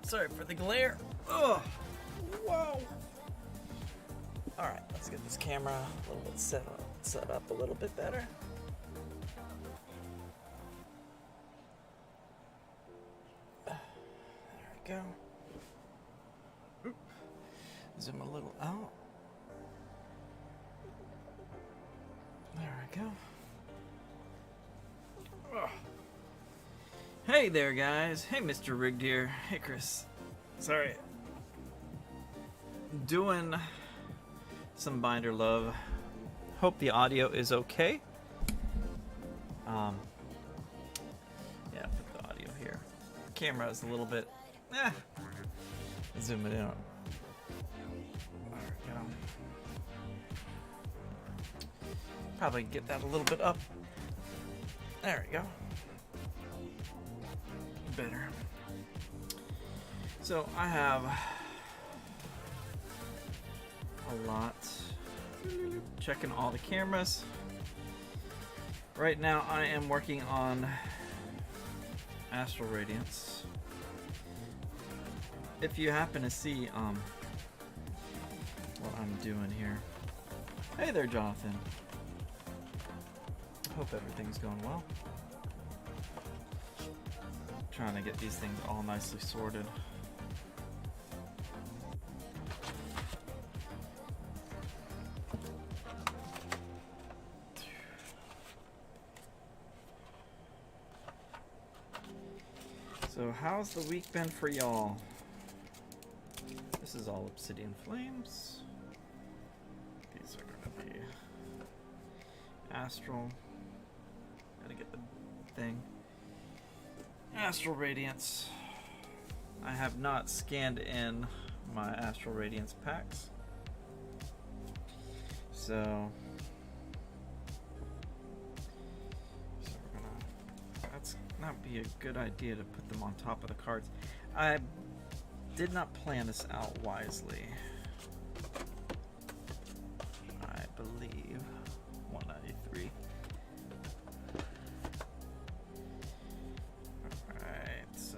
Sorry for the glare. Ugh. Whoa. All right, let's get this camera a little bit set up a little bit better. There we go. Oop. Zoom a little out. There we go. Ugh. Hey there, guys. Hey, Mr. Rigged here. Hey, Chris. Sorry. Doing some binder love. Hope the audio is okay. Yeah, put the audio here. Camera is a little bit. Zoom it in. There we go. Probably get that a little bit up. There we go. Better. So I have a lot. Checking all the cameras. Right now I am working on Astral Radiance. If you happen to see what I'm doing here. Hey there, Jonathan. Hope everything's going well. Trying to get these things all nicely sorted. So how's the week been for y'all? This is all Obsidian Flames. These are gonna be Astral. Gotta get the thing. Astral Radiance. I have not scanned in my Astral Radiance packs. So we're gonna, that's not be a good idea to put them on top of the cards. I did not plan this out wisely. I believe 193. Alright, so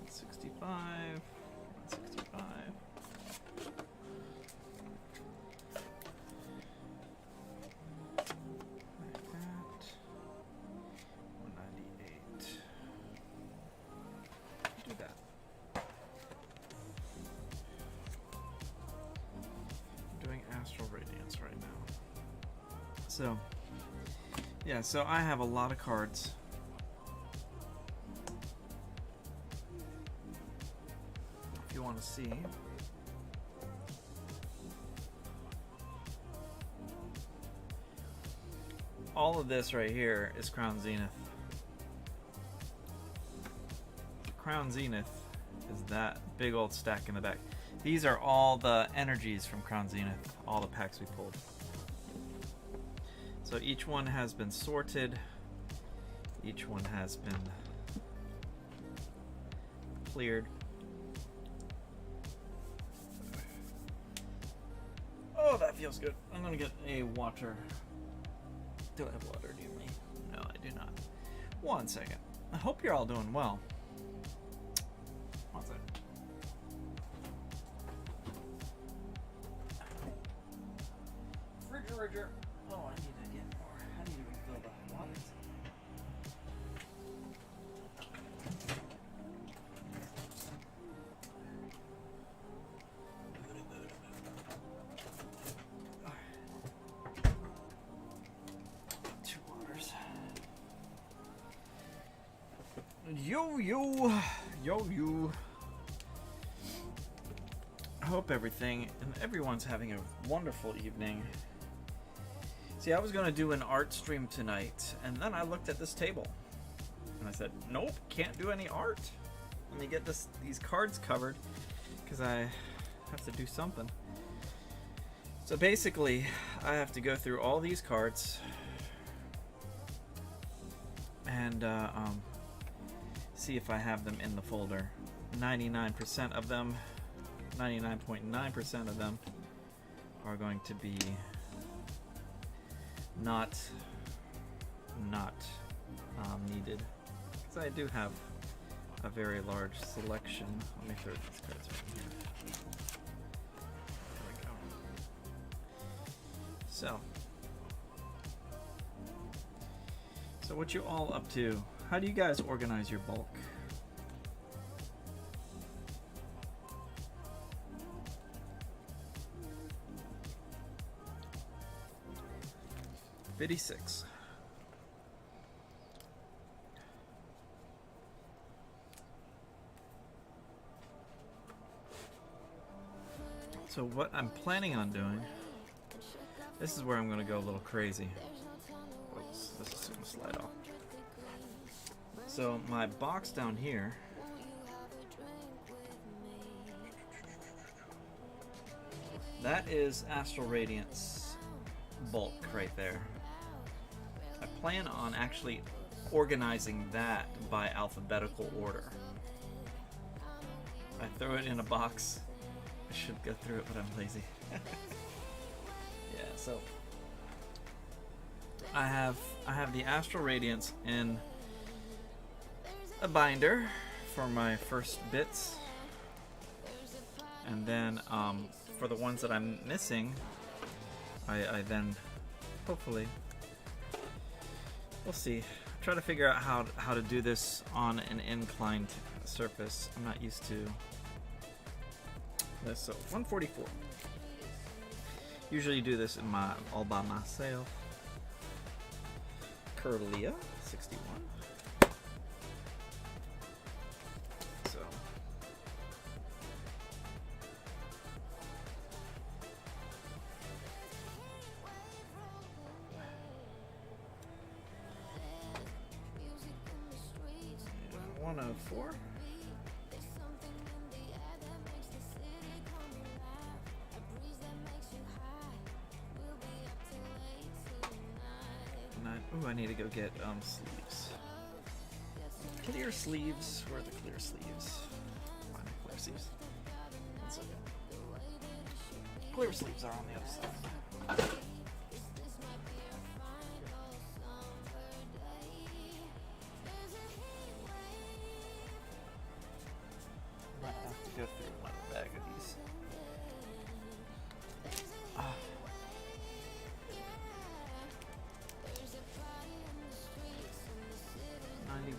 65, 165. Like that. 198. Do that. I'm doing Astral Radiance right now. So, yeah, so I have a lot of cards. If you want to see. All of this right here is Crown Zenith. Crown Zenith is that big old stack in the back. These are all the energies from Crown Zenith, all the packs we pulled. So each one has been sorted. Each one has been cleared. Oh, that feels good. I'm gonna get a water. Do I have water near me? No, I do not. One second. I hope you're all doing well. One second. Refrigerator. Oh, I need to get more. I need to refill the water. Two waters. Yo. I hope everything and everyone's having a wonderful evening. See, I was going to do an art stream tonight, and then I looked at this table, and I said, nope, can't do any art. Let me get these cards covered, because I have to do something. So basically, I have to go through all these cards, and see if I have them in the folder. 99% of them, 99.9% of them are going to be not not needed. Because I do have a very large selection. Let me throw these cards right here. There we go. So what you all up to? How do you guys organize your bulk? $56. So what I'm planning on doing, this is where I'm going to go a little crazy. Oops, this is going to slide off. So my box down here, that is Astral Radiance bulk right there. I plan on actually organizing that by alphabetical order. I throw it in a box. I should go through it, but I'm lazy. Yeah, so I have the Astral Radiance in a binder for my first bits, and then for the ones that I'm missing, I then hopefully, we'll see, try to figure out how to do this on an inclined surface. I'm not used to this. So 144. Usually do this all by myself. Curlia 61. So and 104. Ooh, I need to go get sleeves. Clear sleeves. Where are the clear sleeves? Find the clear sleeves. One second. Clear sleeves are on the other side. Might have to go through my bag of these. 91.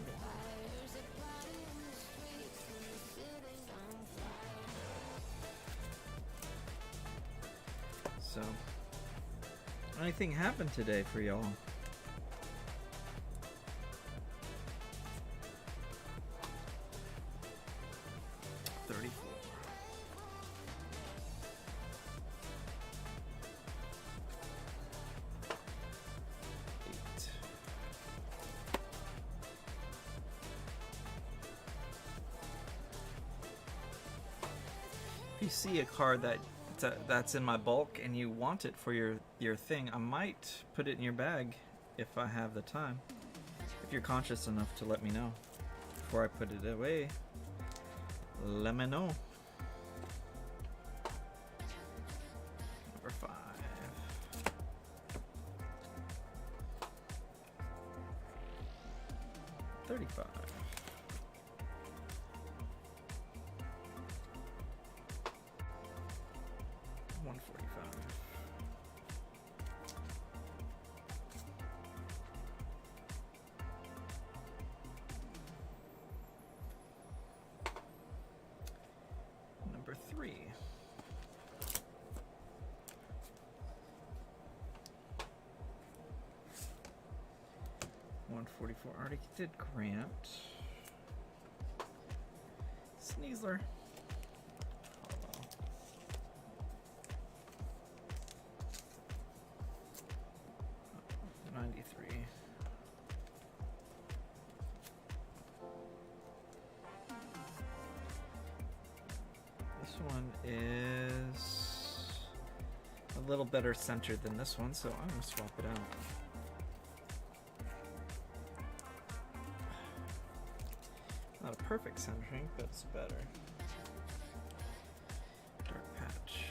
So, anything happened today for y'all? If you see a card that's in my bulk and you want it for your thing, I might put it in your bag if I have the time. If you're conscious enough to let me know before I put it away, let me know. Number 5. $35. 145. Number 3. $144. Already did Grant. Sneasler. 93. This one is a little better centered than this one, so I'm going to swap it out. Not a perfect centering, but it's better. Dark patch.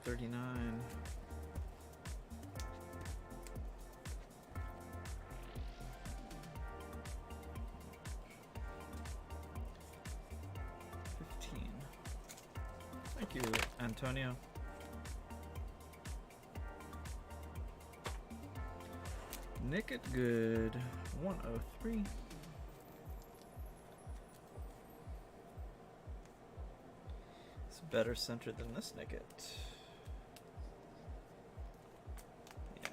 139. Thank you, Antonio. Nick it good. 103. It's better centered than this Nick it. Yeah.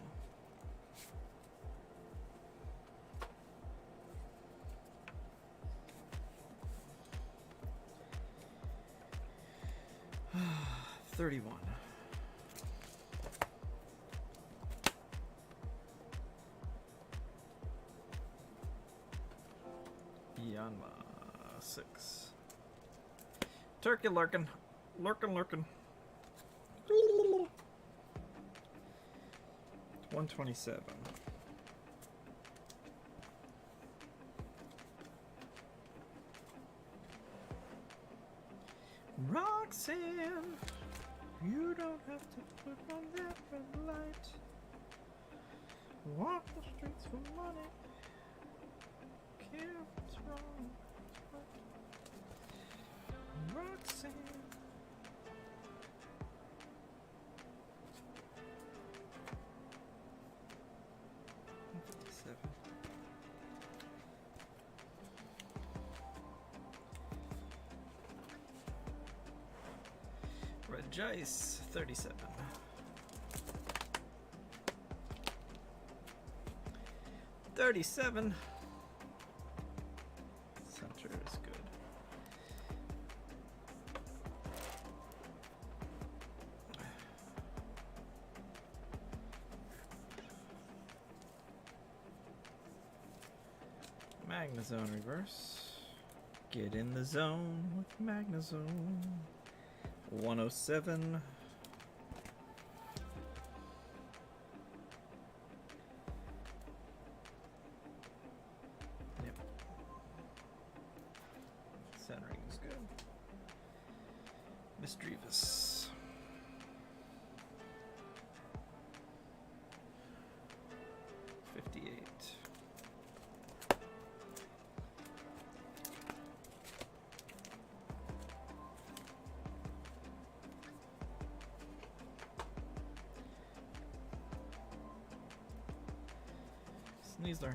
31. Yanma 6. Turkey lurking. Lurking. 127. Roxanne, you don't have to put on that red light. Walk the streets for money. Care what's wrong. Roxanne. Red Jice, 37. $37. Center is good. Magnazone reverse. Get in the zone with Magnazone. 107. Yep. Centering is good. Misdreavus. 58. Sneasler.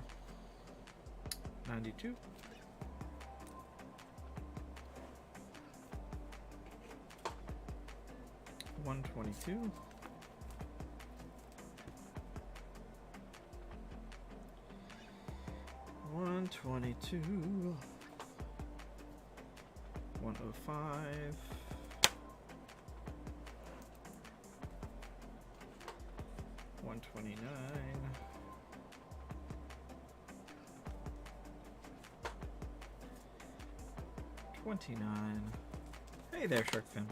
92. $122. $122. 105. $129. 29. Hey there, Sharkfin.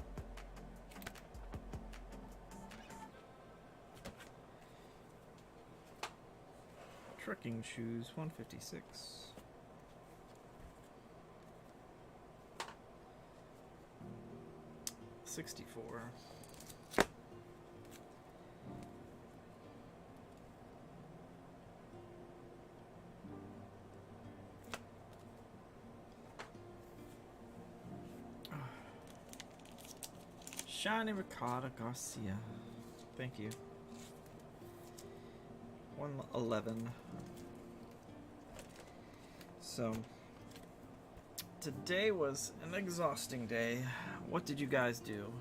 Trucking shoes, 156. $64. Shiny Ricardo Garcia. Thank you. 111. So, today was an exhausting day. What did you guys do?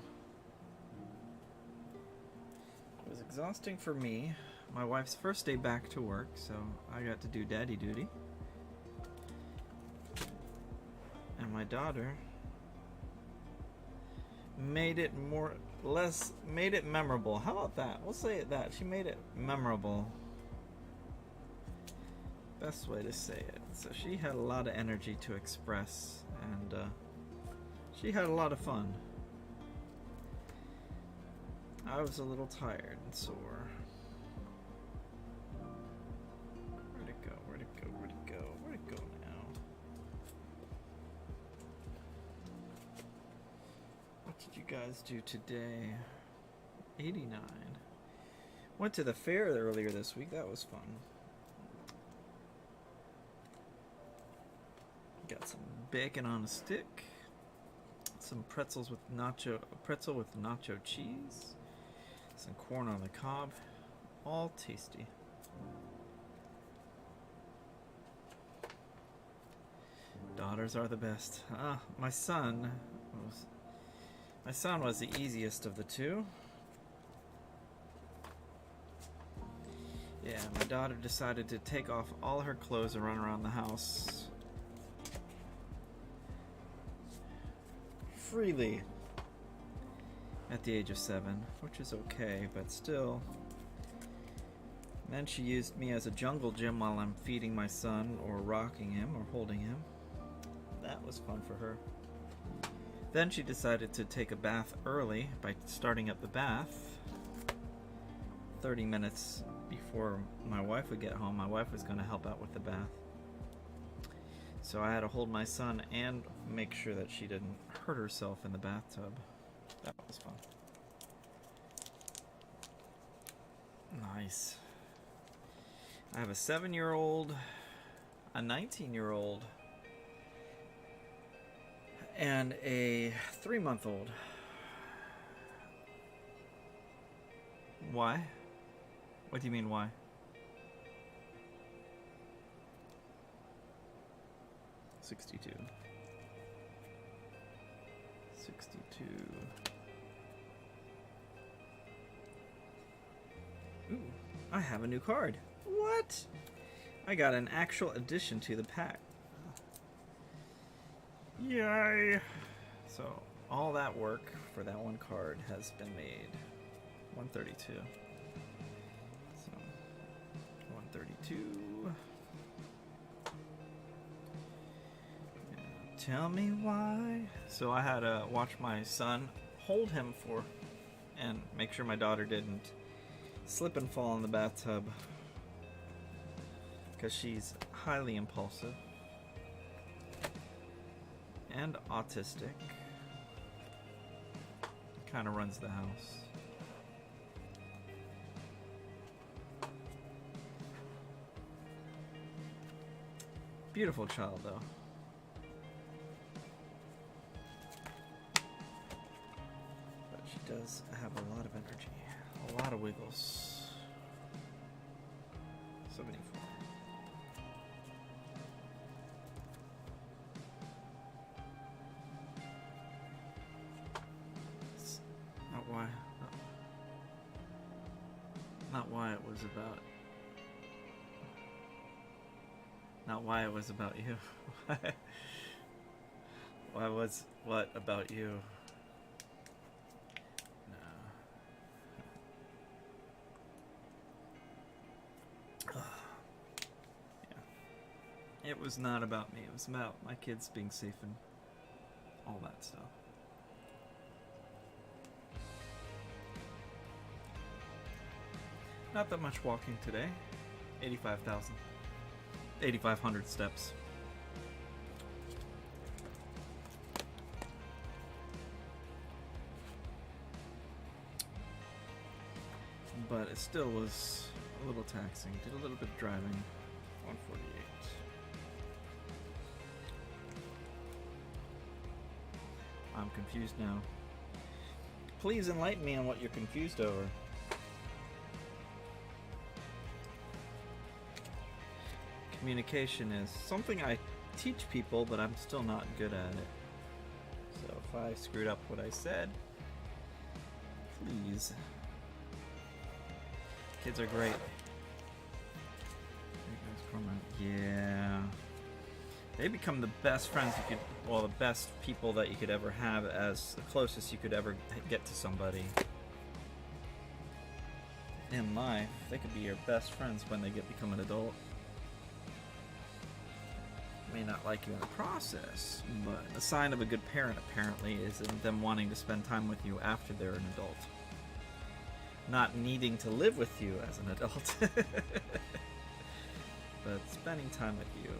It was exhausting for me. My wife's first day back to work, so I got to do daddy duty. And my daughter made it made it memorable. How about that? We'll say it that. She made it memorable. Best way to say it. So she had a lot of energy to express, and she had a lot of fun. I was a little tired and sore. Where'd it go? Where'd it go? Where'd it go? Where'd it go now? What did you guys do today? $1.89. Went to the fair earlier this week. That was fun. Got some bacon on a stick. Some pretzels with pretzel with nacho cheese. Some corn on the cob. All tasty. Daughters are the best. My son was the easiest of the two. Yeah, my daughter decided to take off all her clothes and run around the house freely at the age of 7, which is okay, but still. And then she used me as a jungle gym while I'm feeding my son or rocking him or holding him. That was fun for her. Then she decided to take a bath early by starting up the bath 30 minutes before my wife would get home. My wife was going to help out with the bath. So I had to hold my son and make sure that she didn't hurt herself in the bathtub. That was fun. Nice. I have a 7-year-old, a 19-year-old, and a 3-month-old. Why? What do you mean, why? 62. Ooh, I have a new card. What? I got an actual addition to the pack. Yay! So, all that work for that one card has been made. 132. So, 132. Tell me why. So I had to watch my son, hold him for, and make sure my daughter didn't slip and fall in the bathtub, because she's highly impulsive and autistic. Kind of runs the house. Beautiful child, though. Does have a lot of energy, a lot of wiggles. 74. It's not why. Not why it was about. Not why it was about you. Why was what about you? It was not about me. It was about my kids being safe and all that stuff. Not that much walking today. 8,500 steps. But it still was a little taxing. Did a little bit of driving. 148. I'm confused now. Please enlighten me on what you're confused over. Communication is something I teach people, but I'm still not good at it. So if I screwed up what I said, please. Kids are great. Yeah. They become the best friends you could, well, the best people that you could ever have, as the closest you could ever get to somebody in life. They could be your best friends when they become an adult. May not like you in the process, but a sign of a good parent apparently is them wanting to spend time with you after they're an adult. Not needing to live with you as an adult. But spending time with you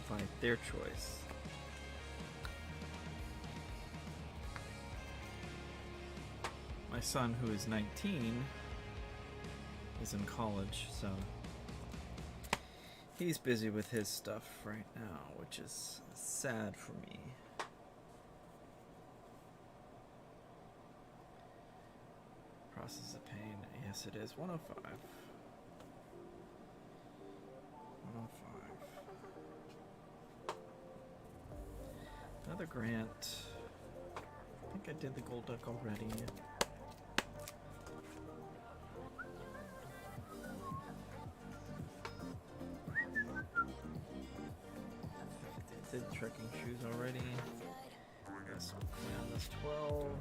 by their choice. My son, who is 19, is in college, so he's busy with his stuff right now, which is sad for me. Process of pain. Yes, it is. 105. 105. Another grant. I think I did the gold duck already. I did trekking shoes already. Guess I'll plan this 12.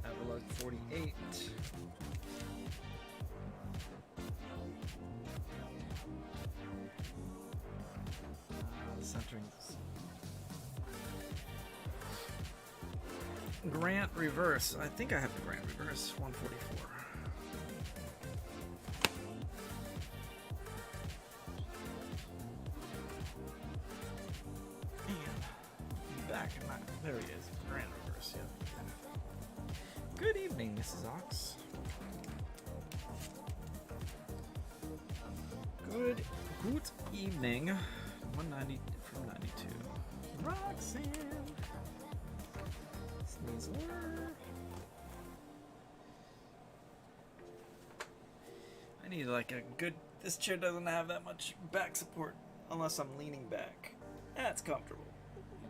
Avalok 48. Centering this. Grant reverse. I think I have the Grant reverse. 144. And back in my. There he is. Grant reverse. Yeah. Good evening, Mrs. Ox. Good evening. 190 from 92. Roxanne. Sneasler. I need like a good. This chair doesn't have that much back support unless I'm leaning back. That's comfortable,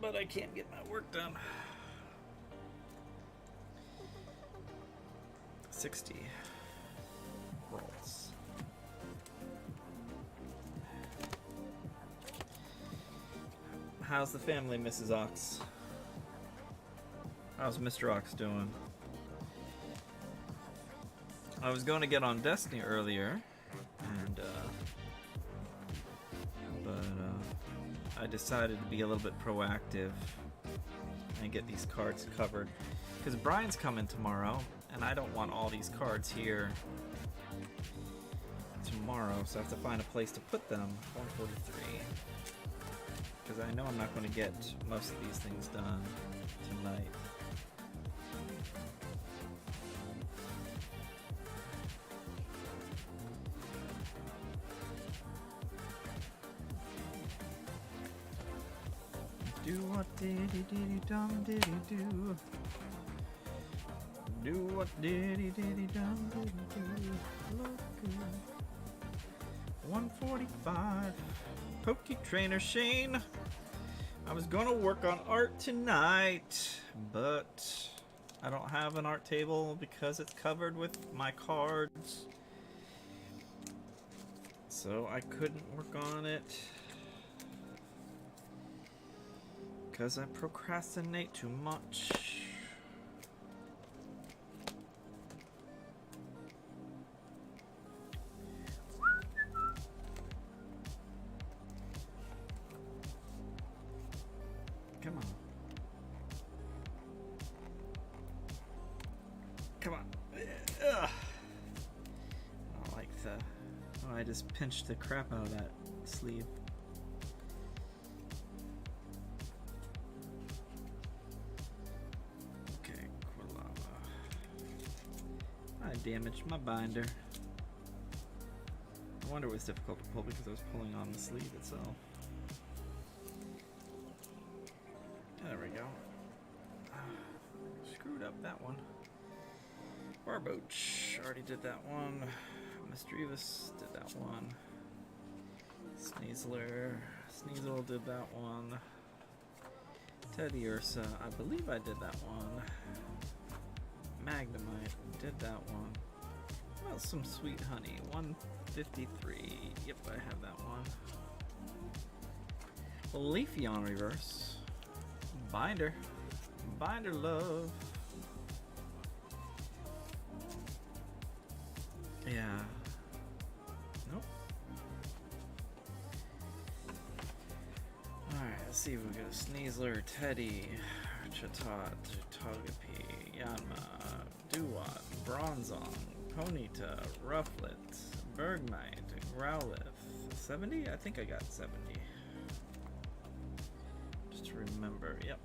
but I can't get my work done. 60 rolls. How's the family, Mrs. Ox? How's Mr. Ox doing? I was going to get on Destiny earlier, and but I decided to be a little bit proactive and get these cards covered because Brian's coming tomorrow. And I don't want all these cards here tomorrow, so I have to find a place to put them. 143. Because I know I'm not going to get most of these things done tonight. Do what diddy diddy dum diddy do. Do what diddy diddy dum diddy do. Look good. 145. Pokey Trainer Shane. I was gonna work on art tonight, but I don't have an art table because it's covered with my cards. So I couldn't work on it because I procrastinate too much. Come on. Come on. Ugh. I don't like the... Oh, I just pinched the crap out of that sleeve. Okay, Quilava. I damaged my binder. I wonder it was difficult to pull because I was pulling on the sleeve itself. There we go. Screwed up that one. Barboach already did that one. Mr. Evis did that one. Sneasel did that one. Teddy Ursa, I believe I did that one. Magnemite did that one. Well, some sweet honey. 153. Yep, I have that one. Leafy on reverse. Binder love. Yeah. Nope. Alright, let's see if we got a Sneasler, Teddy, Chatot, Togepi, Yanma, Duat, Bronzong, Ponyta, Rufflet, Bergmite, Growlithe. 70? I think I got 70. Just to remember, yep.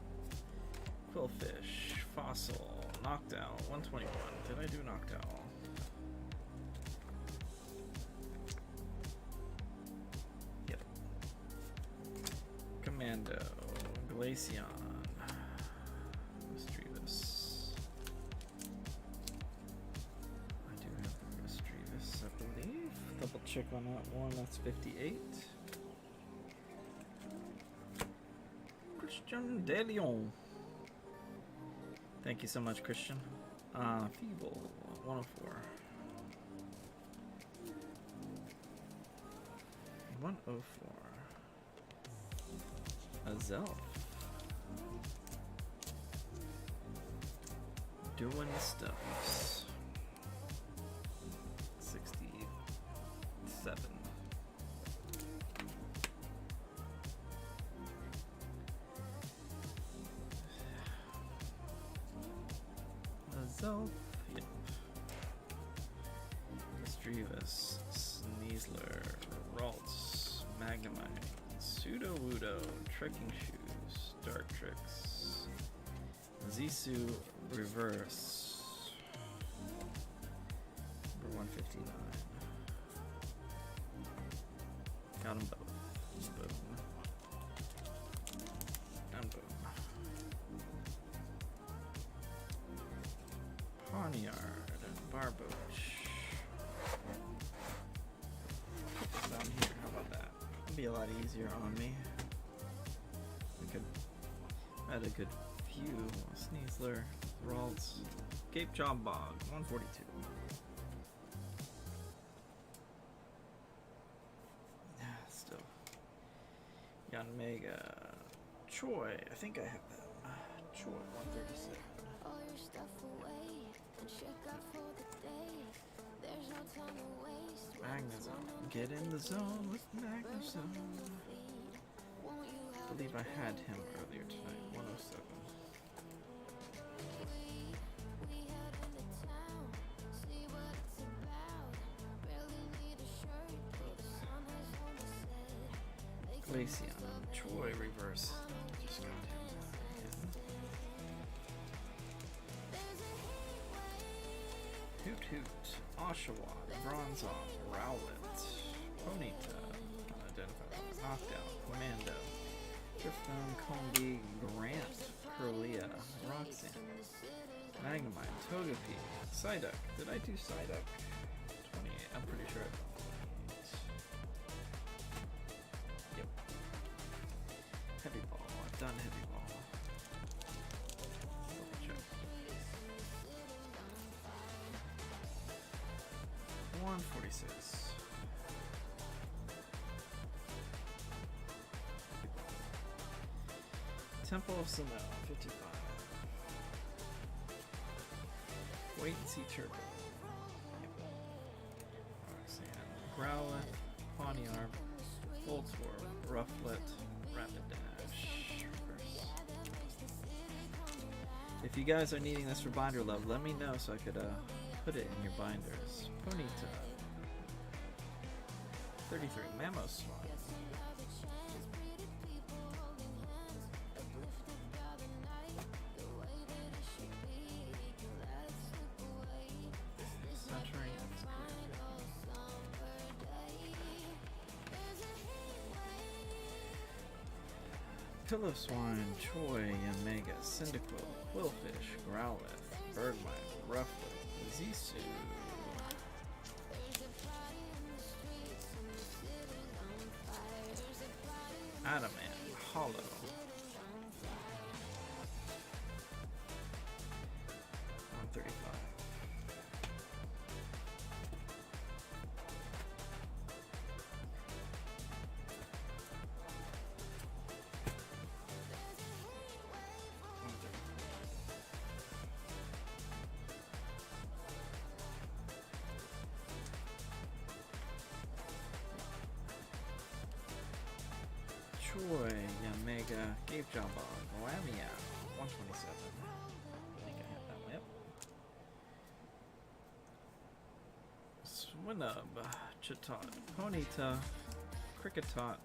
Quillfish, Fossil, Noctowl, 121. Did I do Noctowl? Yep. Commando, Glaceon, Misdreavus. I do have the Misdreavus, I believe. Double check on that one, that's 58. Christian DeLeon. Thank you so much, Christian. Feeble, 104. 104. Azelf. Doing stuffs. 67. Azelf. Yep. Misdreavus. Sneasler. Ralts. Magnemite. Sudowoodo. Trekking Shoes. Dartrix. Zisu Reverse. Number 159. Got them both. Boom. And boom. Pawniard and Barboach. Put this down here. How about that? It'll be a lot easier on me. We could add a good few. Sneasler, Ralts, Cape Job Bog, 142. Still. Yanmega. Choi. I think I have that. Choi, 137. All your stuff away and check out for the day. There's no time to waste. Magnezone. Get in the zone with Magnezone. I believe I had him earlier tonight. 107. Glaceon. Choi Reverse. Just got him. Hoot Hoot. Oshawott. Bronzong. Rowlet. Ponyta. Unidentified. Noctowl. Commando. Drifton. Combi. Grant. Curlia. Roxanne. Magnemite. Togepi. Psyduck. Did I do Psyduck? 28. I'm pretty sure I did. Yep. Heavy Ball. I've done Heavy Ball. Double check. 146. Temple of Sinnoh, 55. Wait and see Turbo. Yep. Roxanne, Growlithe, Pawniard, Voltorb, Rufflet, Rapidash, Reverse. If you guys are needing this for binder love, let me know so I could put it in your binders. Ponyta. 33. Mamoswine. Pillow-swine, Choi, Yanmega, Cyndaquil, Quillfish, Growlithe, Bergmite, Rufflet, Zisu. Adamant, Hollow. 135. Choi, Yanmega, Gape Jambon, Lamia, 127. I think I have that one, yep. Swinub, Chatot, Ponyta, Cricketot,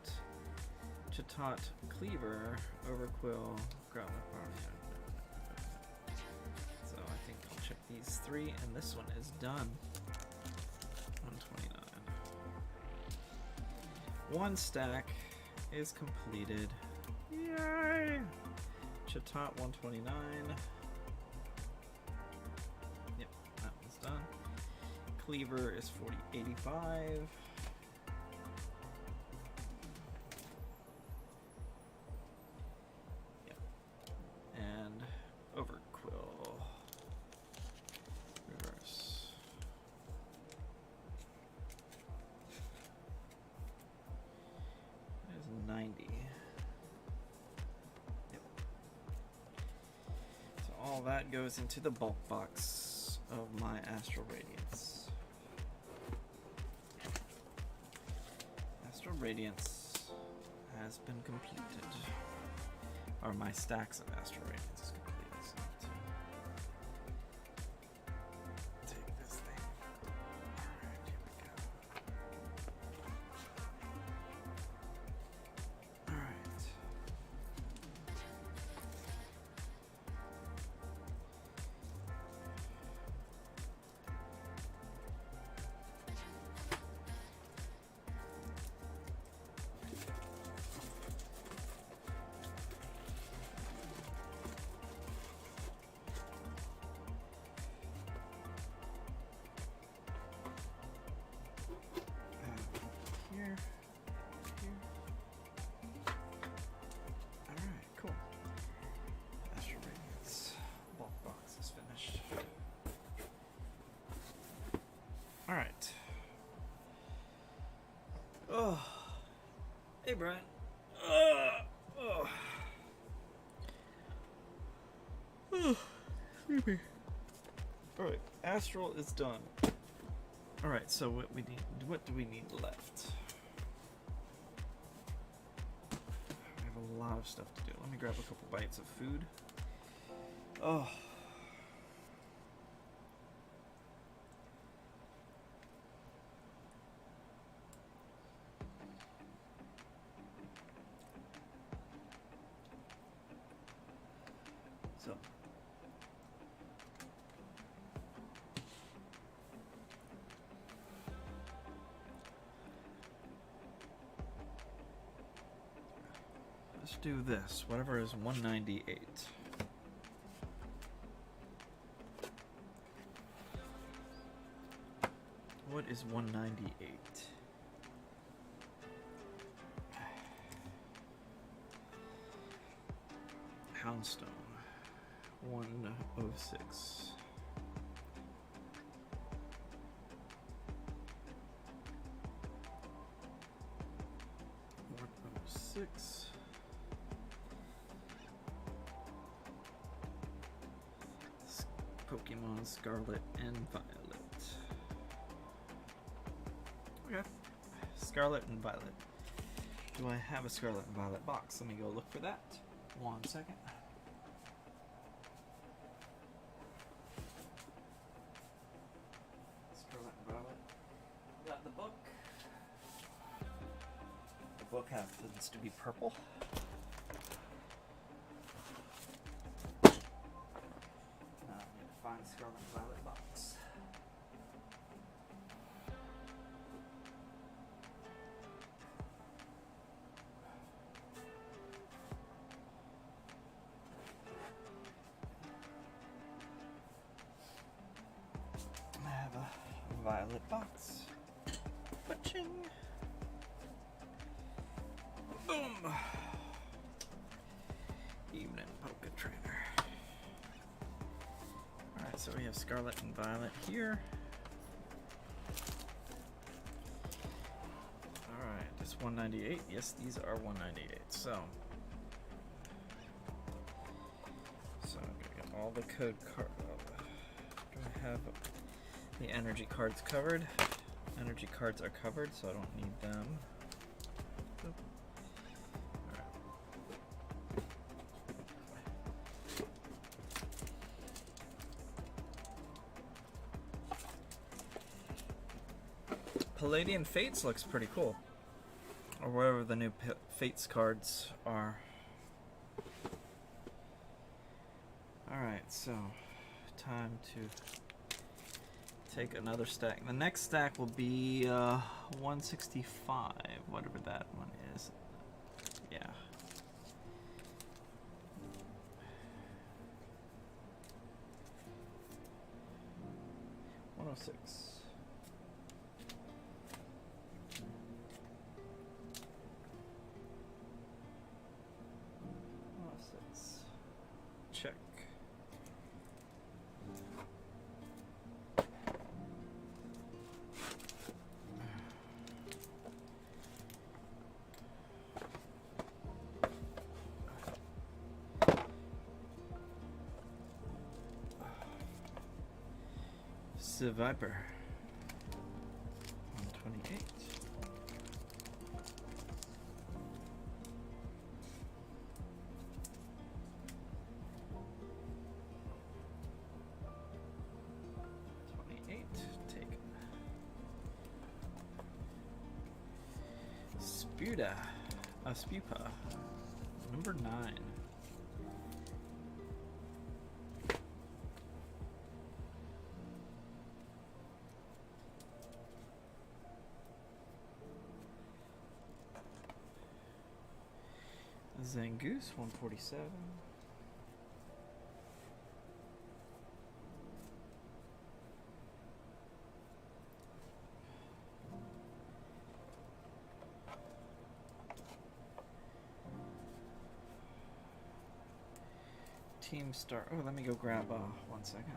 Chatot, Cleaver, Overquill, Growlithe, check these 3, and this one is done. 129. One stack is completed. Yay! Chatot 129. Yep, that one's done. Cleaver is 4085. Yep. And Overquill. Reverse. That is 90. Yep. So all that goes into the bulk box of my Astral Radiance. Astral Radiance has been completed. Or my stacks of Astral Radiance is completed. So take this thing. Alright, here we go. Alright. Here. Alright, cool. Astral Radiance bulk box is finished. Alright. Oh. Hey, Brian. Oh. Sleepy. Alright, Astral is done. Alright, so what do we need left? I have a lot of stuff to do. Let me grab a couple bites of food. Oh. So. Let's do this. Whatever is 198. What is 198? Houndstone. 106. 106. Pokemon Scarlet and Violet. Okay. Scarlet and Violet. Do I have a Scarlet and Violet box? Let me go look for that. 1 second. Scarlet and Violet. Got the book. The book happens to be purple. Find Scarlet and Violet box. I have a violet box. Ba-ching. Boom. Evening Poké Trainer. Alright, so we have Scarlet and Violet here. Alright, this 198. Yes, these are 198. So I'm gonna get all the code card. Do I have the energy cards covered? Energy cards are covered, so I don't need them. Oop. Palladian Fates looks pretty cool. Or whatever the new Fates cards are. Alright, so time to take another stack. The next stack will be 165, whatever that one is. Yeah. Oh, 6. Oh, 6. Check. Viper. 128. Taken. Spupa. Number 9. Zangoose, 147. Team Star. Oh, let me go grab 1 second.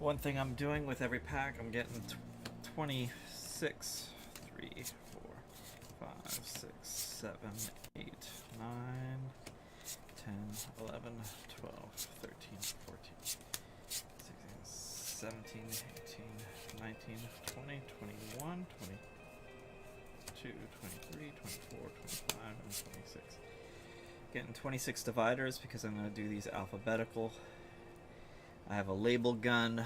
One thing I'm doing with every pack, I'm getting 26, 3, 4, 5, 6, 7, 8, 9, 10, 11, 12, 13, 14, 16, 17, 18, 19, 20, 21, 22, 23, 24, 25, and 26. Getting 26 dividers because I'm going to do these alphabetical. I have a label gun.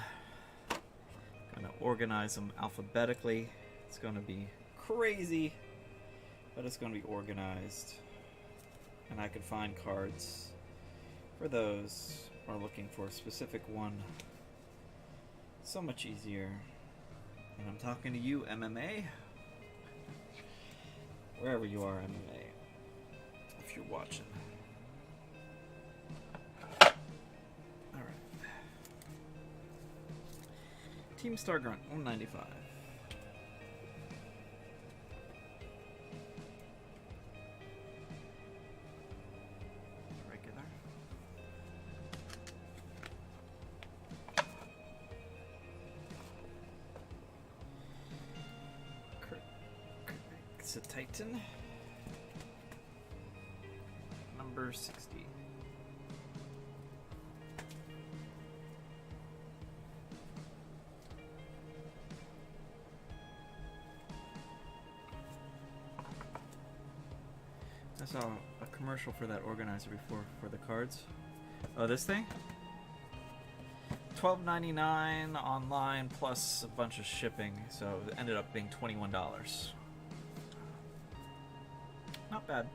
I'm going to organize them alphabetically. It's going to be crazy, but it's going to be organized. And I can find cards for those who are looking for a specific one. So much easier. And I'm talking to you, MMA. Wherever you are, MMA. If you're watching. Team Star Grunt, 195. Regular. It's a Titan. Number 60. I saw a commercial for that organizer before for the cards. Oh, this thing? $12.99 online plus a bunch of shipping, so it ended up being $21. Not bad.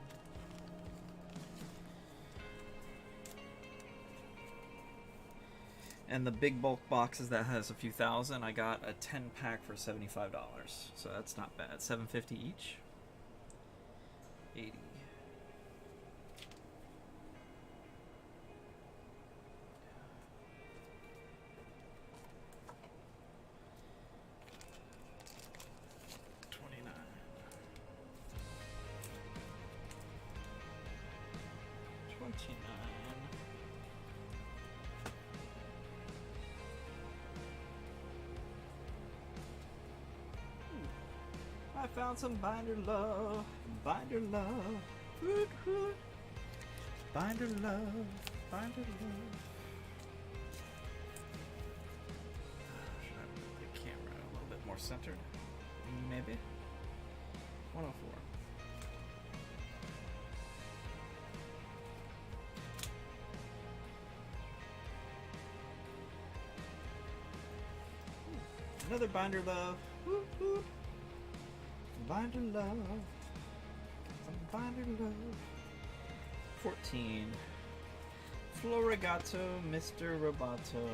And the big bulk boxes that has a few thousand, I got a 10 pack for $75. So that's not bad. $7.50 each. 80. I found some binder love. Binder love. Hoot, hoot. Binder love. Binder love. Should I move the camera a little bit more centered? Maybe. 104. Another binder love. Whoop, whoop. Binder love. Some binder love. 14. Florigato, Mr. Roboto.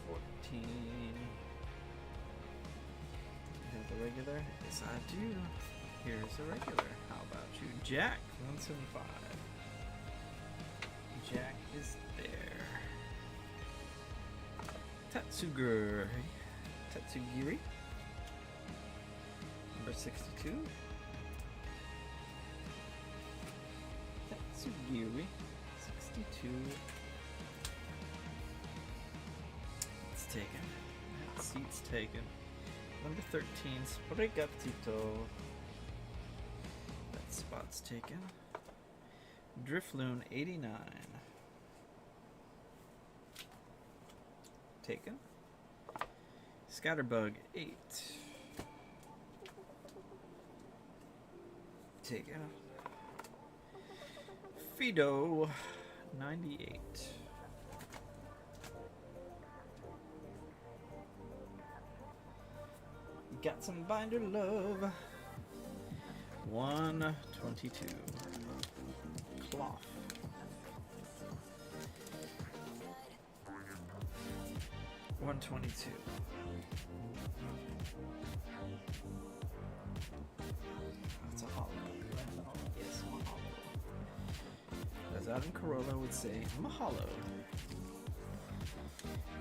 14. You have the regular? Yes, I do. Here's a regular. How about you? Jack, 175. Jack is there. Tatsugiri. Tatsugiri. Number 62. Tatsugiri. 62. It's taken. That seat's taken. Number 13. Spregatito. That spot's taken. Drifloon 89. Taken. Scatterbug 8. Taken. Fido 98. Got some binder love. 122. Cloth. $122. That's a hollow. Yes, mahalo. As Adam Carolla would say, mahalo.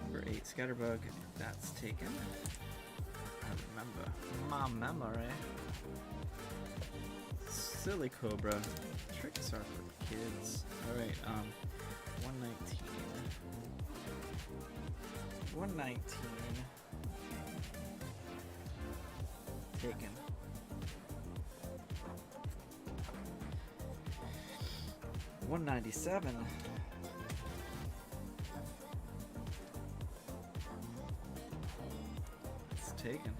Number 8, Scatterbug. That's taken. I remember. My memory. Silly Cobra. Tricks are for kids. Alright, 119. 119. Taken. $197. It's taken.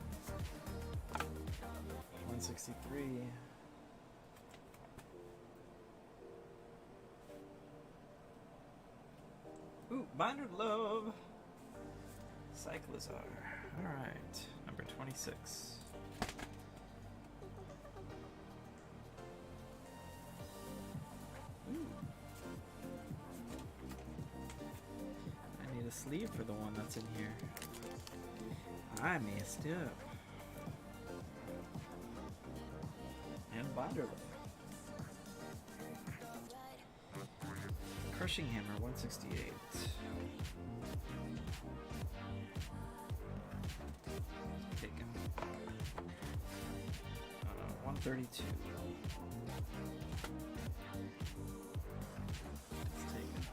163. Ooh, Binder Love. Cyclizar. Alright. Number 26. Ooh. I need a sleeve for the one that's in here. I messed up. And Binder Love. Crushing Hammer 168. Taken. 132. It's taken.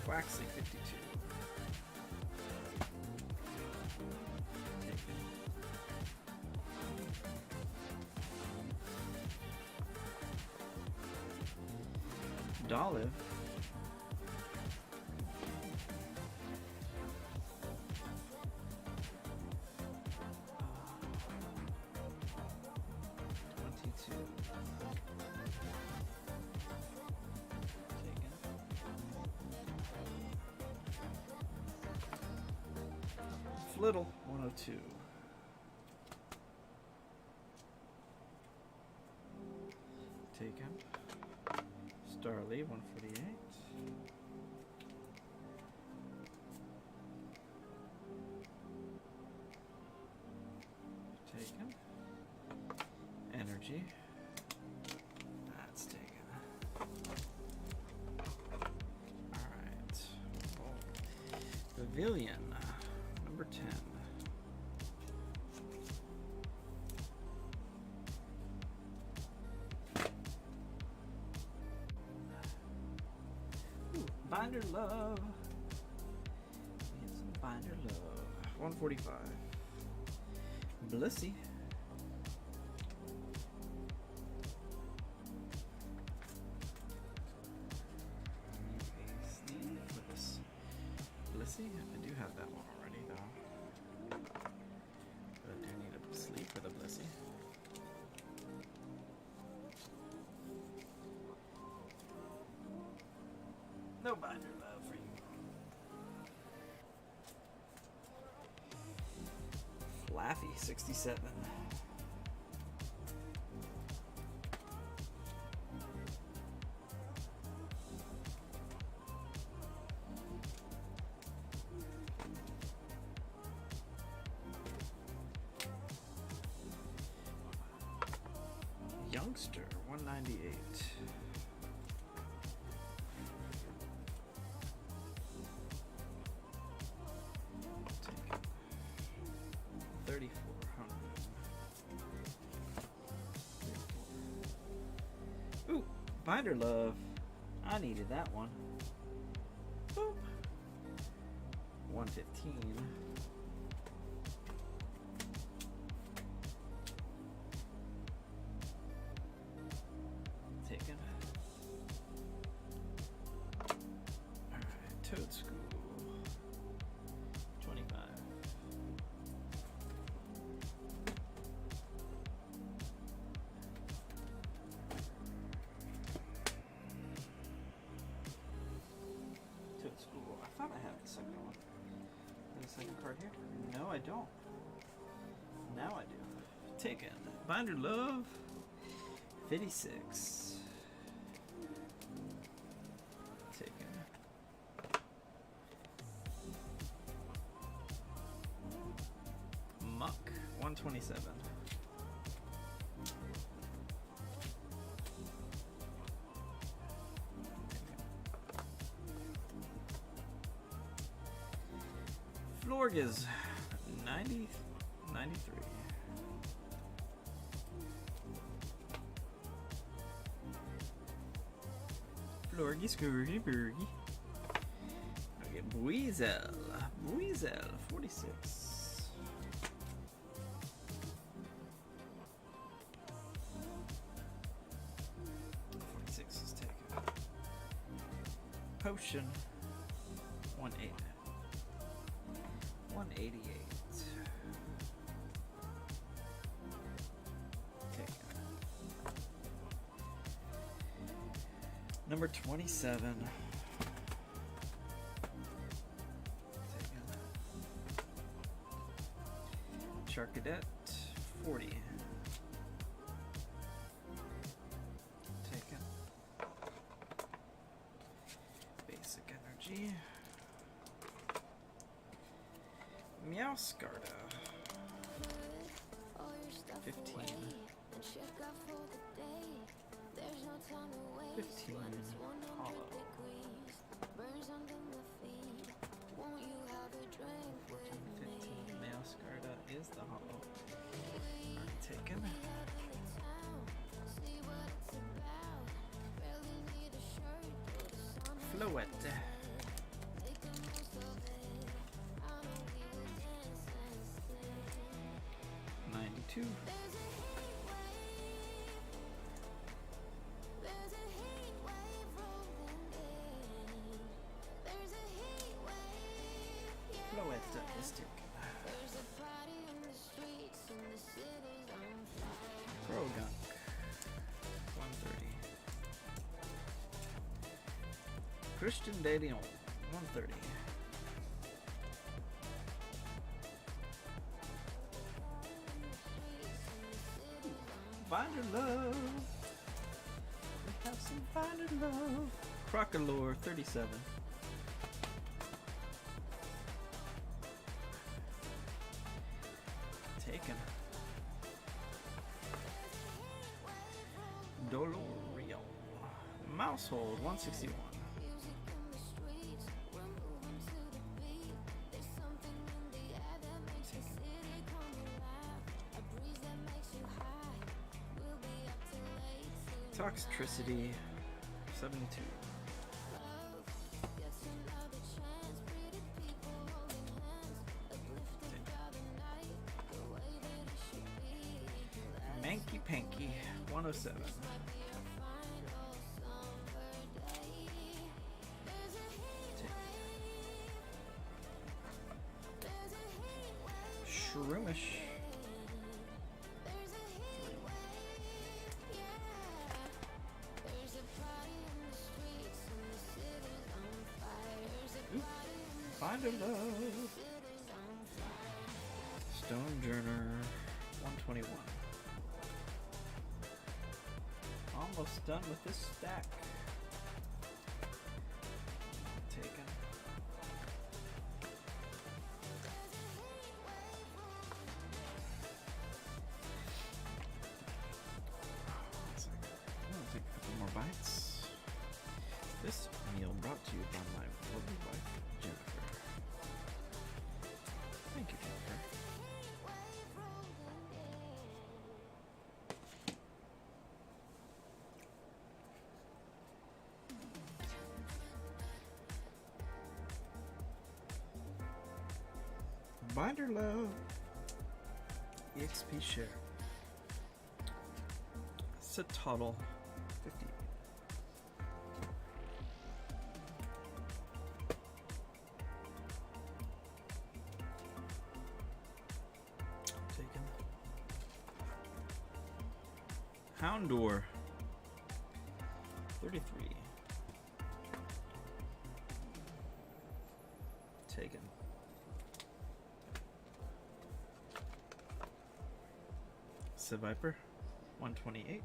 Waxy 52. Taken. Dolive. Flittle 102. Taken. Starly 148. Taken. Energy. That's taken. Alright. Pavilion. Number 10. Ooh, Binder Love. We have some Binder Love. 145. Blissey. Sleeve with this Blissey. I do have that one already though. But I do need a sleeve for the Blissey. No Binder Love for you. Flaffy 67. Youngster 198. Take it. 3,400. Ooh, Binder Love. I needed that one. Boop. 115. Taken. Alright, Toad School. 25. Toad School. I thought I had the second one. Is the second card here? No, I don't. Now I do. Taken. Binder Love. 56. Taken. Muck. 127. Florges. 93. Florgy, Scourgy, Burgy. Okay, Buizel. Buizel, 46. Is taken. Potion. 180. 188. Taken. Number 27. Taken. Charcadet. 40. Taken. Basic Energy. Meowscarda. 15. 15. Hollow. 14, 15. Meowscarda is the hollow. Already taken. Floette. 92. Floette is taken. Krogunk. 130. Christian De Leon. 130. Binder Love. We have some Binder Love. Crocalore 37. Taken. Dolorio. Mousehold 161. Toxtricity 72. 7. Shroomish. Find a love. Stonejourner 121. Almost done with this stack. Taken. I'm gonna take a couple more bites. This meal brought to you by my lovely wife, Jennifer. Thank you, Jennifer. Binder love. EXP share. Satoddle 50. Taken. Houndor 33. Taken. Viper 128.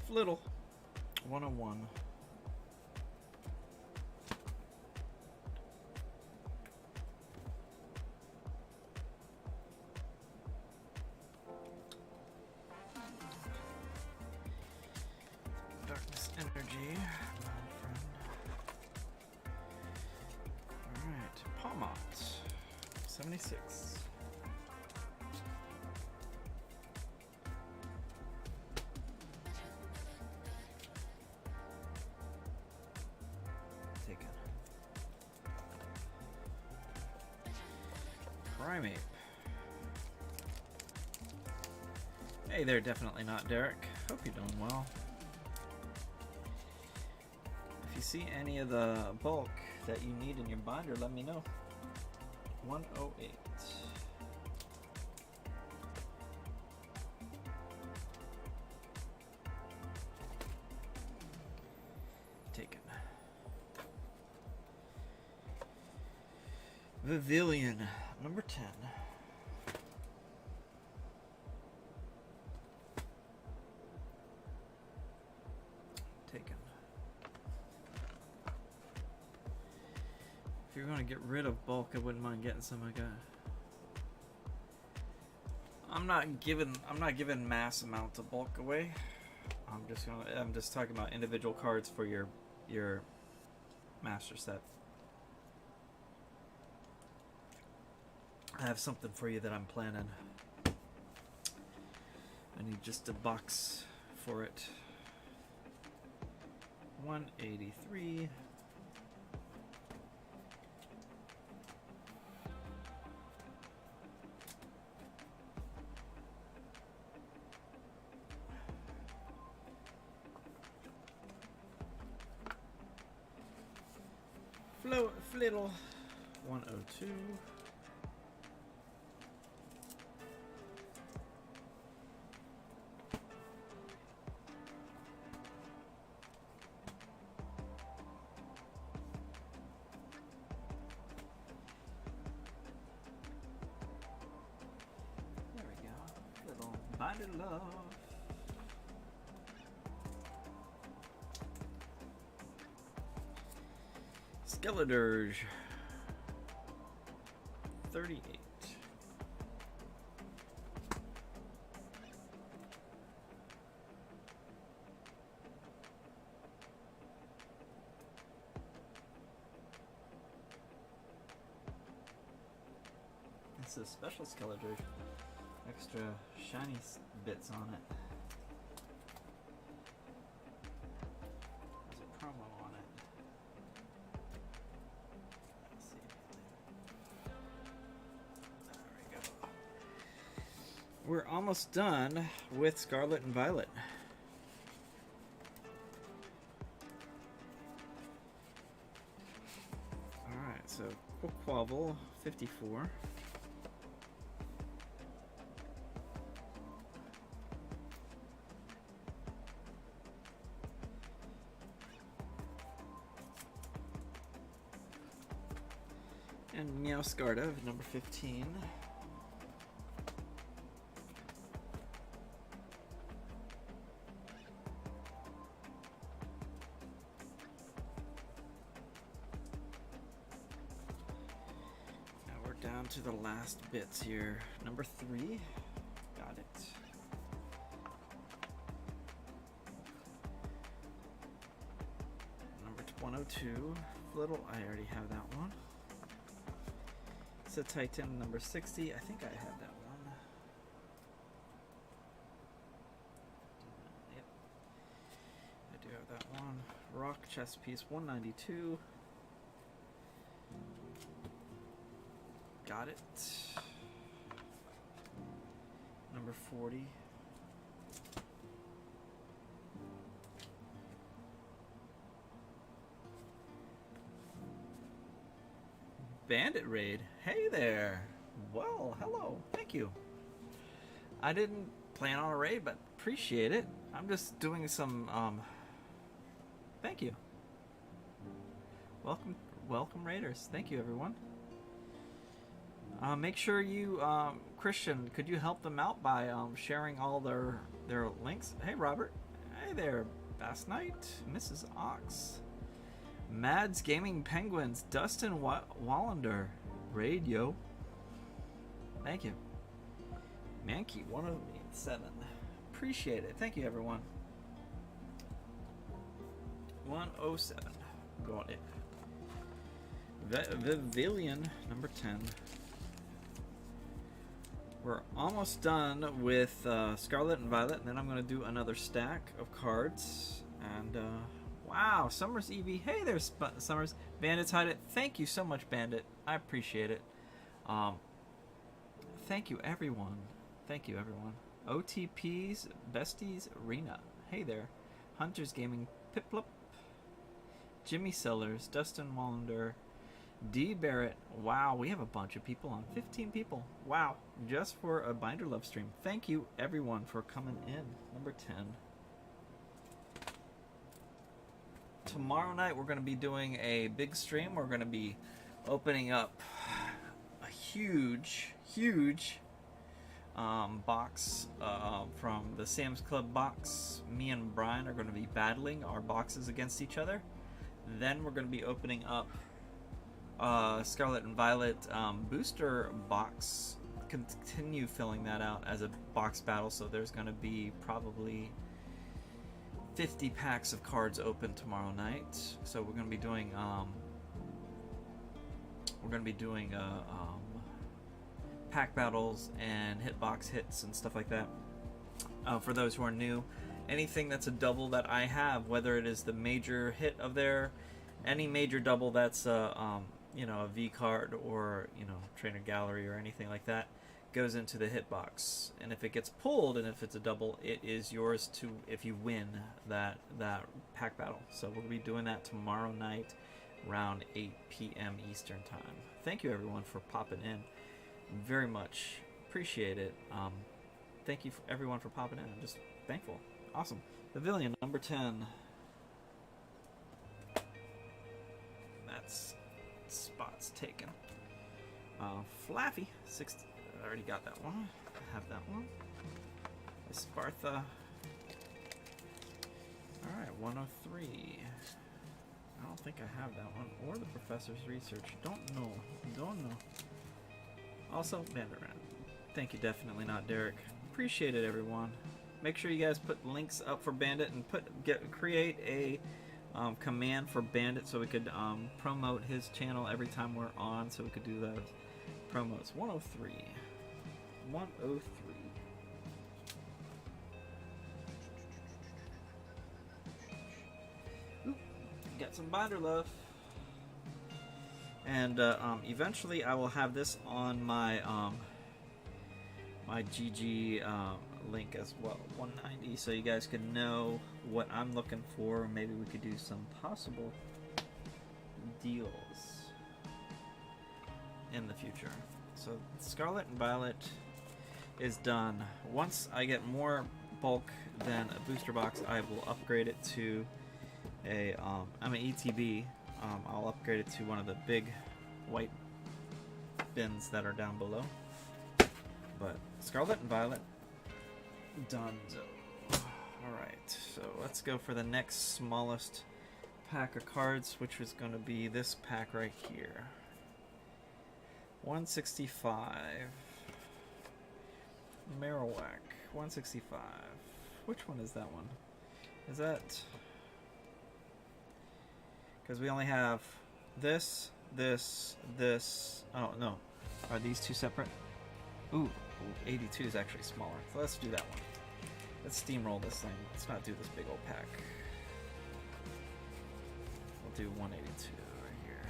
Flittle 101. Darkness energy. Palmont 76. Taken. Primeape. Hey there, definitely not Derek. Hope you're doing well. If you see any of the bulk that you need in your binder, let me know. 108. Taken. Vivillon, number 10. Taken. If you're gonna get rid of bulk, I wouldn't mind getting some. I got. I'm not giving mass amounts of bulk away. I'm just talking about individual cards for your master set. I have something for you that I'm planning. I need just a box for it. 183. Flittle 102. There we go. Little Binder Love. Skeledirge 38. It's a special Skeledirge. Extra shiny bits on it. There's a promo on it. We're almost done with Scarlet and Violet. Alright, so Quavel 54. And Meowscarda, number 15. Now we're down to the last bits here. Number 3. Got it. Number 102. Flittle, I already have that one. It's a Titan number 60. I think I had that one. Yep. I do have that one. Rock chess piece 192. Got it. Number 40. Bandit Raid. Hey there. Well, hello. Thank you. I didn't plan on a raid, but appreciate it. I'm just doing some, thank you. Welcome Raiders. Thank you, everyone. Make sure you, Christian, could you help them out by, sharing all their links? Hey, Robert. Hey there, Bass Knight, Mrs. Ox. Mads Gaming Penguins, Dustin Wallander, Radio. Thank you. Mankey 107. Appreciate it. Thank you, everyone. 107. Got it. Vivilion, number 10. We're almost done with Scarlet and Violet, and then I'm going to do another stack of cards. And, wow, Summers EV. Hey there, Summers. Bandits Hide It. Thank you so much, Bandit. I appreciate it. Thank you, everyone. Thank you, everyone. OTPs, Besties, Arena. Hey there. Hunters Gaming, Piplup. Jimmy Sellers, Dustin Wallander, D. Barrett. Wow, we have a bunch of people on. 15 people. Wow, just for a Binder Love stream. Thank you, everyone, for coming in. Number 10. Tomorrow night we're going to be doing a big stream. We're going to be opening up a huge box from the Sam's Club box. Me and Brian are going to be battling our boxes against each other. Then we're going to be opening up Scarlet and Violet booster box. Continue filling that out as a box battle. So there's going to be probably 50 packs of cards open tomorrow night. So we're going to be doing pack battles and hitbox hits and stuff like that. For those who are new, anything that's a double that I have, whether it is the major hit of any major double that's a V card or trainer gallery or anything like that, goes into the hitbox. And if it gets pulled and if it's a double, it is yours to if you win that pack battle. So we'll be doing that tomorrow night around 8 p.m. Eastern time. Thank you, everyone, for popping in. Very much appreciate it. Thank you, everyone, for popping in. I'm just thankful. Awesome. Pavilion number 10. That's spots taken. Flaffy 60. I already got that one. I have that one. Espartha. Alright, 103. I don't think I have that one. Or the Professor's Research. Don't know. Also, Bandit Ran. Thank you, definitely not Derek. Appreciate it, everyone. Make sure you guys put links up for Bandit and create a command for Bandit so we could promote his channel every time we're on, so we could do those promos. 103. 103. Ooh, got some binder love. And eventually I will have this on my my GG link as well, 190, so you guys can know what I'm looking for. Maybe we could do some possible deals in the future. So Scarlet and Violet is done. Once I get more bulk than a booster box, I will upgrade it to a I'm an ETB. I'll upgrade it to one of the big white bins that are down below. But Scarlet and Violet done. Alright, so let's go for the next smallest pack of cards, which is going to be this pack right here. 165. Marowak, 165. Which one is that one? Is that... Because we only have this, this, this... Oh, no. Are these two separate? Ooh, 82 is actually smaller. So let's do that one. Let's steamroll this thing. Let's not do this big old pack. We'll do 182 right here.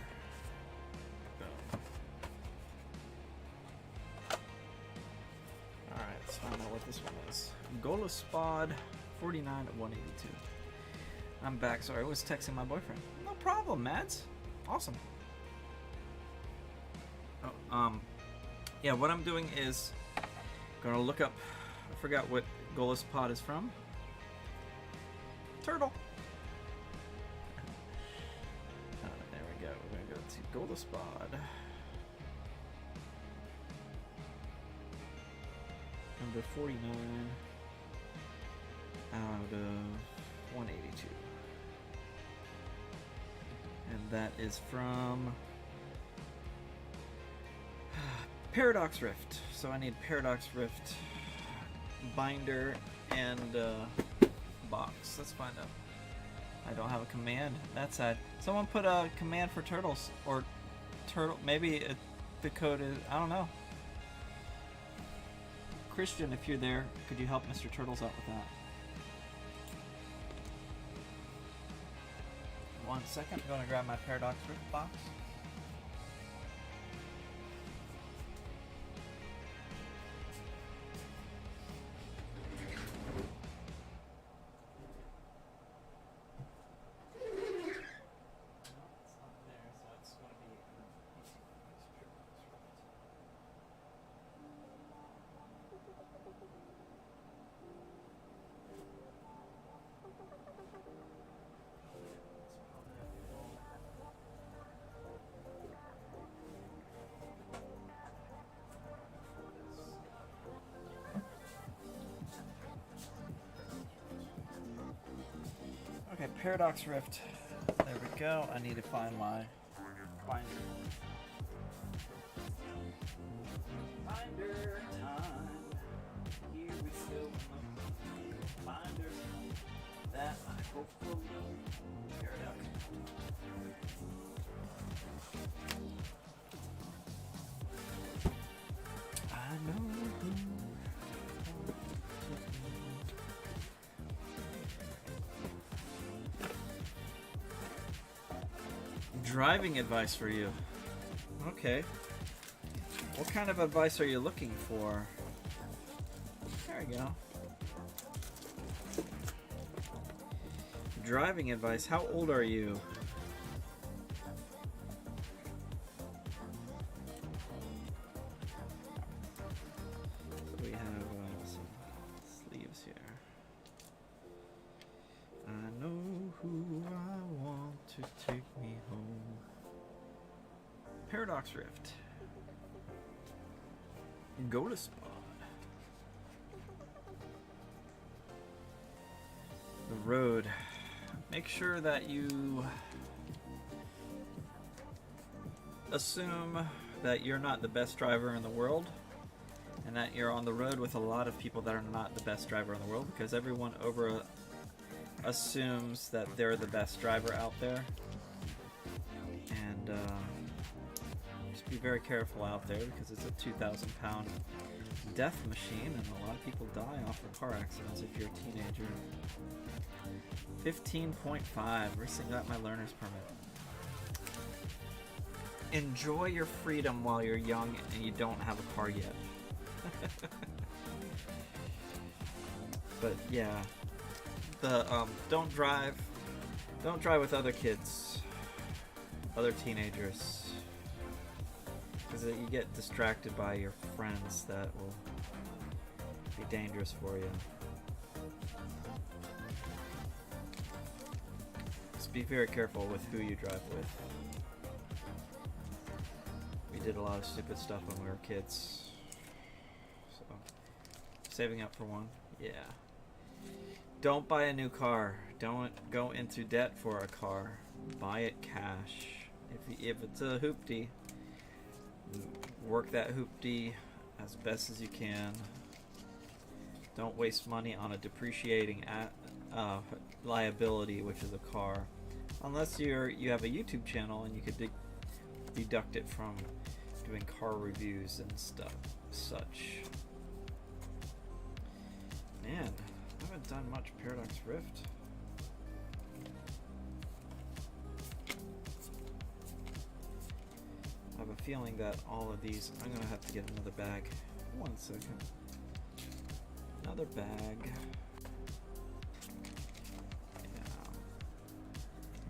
Boom. Alright, let's find out what this one is. Golospod 49 at 182. I'm back. Sorry, I was texting my boyfriend. No problem, Mads. Awesome. Oh, yeah, what I'm doing is gonna look up. I forgot what Golospod is from. Turtle. There we go. We're gonna go to Golospod. Number 49 out of 182. And that is from Paradox Rift. So I need Paradox Rift binder and box. Let's find out. I don't have a command. That's sad. Someone put a command for turtles or turtle. Maybe the code is. I don't know. Christian, if you're there, could you help Mr. Turtles out with that? 1 second. I'm going to grab my Paradox Rift box. Okay, Paradox Rift. There we go. I need to find my binder. Binder time. Here we go. Binder. That I hopefully Paradox. I know who. Driving advice for you. Okay. What kind of advice are you looking for? There we go. Driving advice. How old are you? So we have some sleeves here. I know who I want to take me home. Paradox Rift. Golospod. The road. Make sure that you assume that you're not the best driver in the world and that you're on the road with a lot of people that are not the best driver in the world, because everyone assumes that they're the best driver out there. And just be very careful out there, because it's a 2,000-pound death machine and a lot of people die off of car accidents if you're a teenager. 15.5. Recently got my learner's permit. Enjoy your freedom while you're young and you don't have a car yet. But yeah, the don't drive with other kids, other teenagers, because you get distracted by your friends that will be dangerous for you. Just be very careful with who you drive with. We did a lot of stupid stuff when we were kids. So, saving up for one, yeah. Don't buy a new car. Don't go into debt for a car. Buy it cash. If it's a hoopty, work that hoopty as best as you can. Don't waste money on a depreciating liability, which is a car, unless you have a YouTube channel and you could deduct it from doing car reviews and stuff such. Man, I haven't done much Paradox Rift. I have a feeling that all of these, I'm gonna have to get another bag. 1 second. Another bag. Yeah.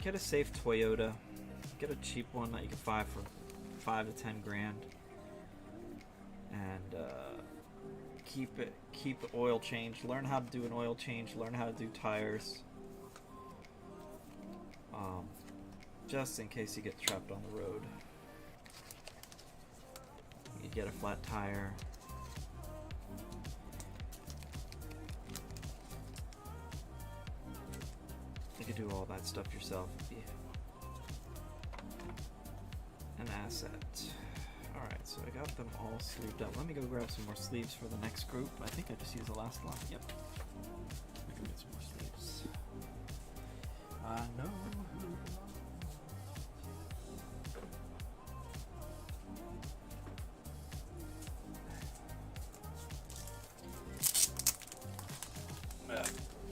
Get a safe Toyota. Get a cheap one that you can buy for 5 to 10 grand. And keep the oil change. Learn how to do an oil change. Learn how to do tires. Just in case you get trapped on the road. You get a flat tire. You can do all that stuff yourself. Yeah. An asset. Alright, so I got them all sleeved up. Let me go grab some more sleeves for the next group. I think I just used the last one. Yep. I can get some more sleeves. I know who.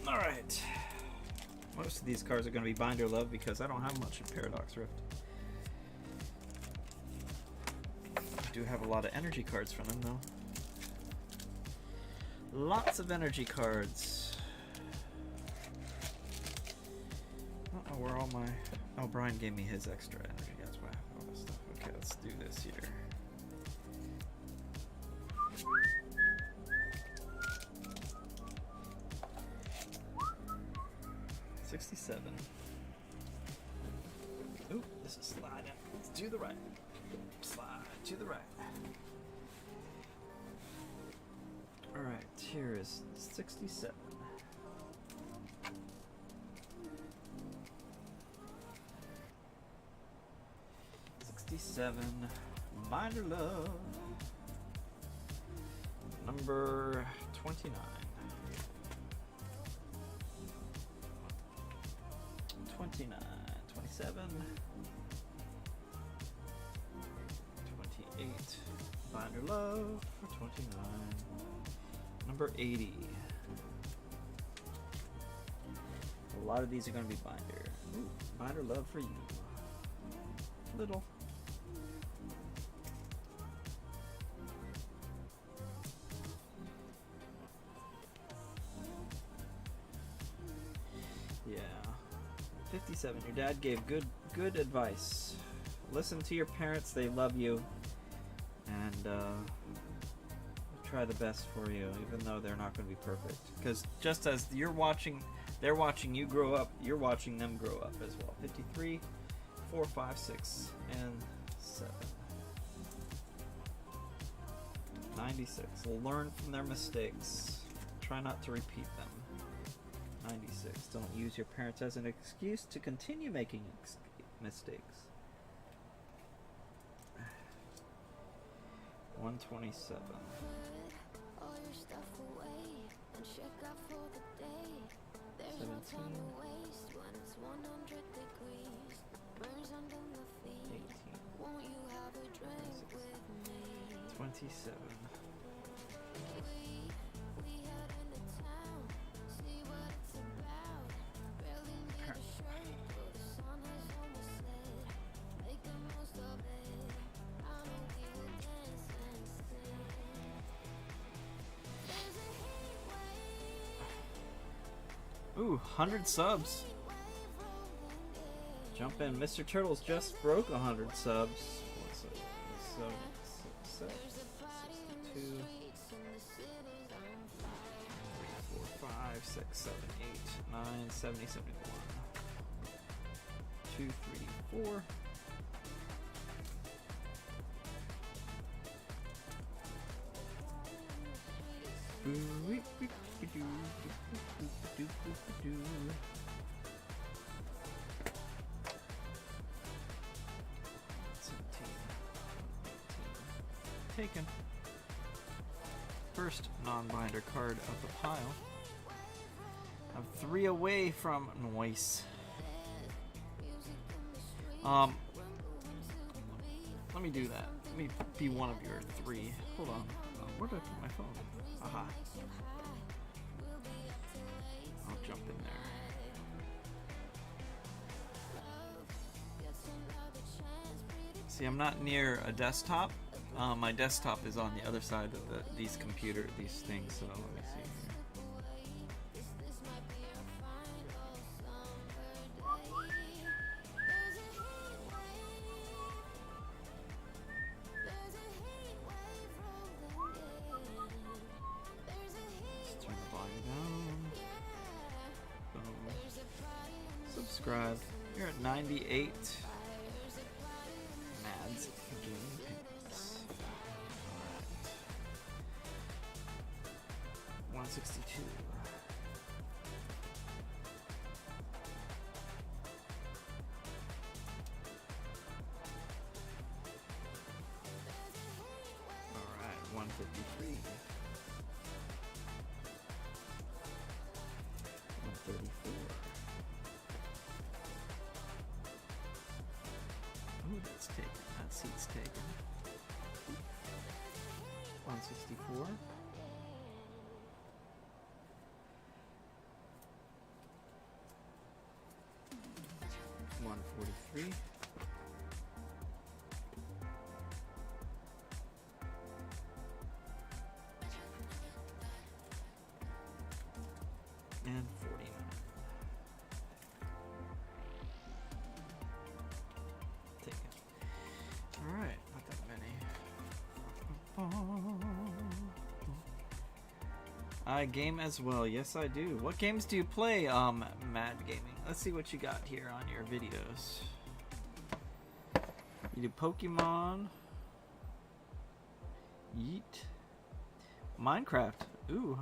Alright. Most of these cards are going to be Binder Love because I don't have much in Paradox Rift. I do have a lot of energy cards from them though. Lots of energy cards. I don't know where all my... Oh, Brian gave me his extra energy. That's why I have all this stuff. Okay, let's do this here. $67. Ooh, this is sliding. Let's do the right. Slide to the right. Alright, here is 67. Binder Love. Number 29. 29, 27, 28, Binder Love for 29, number 80. A lot of these are going to be Binder. Ooh, Binder Love for you. Little. Yeah. 57. Your dad gave good advice. Listen to your parents, they love you, and try the best for you, even though they're not going to be perfect. Because just as they're watching you grow up, you're watching them grow up as well. 53, 4, 5, 6, and 7. 96. Learn from their mistakes. Try not to repeat them. 96. Don't use your parents as an excuse to continue making mistakes. 127. All your stuff away and check out for the day. There's no 17. time to waste when it's 100 degrees. Burns under my feet. 18. Won't you have a drink with me? 27. We head into town, see what it's about. Barely need a shirt, but the sun has almost set. Make the most of it. I know we will dance and sing. There's a heat wave Ooh, 100 subs. Jump in. Mr. Turtles just broke 100 subs. What's up? 62, 3, 4, 5, 6, 7, 8, 9, 70, 71. 2, 3, 4. Taken. First non-binder card of the pile. I'm 3 away from Noise. Let me do that. Let me be one of your 3. Hold on. Where did I put my phone? Aha. I'll jump in there. See, I'm not near a desktop. My desktop is on the other side of these things. So let me see here. Let's turn the volume down. Boom. Subscribe. You're at 98. Mads Gaming Paints. Alright. 162. Alright, 153. 134. Ooh, that's taken. That seat's taken. 164. 143. And 49. Take it. Alright, not that many. I game as well. Yes, I do. What games do you play, Mad Gaming? Let's see what you got here on your videos. You do Pokemon. Yeet. Minecraft. Ooh.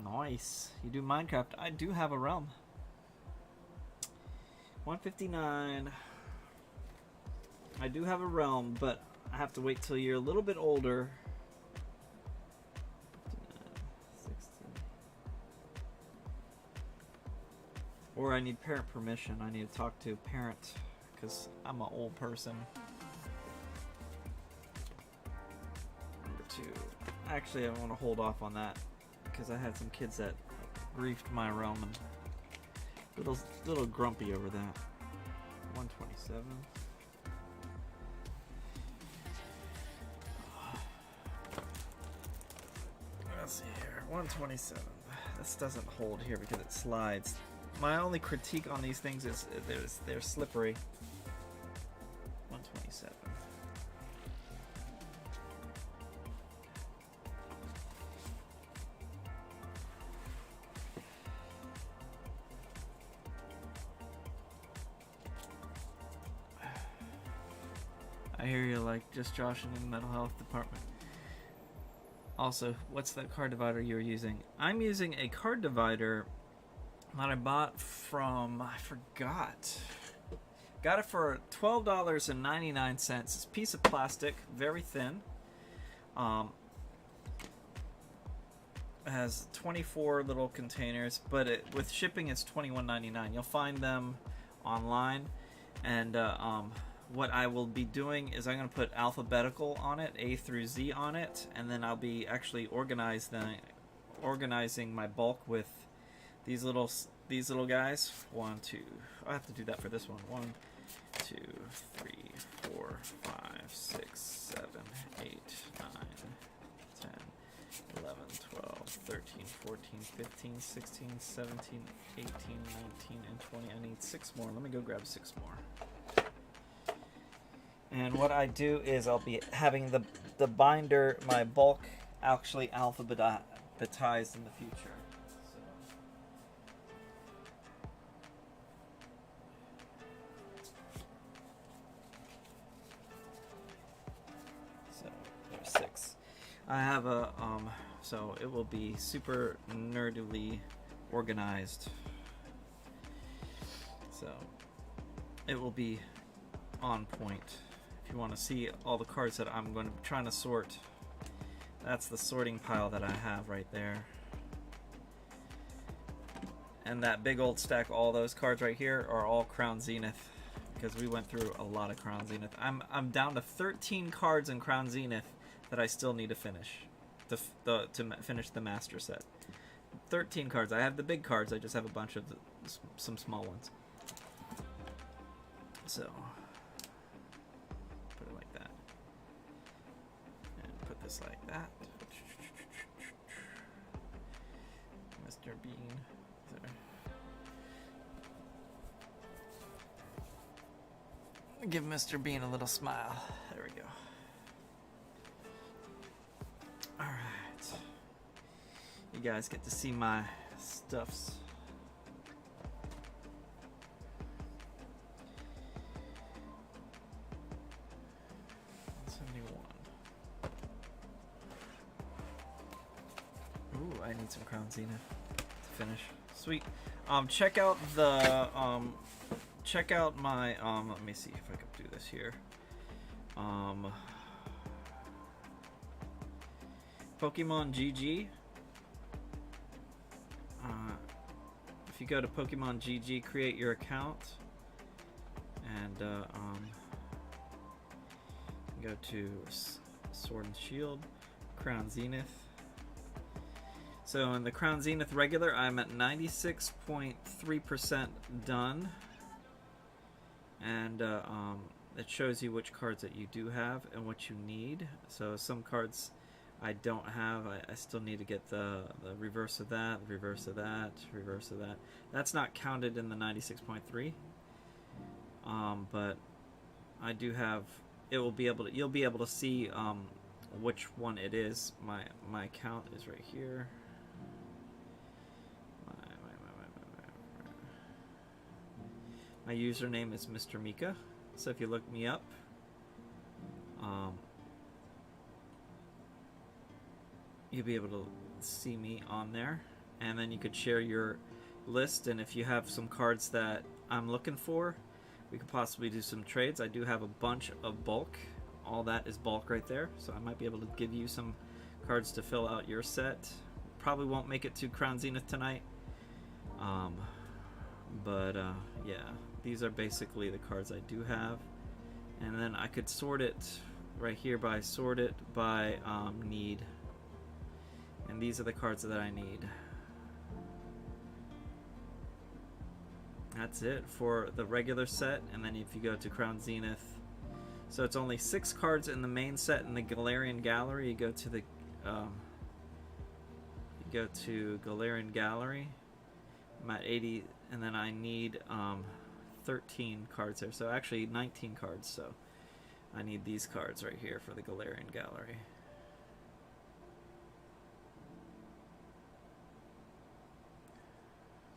Nice. You do Minecraft. I do have a realm. 159. I do have a realm, but I have to wait till you're a little bit older. 59, 60. Or I need parent permission. I need to talk to a parent because I'm an old person. Number 2. Actually, I want to hold off on that because I had some kids that griefed my realm and little grumpy over that. 127. Let's see here. 127. This doesn't hold here because it slides. My only critique on these things is they're slippery. 127. I hear you, like just Josh in the mental health department. Also, what's that card divider you're using? I'm using a card divider that I bought from, I forgot. Got it for $12.99. It's a piece of plastic, very thin. It has 24 little containers, but with shipping it's $21.99. You'll find them online, and what I will be doing is I'm going to put alphabetical on it, A through Z on it, and then I'll be actually organizing my bulk with these little guys. 1, 2. I have to do that for this one. 1, 2, 3, 4, 5, 6, 7, 8, 9, 10, 11, 12, 13, 13, 14, 15, 16, 17, 18, 19, and 20. I need 6 more. Let me go grab 6 more. And what I do is I'll be having the binder, my bulk, actually alphabetized in the future. So there's 6. I have a so it will be super nerdily organized. So it will be on point. If you want to see all the cards that I'm going to be trying to sort, that's the sorting pile that I have right there. And that big old stack, all those cards right here are all Crown Zenith, because we went through a lot of Crown Zenith. I'm down to 13 cards in Crown Zenith that I still need to finish to finish the master set. 13 cards. I have the big cards. I just have a bunch of some small ones. So put it like that, and put this like that. Mr. Bean. Give Mr. Bean a little smile. There we go. Alright. You guys get to see my stuffs. Ooh, I need some Crown Zenith to finish. Sweet. Check out the check out my let me see if I can do this here. Pokemon GG. If you go to Pokemon GG, create your account, and go to Sword and Shield, Crown Zenith. So in the Crown Zenith regular, I'm at 96.3% done, and it shows you which cards that you do have and what you need. So some cards I don't have, I still need to get the reverse of that, reverse of that, reverse of that. That's not counted in the 96.3, but I do have. It will be able to. You'll be able to see which one it is. My account is right here. My username is Mr. Mika. So if you look me up, you'll be able to see me on there, and then you could share your list. And if you have some cards that I'm looking for, we could possibly do some trades. I do have a bunch of bulk. All that is bulk right there, so I might be able to give you some cards to fill out your set. Probably won't make it to Crown Zenith tonight, but yeah, these are basically the cards I do have. And then I could sort it right here by need. And these are the cards that I need. That's it for the regular set. And then if you go to Crown Zenith, so it's only 6 cards in the main set in the Galarian Gallery. You go to the Galarian Gallery. I'm at 80, and then I need 13 cards there. So actually 19 cards. So I need these cards right here for the Galarian Gallery.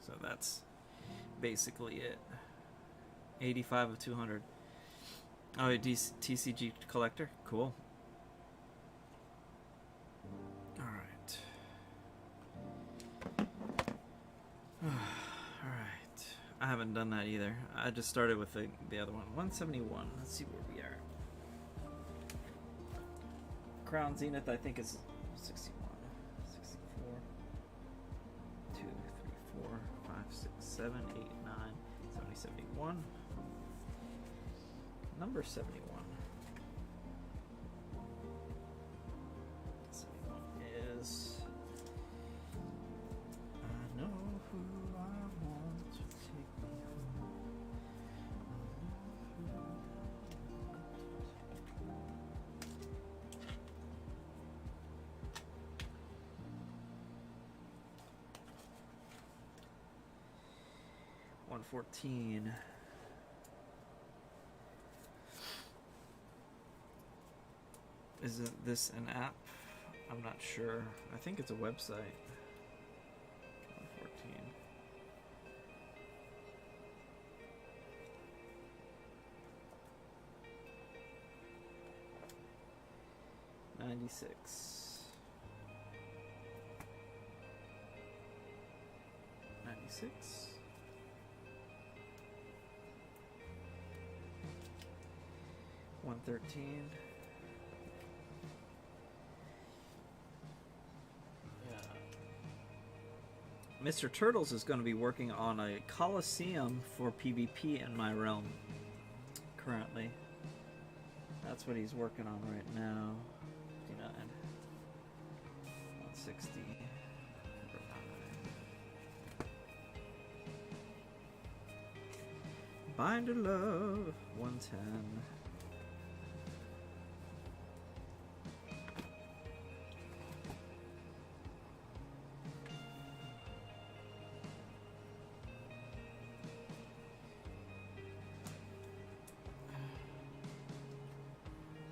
So that's basically it. 85 of 200. Oh, TCG collector? Cool. Alright. Alright. I haven't done that either. I just started with the other one. 171. Let's see where we are. Crown Zenith, I think, is 61. 64. 2, 3, 4, 5, 6, 7, 8, 9, 70, 71. Number 71. 71 is I know who I want to take me home. 114. Isn't this an app? I'm not sure. I think it's a website. 114. 96. 96. 113. Mr. Turtles is going to be working on a Coliseum for PvP in my realm currently. That's what he's working on right now. 59. 160. Binder Love. 110.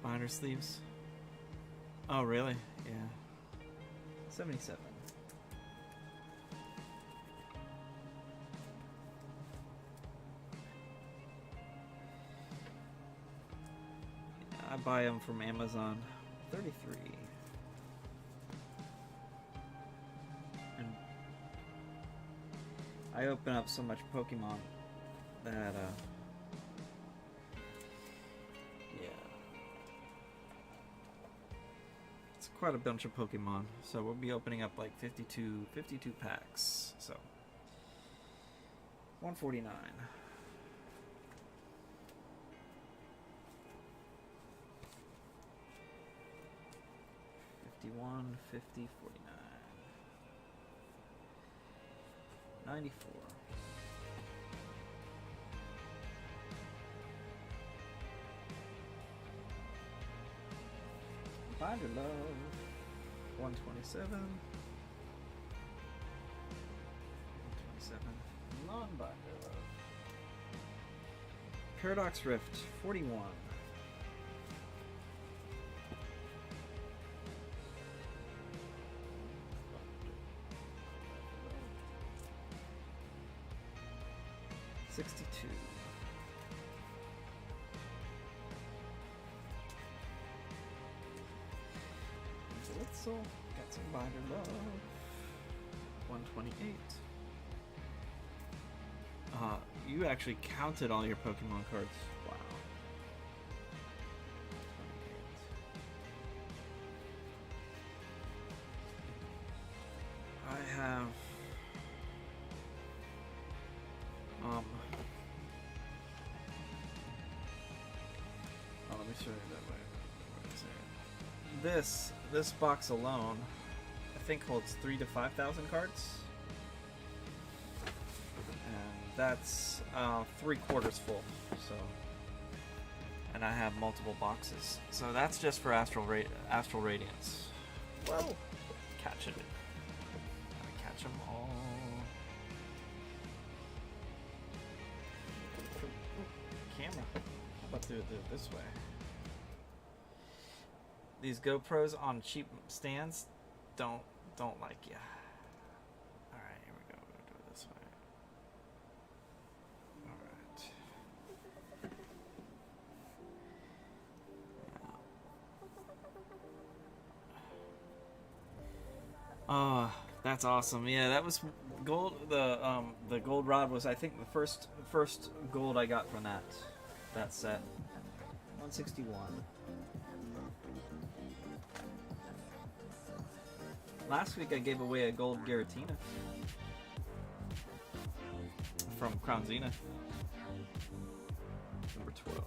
Binder sleeves. Oh, really? Yeah. 77. I buy them from Amazon. 33. And I open up so much Pokemon that yeah. It's quite a bunch of Pokemon. So we'll be opening up like 52 packs. So 149. 51, 50, 49. 94. Binder Love. 127. 127. Non-Binder Love. Paradox Rift. 41. 62. Blitzel. Got some Binder Love. 128. You actually counted all your Pokemon cards. Wow. 28. I have let me show you that way. This box alone, I think holds 3,000 to 5,000 cards, and that's 3/4 full. So, and I have multiple boxes, so that's just for Astral Radiance. Whoa, catch it! Gotta catch them all. Camera. How about do it this way? These GoPros on cheap stands don't like you. All right, here we go. We're gonna do it this way. All right. Oh, that's awesome. Yeah, that was gold. The gold rod was, I think, the first gold I got from that set. 161. Last week I gave away a gold Giratina from Crown Zenith. Number 12.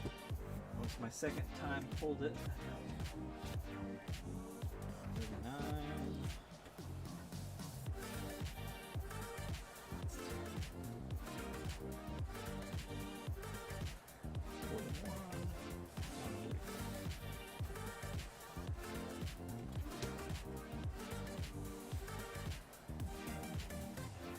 It was my second time pulled it. 39. 41. 1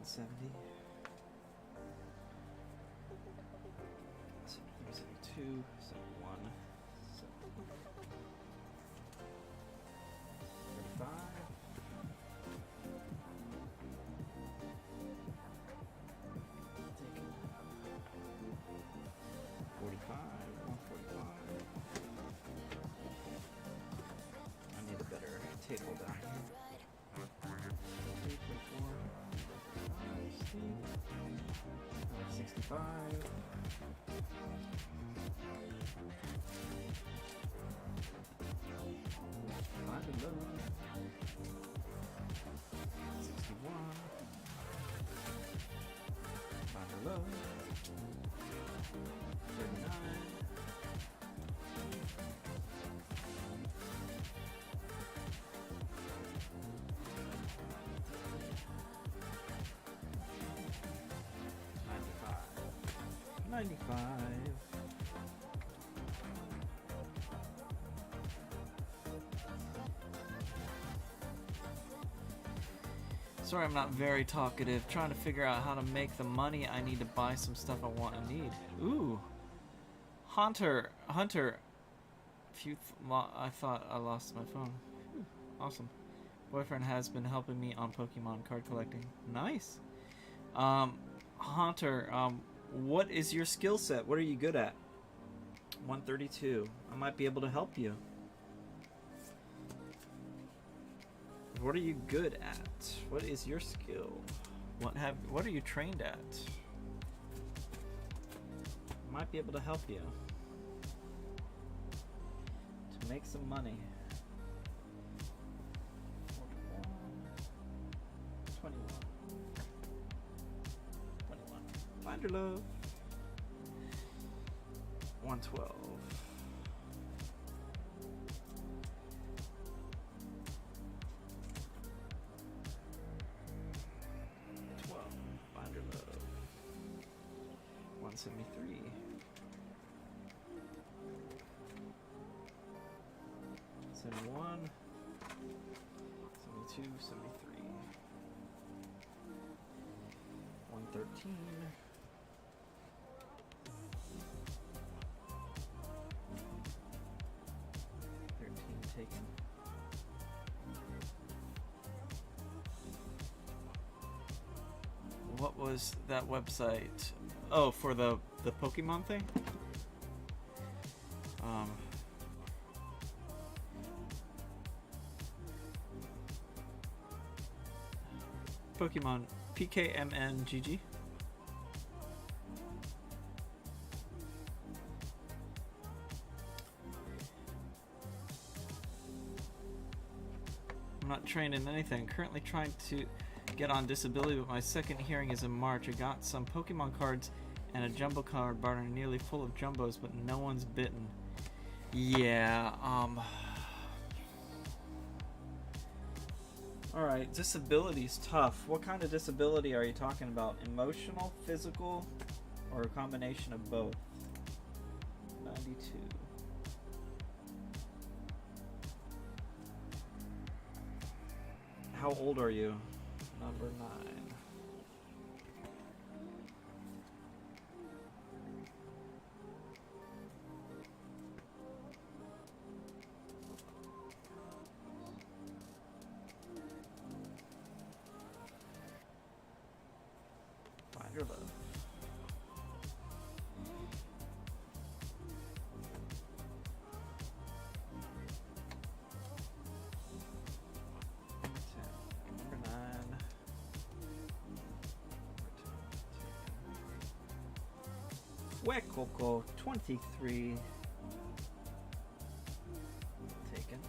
170. 72, 71, 35. 45, 145. I need a better table down here. 65. 61. 39. 95. Sorry, I'm not very talkative. Trying to figure out how to make the money I need to buy some stuff I want and need. Ooh. Hunter. I thought I lost my phone. Ooh, awesome. Boyfriend has been helping me on Pokemon card collecting. Nice. Hunter, what is your skill set? What are you good at? 132. I might be able to help you. What are you good at? What is your skill? What are you trained at? I might be able to help you to make some money. 21. 21. Find your love. 112. 173. 71. 72, 73. 113. 13 taken. What was that website? Oh, for the Pokemon thing? Pokemon PKMNGG. I'm not trained in anything. Currently trying to get on disability, but my second hearing is in March. I got some Pokemon cards and a jumbo card bar nearly full of jumbos, but no one's bitten. Yeah, Alright, disability's tough. What kind of disability are you talking about? Emotional, physical, or a combination of both? 92. How old are you? Number 9. Find your love. Number 9. Huecoco 23. Taken.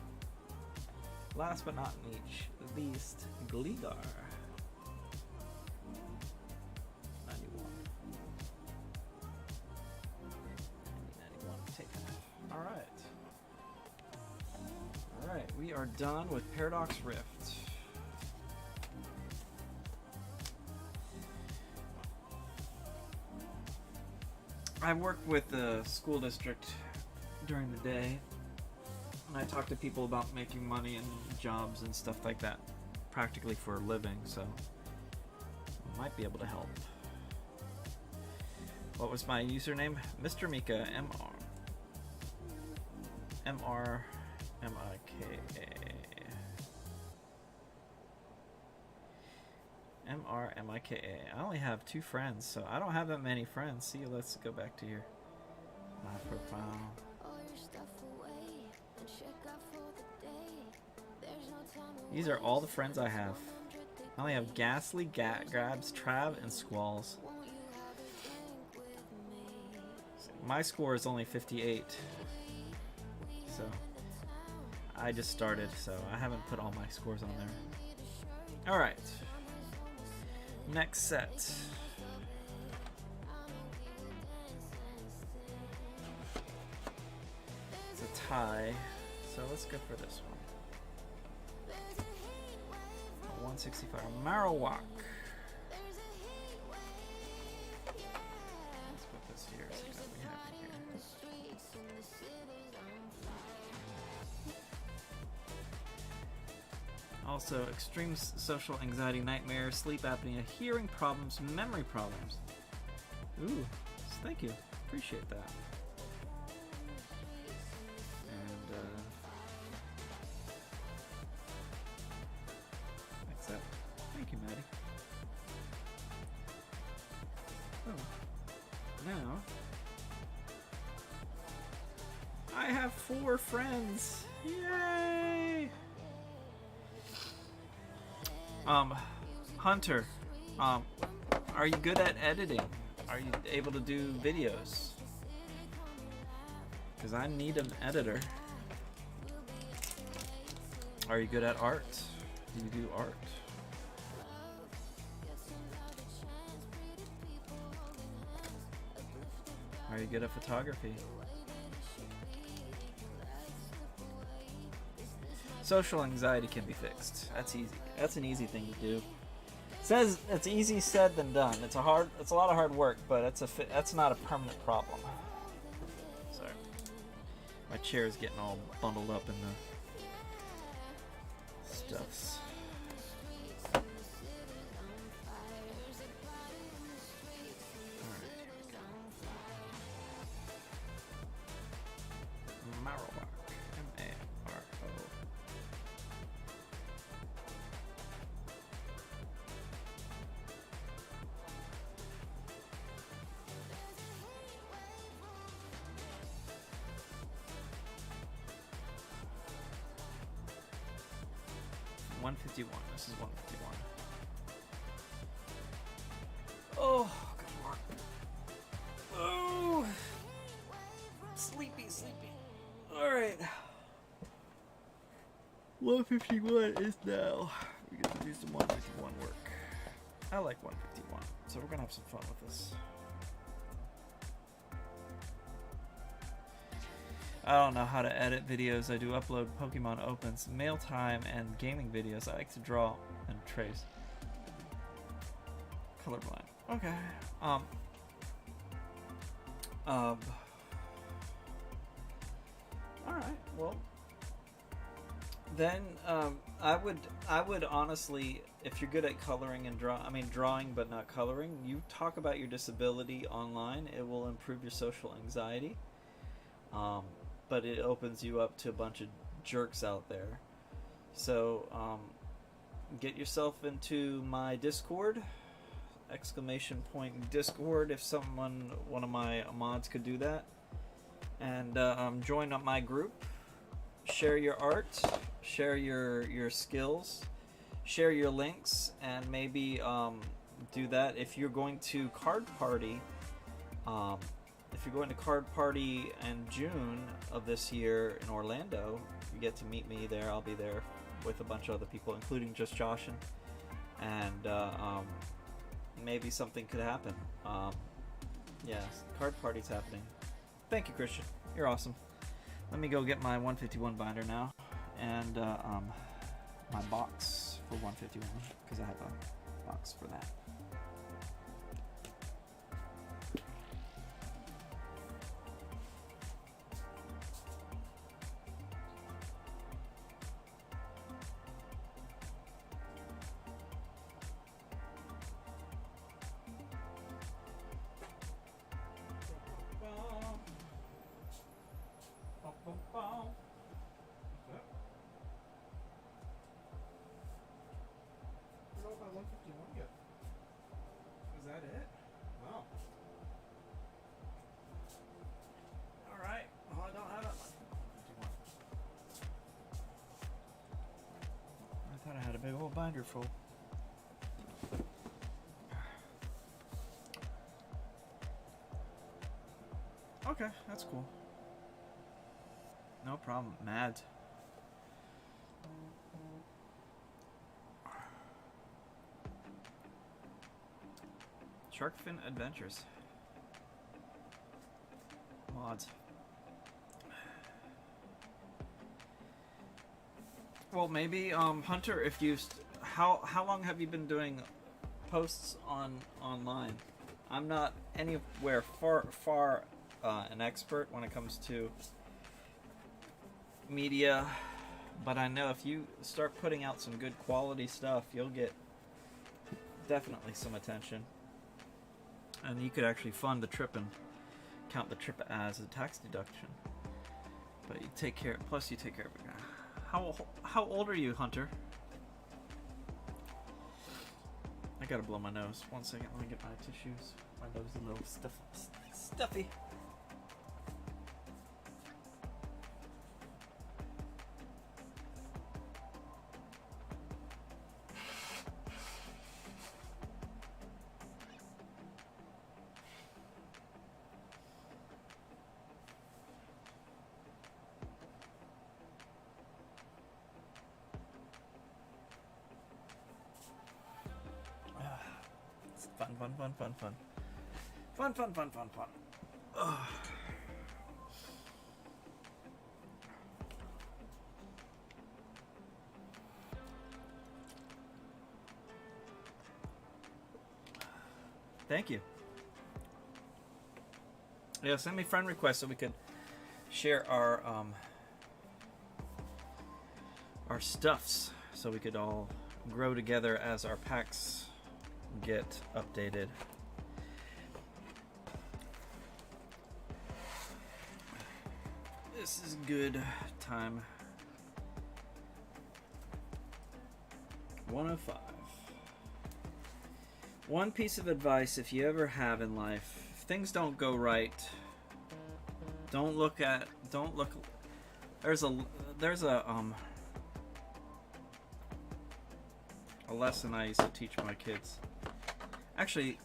Last but not least, Gligar. 91. 91 taken. Alright. Alright, we are done with Paradox Rift. I work with the school district during the day, and I talk to people about making money and jobs and stuff like that, practically for a living. So might be able to help. What was my username? Mr. Mika, MRMIKA. I only have 2 friends, so I don't have that many friends. See, let's go back to your my profile. These are all the friends I have. I only have Ghastly, Grabs, Trav, and Squalls. My score is only 58. So I just started, so I haven't put all my scores on there. Alright. Next set. It's a tie, so let's go for this one. 165. Marowak. Let's put this here. See what we have here. Also, extreme social anxiety, nightmares, sleep apnea, hearing problems, memory problems. Ooh, thank you. Appreciate that. And, accept. Thank you, Maddie. Oh. Now, I have 4 friends. Yay! Hunter, are you good at editing? Are you able to do videos? Because I need an editor. Are you good at art? Do you do art? Are you good at photography? Social anxiety can be fixed. That's easy. That's an easy thing to do. Says it's easy said than done. It's a lot of hard work, but that's not a permanent problem. Sorry, my chair is getting all bundled up in the stuffs. Marowak. M-A-R-O. $151. This is $151. Oh, good lord. Oh, sleepy. All right. 151 is now. We get to do some 151 work. I like 151, so we're gonna have some fun with this. I don't know how to edit videos. I do upload Pokemon Opens, mail time, and gaming videos. I like to draw and trace. Colorblind. Okay. All right. Well, then I would honestly, if you're good at coloring and drawing but not coloring, you talk about your disability online. It will improve your social anxiety. But it opens you up to a bunch of jerks out there. So get yourself into my Discord, ! Discord, if one of my mods could do that, and join up my group. Share your art, share your skills, share your links, and maybe do that. If you're going to Card Party, in June of this year in Orlando, you get to meet me there. I'll be there with a bunch of other people, including just Joshin, and maybe something could happen. Yeah, Card Party's happening. Thank you, Christian. You're awesome. Let me go get my 151 binder now, and my box for 151, because I have a box for that. 151 go? Is that it? Wow. Alright. Well, I don't have that much. 151. I thought I had a big old binder full. Okay, that's cool. No problem. Mad. Sharkfin Adventures. Mods. Well, maybe Hunter, if you how long have you been doing posts online? I'm not anywhere far an expert when it comes to media, but I know if you start putting out some good quality stuff, you'll get definitely some attention, and you could actually fund the trip and count the trip as a tax deduction. But you take care. Plus, you take care of it. How old are you, Hunter? I gotta blow my nose. 1 second. Let me get my tissues. My nose is a little stuffy. Fun. Ugh. Thank you. Yeah, send me friend requests so we could share our stuffs, so we could all grow together as our packs get updated. This is good time. 105. One piece of advice, if you ever have in life, if things don't go right, don't look. There's a lesson I used to teach my kids. Actually,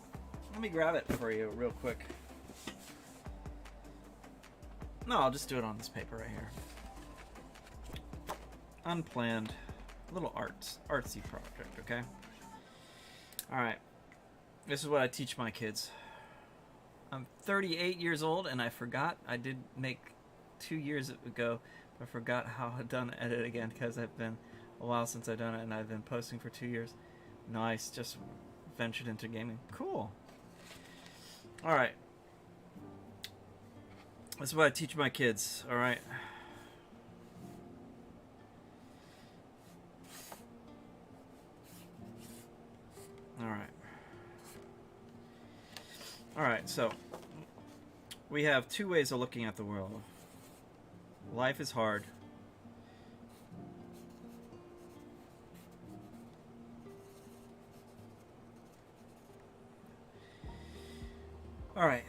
let me grab it for you real quick. No, I'll just do it on this paper right here. Unplanned, little artsy project, okay? Alright. This is what I teach my kids. I'm 38 years old, and I forgot. I did make 2 years ago. I forgot how I've done edit again, because it's been a while since I've done it, and I've been posting for 2 years. Nice, just ventured into gaming. Cool. Alright. This is what I teach my kids, alright? Alright, so we have two ways of looking at the world. Life is hard. Alright,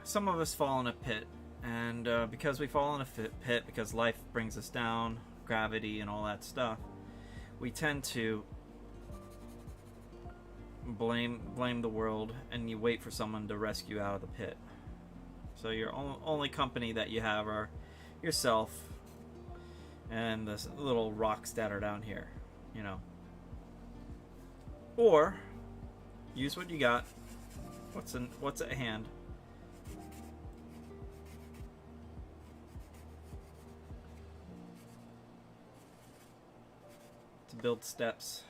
some of us fall in a pit, and because we fall in a pit, because life brings us down, gravity and all that stuff, we tend to blame the world, and you wait for someone to rescue you out of the pit. So your only company that you have are yourself and the little rocks that are down here, you know. Or use what you got. What's at hand? To build steps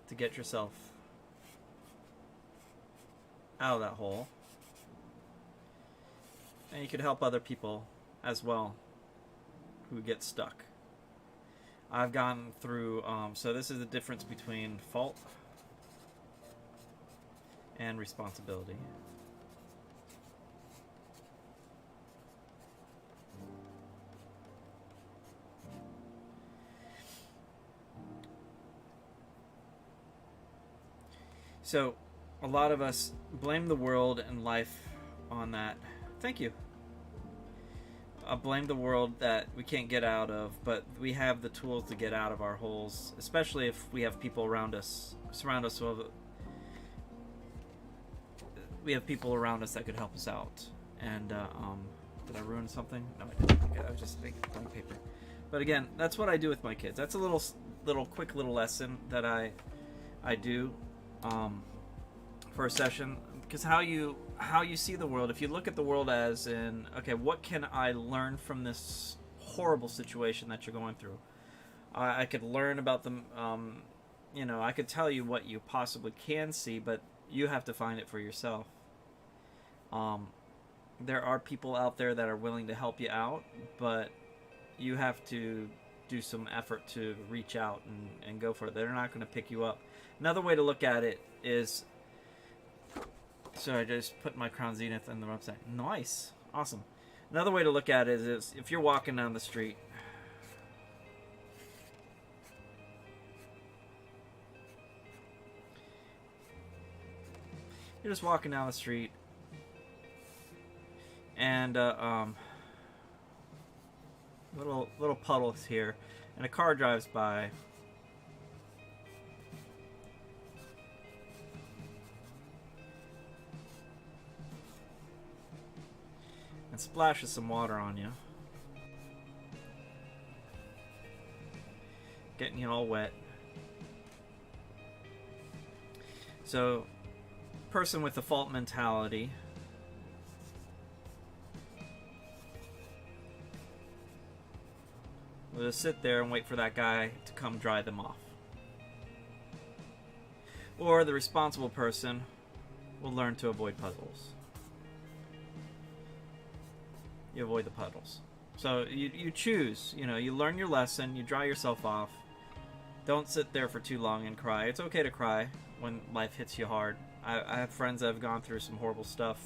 to get yourself out of that hole. And you could help other people as well who get stuck. I've gone through, so this is the difference between fault and responsibility. So, a lot of us blame the world and life on that. Thank you. Blame the world that we can't get out of, but we have the tools to get out of our holes, especially if we have people around us, surround us with. We have people around us that could help us out. And did I ruin something? No, I didn't. I was just making blank paper. But again, that's what I do with my kids. That's a little quick little lesson that I do for a session, because how you see the world. If you look at the world as in, okay, what can I learn from this horrible situation that you're going through? I could learn about them. I could tell you what you possibly can see, but you have to find it for yourself. There are people out there that are willing to help you out, but you have to do some effort to reach out and go for it. They're not going to pick you up. Another way to look at it is, so I just put my Crown Zenith on the website. Nice. Awesome. Another way to look at it is if you're walking down the street, you're just walking down the street, and little puddles here, and a car drives by. And splashes some water on you, getting you all wet. So, person with the fault mentality will just sit there and wait for that guy to come dry them off. Or the responsible person will learn to avoid puddles. You avoid the puddles. So you choose, you learn your lesson, you dry yourself off. Don't sit there for too long and cry. It's okay to cry when life hits you hard. I have friends that have gone through some horrible stuff.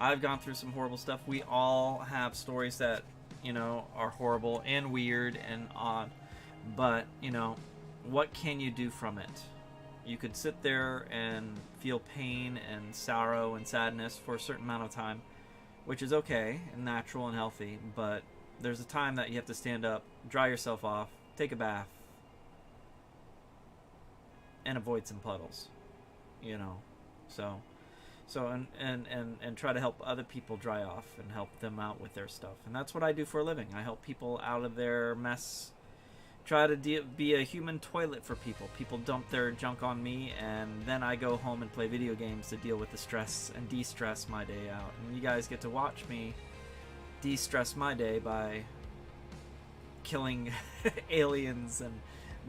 I've gone through some horrible stuff. We all have stories that, are horrible and weird and odd. But, what can you do from it? You could sit there and feel pain and sorrow and sadness for a certain amount of time, which is okay and natural and healthy, but there's a time that you have to stand up, dry yourself off, take a bath, and avoid some puddles, So and try to help other people dry off and help them out with their stuff. And that's what I do for a living. I help people out of their mess, try to be a human toilet for people. People dump their junk on me, and then I go home and play video games to deal with the stress and de-stress my day out. And you guys get to watch me de-stress my day by killing aliens and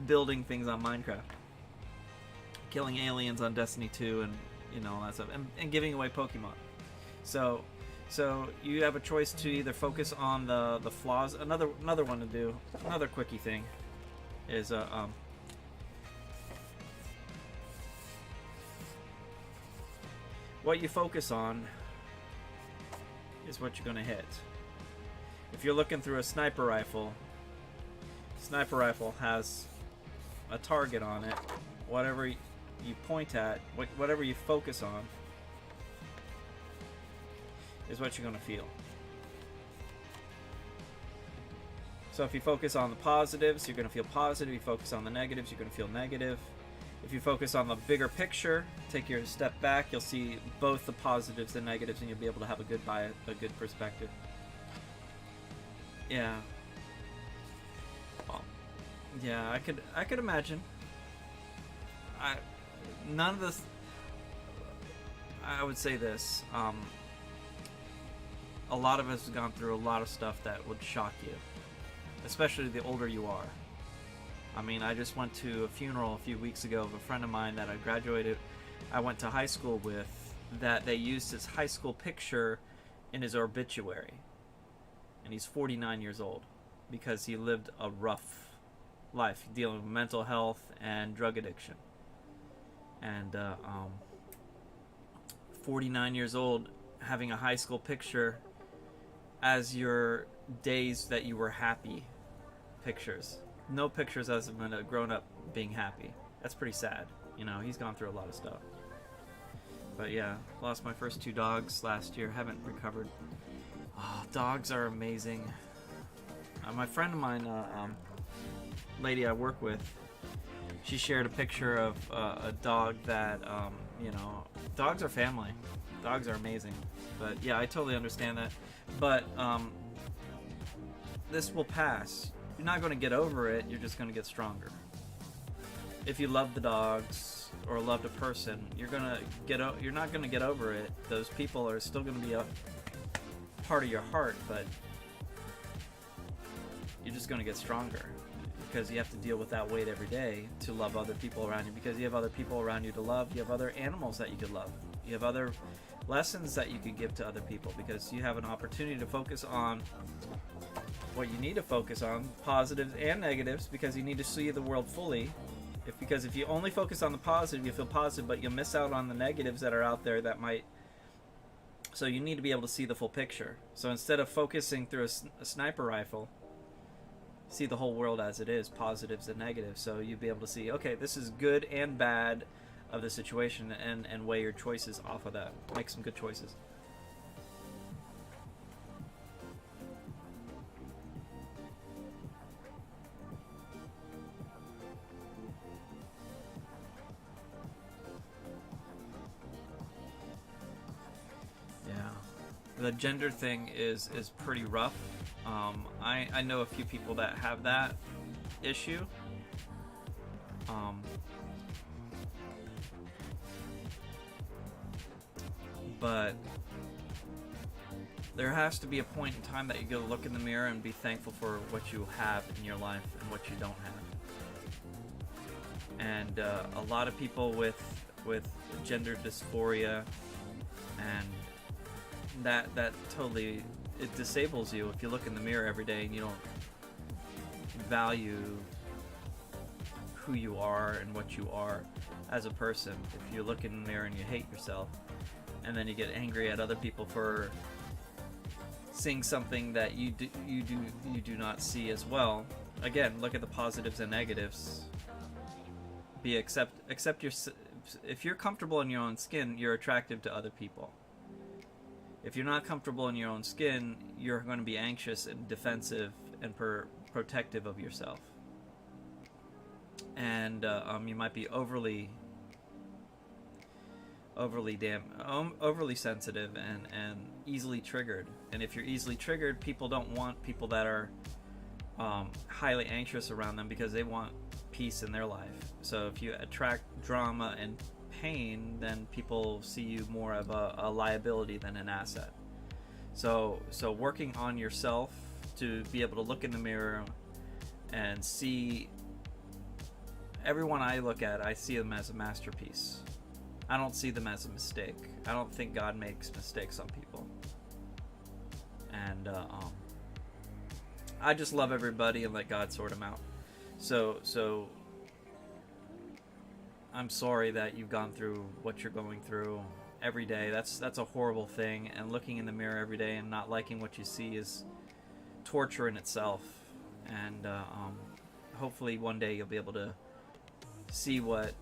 building things on Minecraft, killing aliens on Destiny 2, and all that stuff, and giving away Pokemon. So you have a choice to either focus on the flaws. Another one to do, another quickie thing, is what you focus on is what you're gonna hit. If you're looking through a sniper rifle has a target on it. Whatever you point at, whatever you focus on, is what you're going to feel. So if you focus on the positives, you're going to feel positive. If you focus on the negatives, you're going to feel negative. If you focus on the bigger picture, take your step back, you'll see both the positives and negatives, and you'll be able to have a good perspective. Yeah. Yeah, I could imagine. None of this. I would say this. A lot of us have gone through a lot of stuff that would shock you, especially the older you are. I mean, I just went to a funeral a few weeks ago of a friend of mine that I went to high school with, that they used his high school picture in his obituary. And he's 49 years old because he lived a rough life dealing with mental health and drug addiction. And 49 years old, having a high school picture as your days that you were happy pictures. No pictures as of a grown up being happy. That's pretty sad. He's gone through a lot of stuff. But yeah, lost my first 2 dogs last year. Haven't recovered. Oh, dogs are amazing. My friend of mine, lady I work with, she shared a picture of a dog that, dogs are family. Dogs are amazing. But yeah, I totally understand that. But this will pass. You're not going to get over it. You're just going to get stronger. If you love the dogs or loved a person, you're not going to get over it. Those people are still going to be a part of your heart, but you're just going to get stronger because you have to deal with that weight every day to love other people around you, because you have other people around you to love. You have other animals that you could love. You have other lessons that you could give to other people, because you have an opportunity to focus on what you need to focus on, positives and negatives, because you need to see the world fully. Because if you only focus on the positive, you feel positive, but you'll miss out on the negatives that are out there that might. So you need to be able to see the full picture. So instead of focusing through a sniper rifle, see the whole world as it is, positives and negatives. So you'll be able to see, okay, this is good and bad of the situation, and weigh your choices off of that. Make some good choices. The gender thing is pretty rough. I know a few people that have that issue. But there has to be a point in time that you go look in the mirror and be thankful for what you have in your life and what you don't have. And a lot of people with gender dysphoria, and that totally, it disables you if you look in the mirror every day and you don't value who you are and what you are as a person. If you look in the mirror and you hate yourself, and then you get angry at other people for seeing something that you do not see as well. Again, look at the positives and negatives. Accept your. If you're comfortable in your own skin, you're attractive to other people. If you're not comfortable in your own skin, you're going to be anxious and defensive and protective of yourself. And you might be overly sensitive and easily triggered. And if you're easily triggered, people don't want people that are highly anxious around them, because they want peace in their life. So if you attract drama and pain, then people see you more of a liability than an asset. So working on yourself to be able to look in the mirror and see everyone I look at, I see them as a masterpiece. I don't see them as a mistake. I don't think God makes mistakes on people. And I just love everybody and let God sort them out. So I'm sorry that you've gone through what you're going through every day. That's a horrible thing. And looking in the mirror every day and not liking what you see is torture in itself. And hopefully one day you'll be able to see what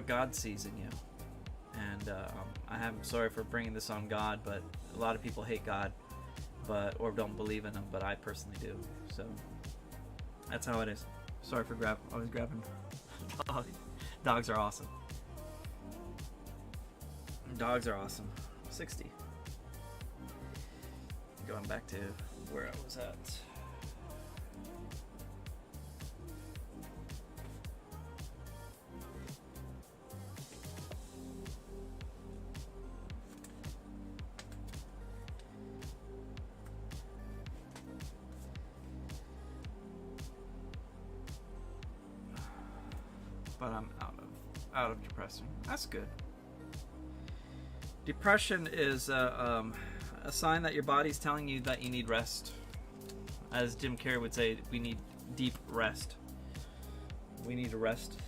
God sees in you. And I'm sorry for bringing this on God, but a lot of people hate God, or don't believe in him, but I personally do. So that's how it is. Sorry for always grabbing dogs are awesome. Dogs are awesome. 60. Going back to where I was at. But I'm out of depression. That's good. Depression is a sign that your body's telling you that you need rest. As Jim Carrey would say, we need deep rest. We need to rest.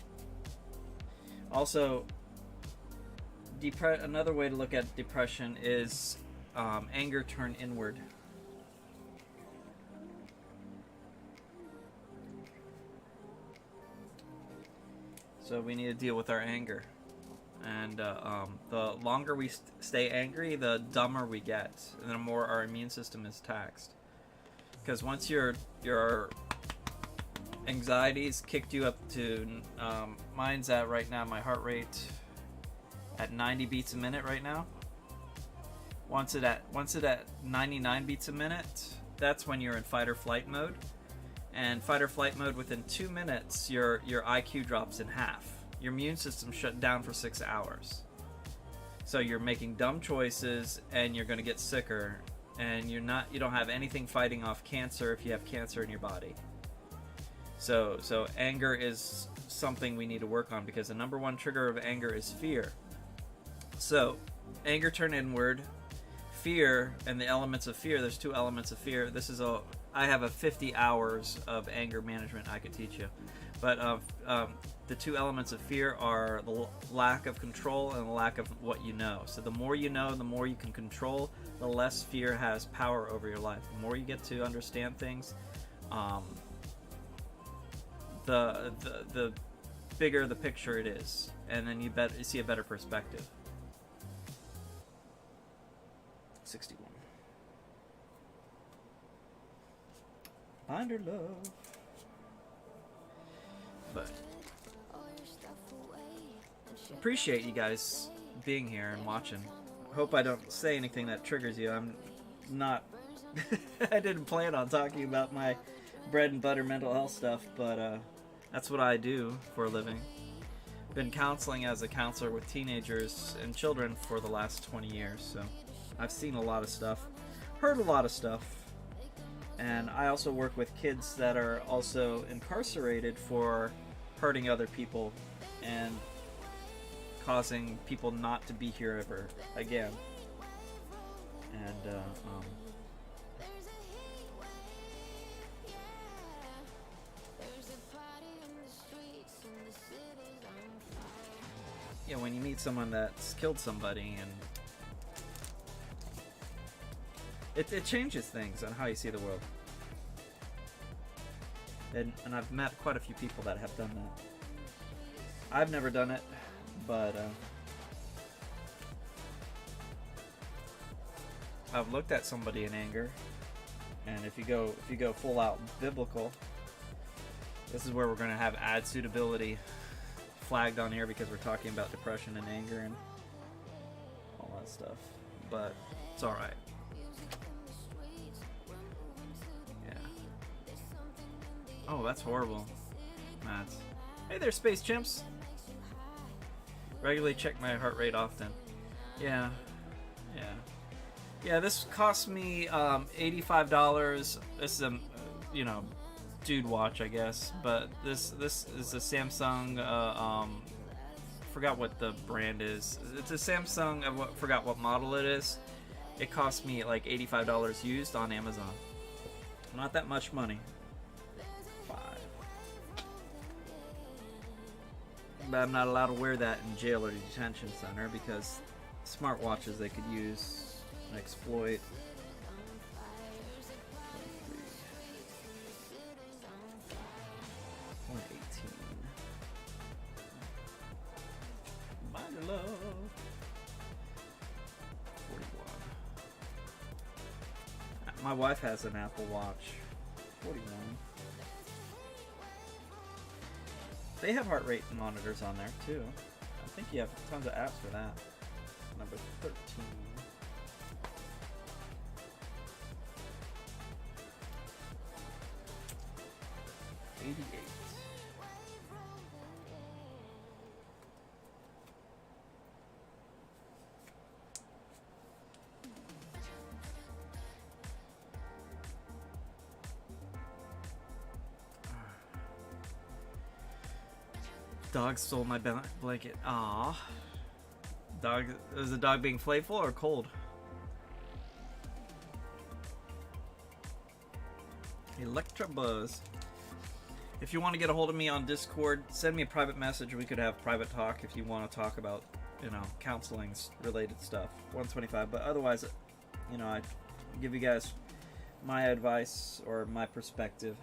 Also, another way to look at depression is anger turned inward. So we need to deal with our anger. And the longer we stay angry, the dumber we get, and the more our immune system is taxed. Because once your anxieties kicked you up to, mine's at right now, my heart rate at 90 beats a minute right now. Once it at 99 beats a minute, that's when you're in fight or flight mode. And fight or flight mode, within 2 minutes, your IQ drops in half. Your immune system shut down for 6 hours. So you're making dumb choices, and you're going to get sicker. And you don't have anything fighting off cancer if you have cancer in your body. So anger is something we need to work on, because the number one trigger of anger is fear. So anger turn inward, fear, and the elements of fear. There's 2 elements of fear. I have a 50 hours of anger management I could teach you, but the 2 elements of fear are the lack of control and the lack of what you know. So the more you know, the more you can control, the less fear has power over your life. The more you get to understand things, the bigger the picture it is, and then you see a better perspective. 61. Binder love. But appreciate you guys being here and watching. Hope I don't say anything that triggers you. I'm not I didn't plan on talking about my bread and butter mental health stuff, but that's what I do for a living. Been counseling as a counselor with teenagers and children for the last 20 years, so I've seen a lot of stuff, heard a lot of stuff. And I also work with kids that are also incarcerated for hurting other people and causing people not to be here ever again. And yeah, when you meet someone that's killed somebody, and it changes things on how you see the world. And I've met quite a few people that have done that. I've never done it, but I've looked at somebody in anger, and if you go full out biblical, this is where we're going to have ad suitability flagged on here, because we're talking about depression and anger and all that stuff. But it's all right. Oh, that's horrible, Matt. Hey there, Space Chimps. Regularly check my heart rate often. Yeah. This cost me $85. This is a dude watch, I guess. But this is a Samsung. Forgot what the brand is. It's a Samsung. I forgot what model it is. It cost me like $85 used on Amazon. Not that much money. But I'm not allowed to wear that in jail or detention center, because smartwatches they could use and exploit. 118. Binder love. 41. My wife has an Apple Watch. 41. They have heart rate monitors on there too. I think you have tons of apps for that. Number 13. 88. Dog stole my blanket. Aww. Dog, is the dog being playful or cold? Electrobuzz. If you want to get a hold of me on Discord, send me a private message. We could have private talk if you want to talk about, counseling related stuff. 125. But otherwise, I give you guys my advice or my perspective.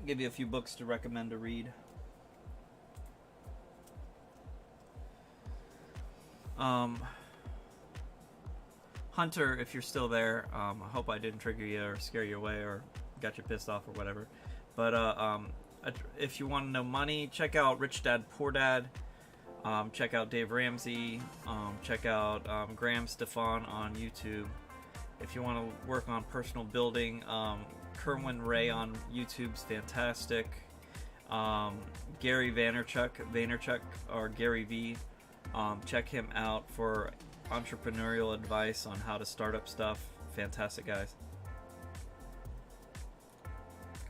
give you a few books to recommend to read. Hunter, if you're still there, I hope I didn't trigger you or scare you away or got you pissed off or whatever. But if you want to know money, check out Rich Dad Poor Dad. Check out Dave Ramsey. Check out Graham Stefan on YouTube. If you want to work on personal building, Kerwin Ray on YouTube's fantastic. Gary Vaynerchuk or Gary V. Check him out for entrepreneurial advice on how to start up stuff. Fantastic guys.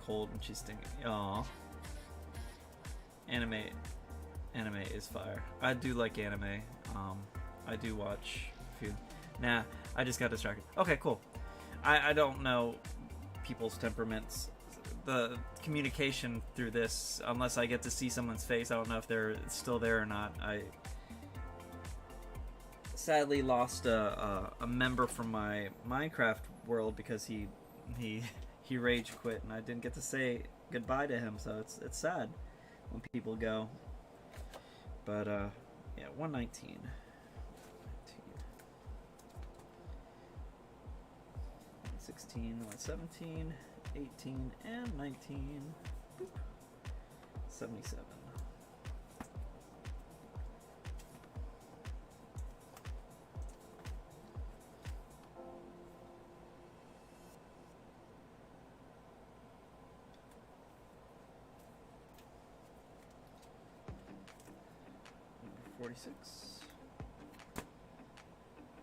Cold and she's stinging. Aww. Anime is fire. I do like anime. I do watch a few. Nah, I just got distracted. Okay, cool. I don't know people's temperaments. The communication through this, unless I get to see someone's face, I don't know if they're still there or not. I sadly lost a member from my Minecraft world because he rage quit, and I didn't get to say goodbye to him. So it's sad when people go. But yeah, 119. 16, 117, 18, and 19. Boop. 77. Number 46.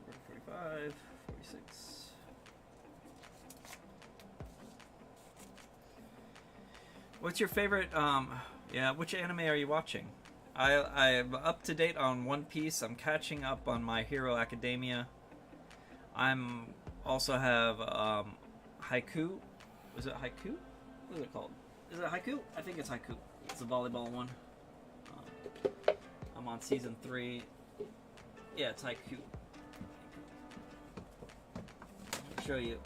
45, 46. What's your favorite, which anime are you watching? I'm up to date on One Piece. I'm catching up on My Hero Academia. I'm also have, Haiku. Is it Haiku? What is it called? Is it Haiku? I think it's Haiku. It's a volleyball one. I'm on season 3. Yeah, it's Haiku. I'll show you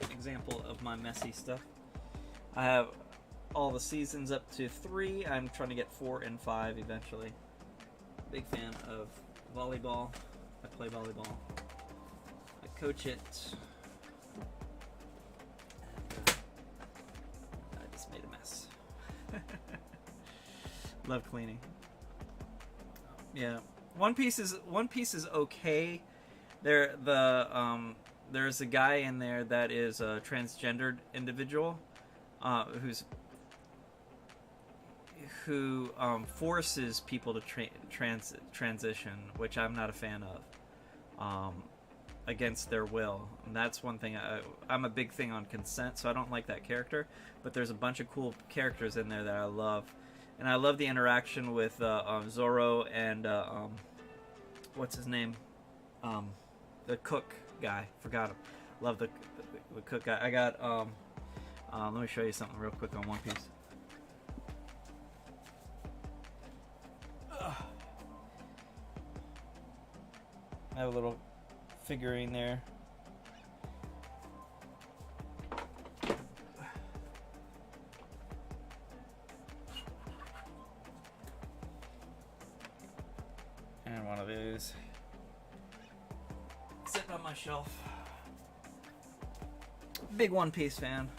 an example of my messy stuff. I have all the seasons up to 3. I'm trying to get 4 and 5 eventually. Big fan of volleyball. I play volleyball. I coach it. And, I just made a mess. Love cleaning. Yeah, One Piece is okay. There's a guy in there that is a transgendered individual who forces people to transition, which I'm not a fan of, against their will. And that's one thing. I'm a big thing on consent, so I don't like that character. But there's a bunch of cool characters in there that I love, and I love the interaction with Zoro and what's his name, the cook guy. Forgot him. Love the cook guy. I got let me show you something real quick on One Piece. I have a little figurine there. And one of these. Sitting on my shelf. Big One Piece fan.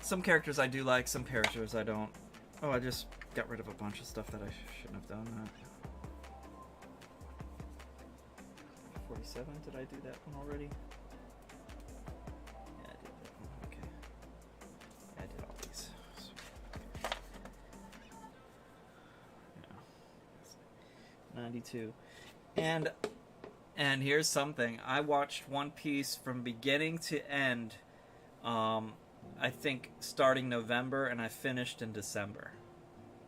Some characters I do like, some characters I don't. Oh, I just got rid of a bunch of stuff that I shouldn't have done. 47, did I do that one already? Yeah, I did that one, okay. Yeah, I did all these. Yeah. 92. And here's something. I watched One Piece from beginning to end, I think starting November, and I finished in December.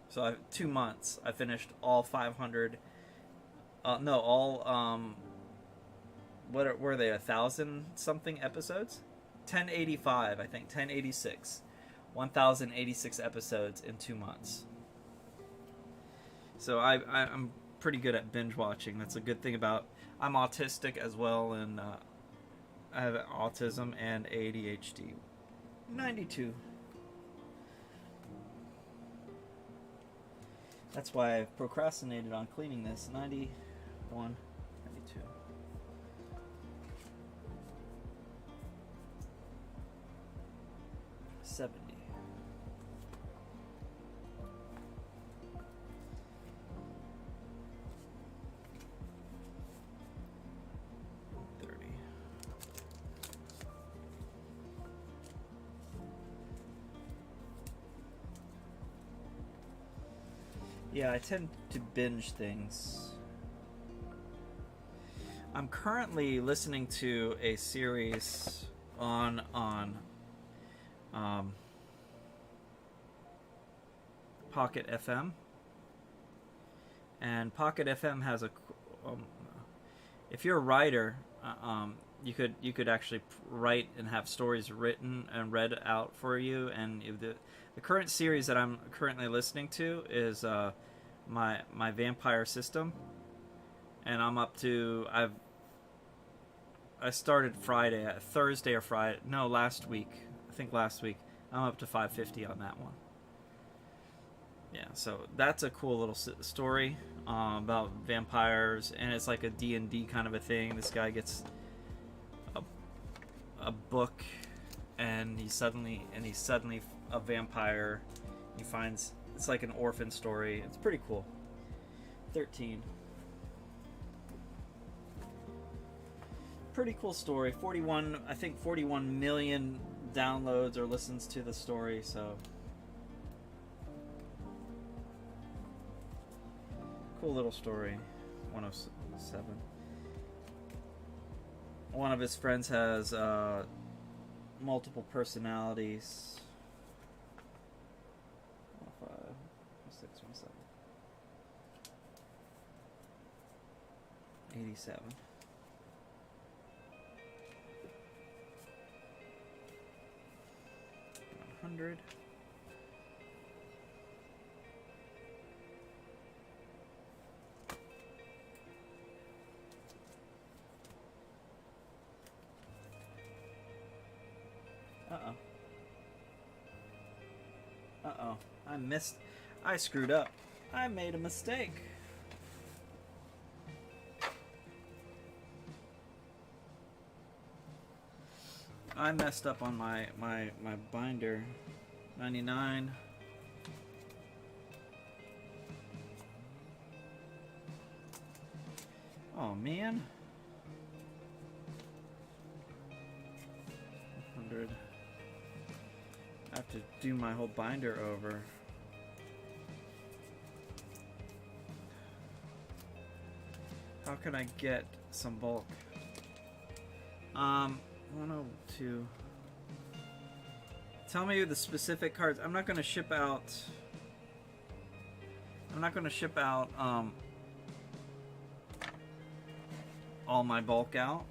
So 2 months. I finished all 500, what were they, 1,000 something episodes? 1085, I think, 1086. 1,086 episodes in 2 months. So I'm pretty good at binge watching. That's a good thing about, I'm autistic as well, and I have autism and ADHD. 92. That's why I've procrastinated on cleaning this. 91, 92. $70. Yeah, I tend to binge things. I'm currently listening to a series on Pocket FM, and Pocket FM has a if you're a writer, you could actually write and have stories written and read out for you. And the current series that I'm currently listening to is my Vampire System, and I'm up to I started Thursday or Friday. No, last week. I think last week. I'm up to 550 on that one. Yeah, so that's a cool little story about vampires, and it's like a D&D kind of a thing. This guy gets a book, and he's suddenly a vampire. He finds it's like an orphan story. It's pretty cool. 13. Pretty cool story. 41 million downloads or listens to the story, so cool little story. 107. One of his friends has multiple personalities. 105, 106, 107. 87. 100. Uh-oh. I screwed up. I made a mistake. I messed up on my binder. 99. Oh man. 100. I have to do my whole binder over. How can I get some bulk? 102. Tell me the specific cards. I'm not going to ship out all my bulk out.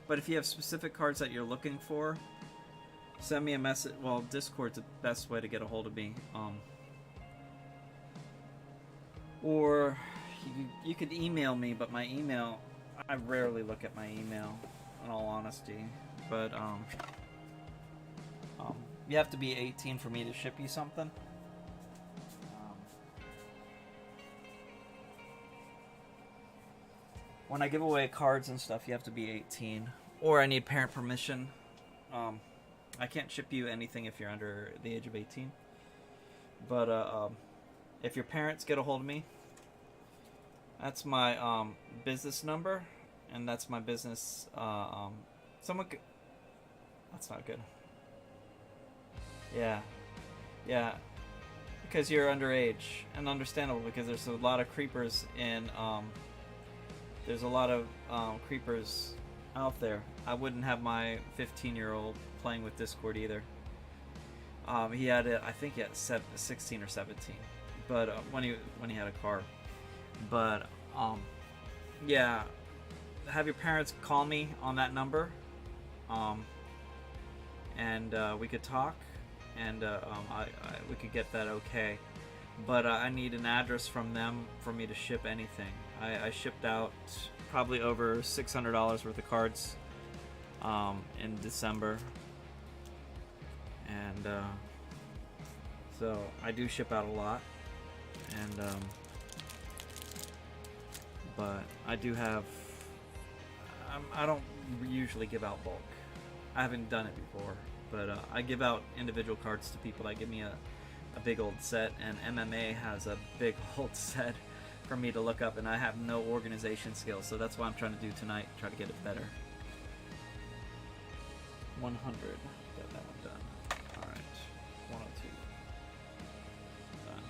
But if you have specific cards that you're looking for, send me a message. Well, Discord's the best way to get a hold of me. Or you could email me, but my email, I rarely look at my email, in all honesty. But you have to be 18 for me to ship you something. When I give away cards and stuff, you have to be 18, or I need parent permission. I can't ship you anything if you're under the age of 18. But if your parents get a hold of me, that's my business number, and that's my business. That's not good. Yeah, because you're underage, and understandable because there's a lot of creepers in. There's a lot of creepers out there. I wouldn't have my 15-year-old playing with Discord either. He had I think he had 16 or 17, but when he had a car. But yeah, have your parents call me on that number, and we could talk, and we could get that okay. But I need an address from them for me to ship anything. I shipped out probably over $600 worth of cards in December, and So I do ship out a lot, and but I do have. I don't usually give out bulk. I haven't done it before, but I give out individual cards to people that give me a big old set, and MMA has a big old set for me to look up, and I have no organization skills, so that's what I'm trying to do tonight, try to get it better. 100. Got that one done. Alright. 102. Done.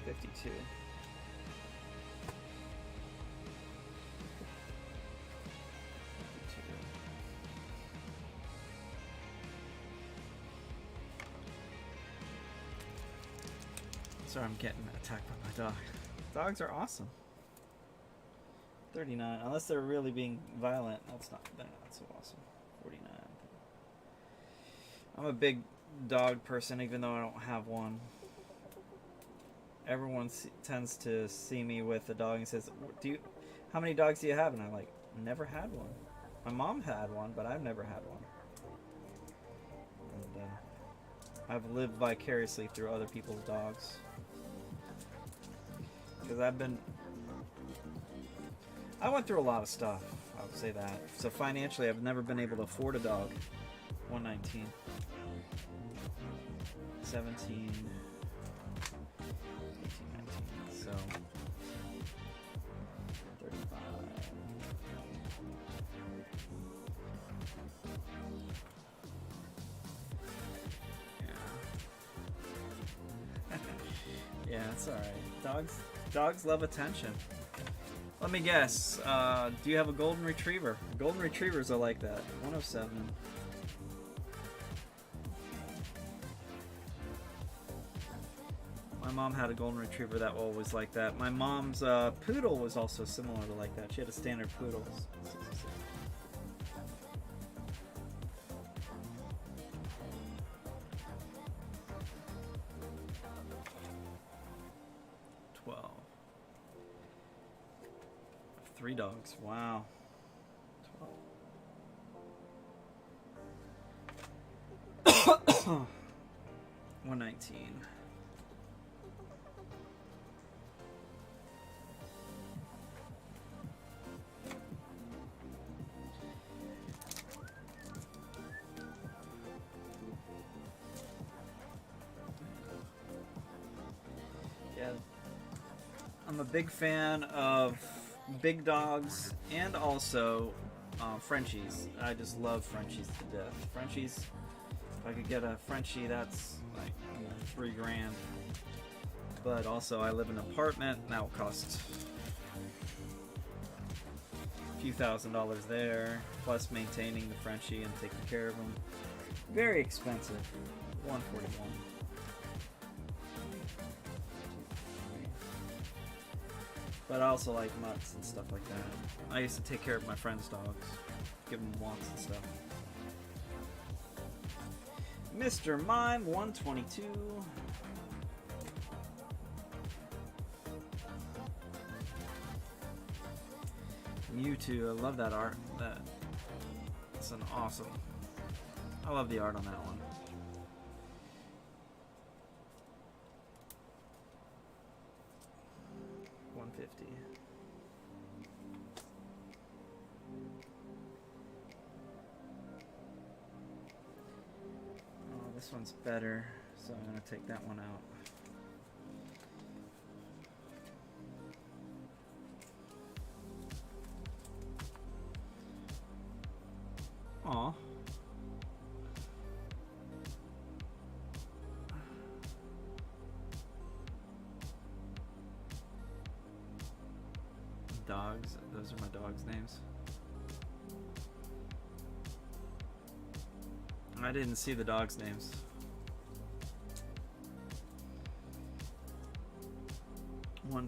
52. 52. Sorry, I'm getting attacked by my dog. Dogs are awesome. 39. Unless they're really being violent, they're not so awesome. 49. I'm a big dog person, even though I don't have one. Everyone tends to see me with a dog and says, how many dogs do you have? And I'm like, never had one. My mom had one, but I've never had one. And I've lived vicariously through other people's dogs. Because I went through a lot of stuff, I would say that. So financially, I've never been able to afford a dog. 119. 17. 18, 19. So 35. Yeah. Yeah, it's alright. Dogs love attention. Let me guess. Do you have a golden retriever? Golden retrievers are like that. 107. My mom had a golden retriever that was like that. My mom's poodle was also similar to like that. She had a standard poodle. 12. 3 dogs. Wow. 12. 119. Yeah, I'm a big fan of big dogs and also Frenchies. I just love Frenchies to death. Frenchies, if I could get a Frenchie, that's like $3 grand. But also, I live in an apartment, and that will cost a few $1,000s there, plus maintaining the Frenchie and taking care of them. Very expensive. 141. But I also like mutts and stuff like that. I used to take care of my friends' dogs, give them walks and stuff. Mr. Mime 122. Mewtwo, I love that art. That's an awesome. I love the art on that one. Oh, this one's better, so I'm going to take that one out. Aw. Dogs. Those are my dogs' names. I didn't see the dogs' names. $112.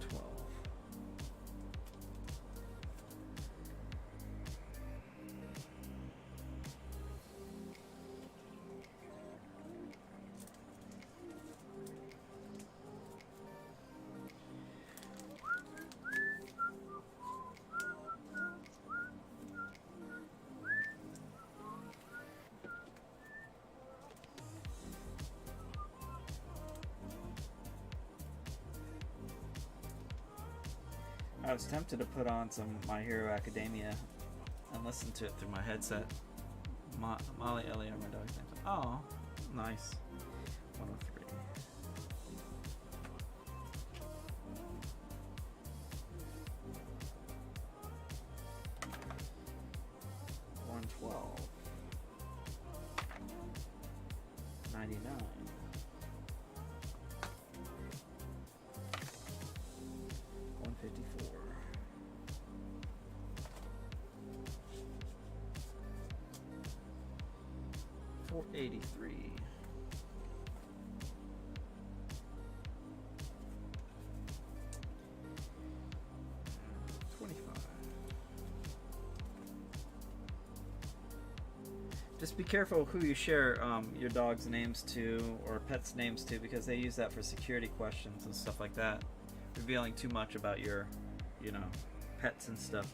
I was tempted to put on some My Hero Academia and listen to it through my headset. Molly, Ellie, and my dog's name. Oh, nice. 103. $112. 99. 154. 483. 25. Just be careful who you share your dog's names to or pets' names to, because they use that for security questions and stuff like that, revealing too much about your, pets and stuff.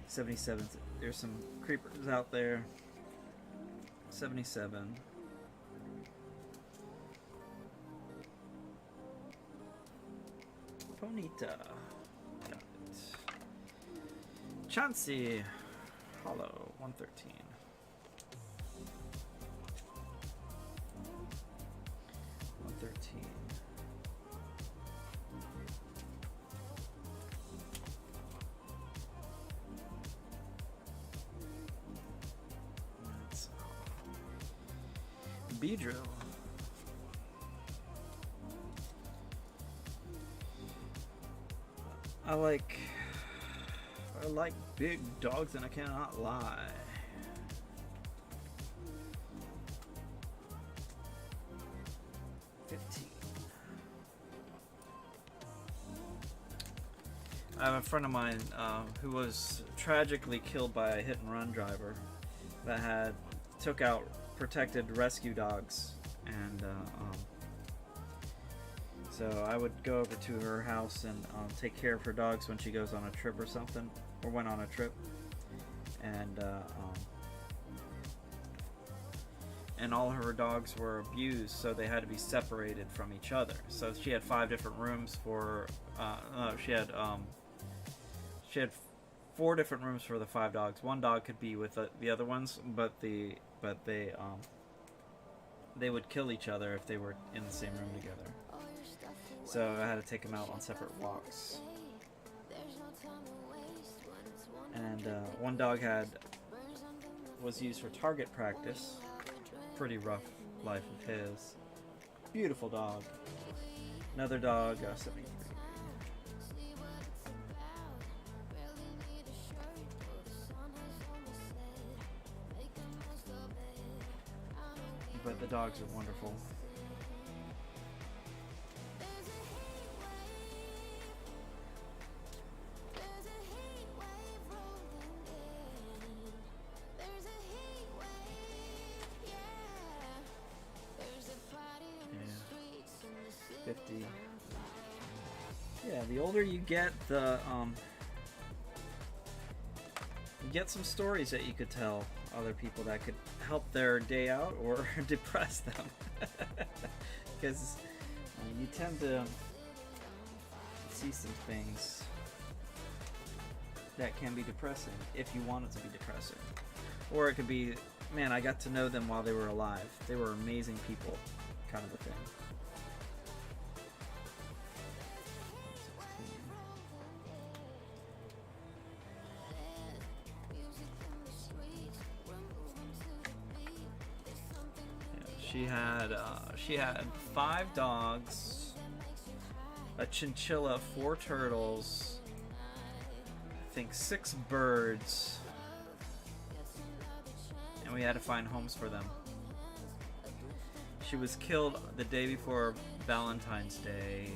77. There's some creepers out there. 77. Ponita. Got it. Chauncey. Hollow. 113. 113. That's Beedrill. I like big dogs, and I cannot lie. I have a friend of mine who was tragically killed by a hit-and-run driver that took out protected rescue dogs, and so I would go over to her house and take care of her dogs when she goes on a trip or something, or went on a trip, and all her dogs were abused, so they had to be separated from each other. So she had 5 different rooms for. She had 4 different rooms for the 5 dogs. One dog could be with the other ones, but they would kill each other if they were in the same room together. So I had to take them out on separate walks. And one dog was used for target practice. Pretty rough life of his. Beautiful dog. Another dog, 73. But the dogs are wonderful. Yeah. 50. Yeah, the older you get, you get some stories that you could tell other people that could help their day out or depress them. Because you tend to see some things that can be depressing if you want it to be depressing. Or it could be, man, I got to know them while they were alive. They were amazing people, kind of a thing. She had 5 dogs, a chinchilla, 4 turtles, I think 6 birds, and we had to find homes for them. She was killed the day before Valentine's Day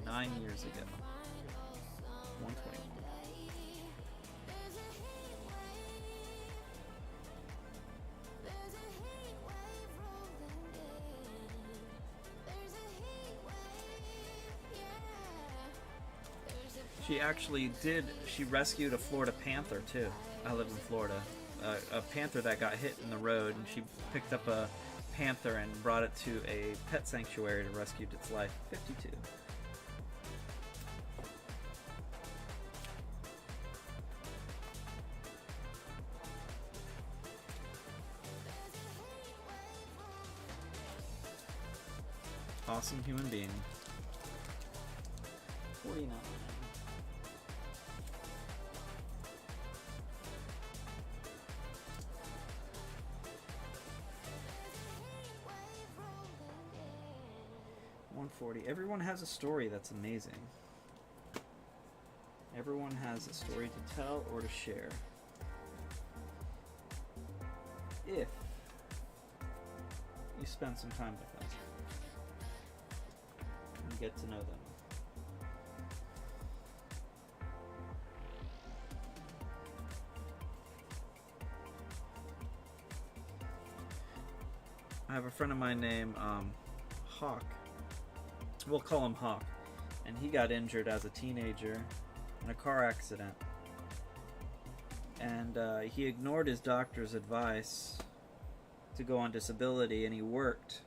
9 years ago. 121. She rescued a Florida panther too. I live in Florida. A panther that got hit in the road, and she picked up a panther and brought it to a pet sanctuary to rescue its life. 52. awesome human being. 49. Everyone has a story that's amazing. Everyone has a story to tell or to share. If you spend some time with them and get to know them. I have a friend of mine named Hawk. We'll call him Hawk. And he got injured as a teenager in a car accident. And he ignored his doctor's advice to go on disability, and he worked.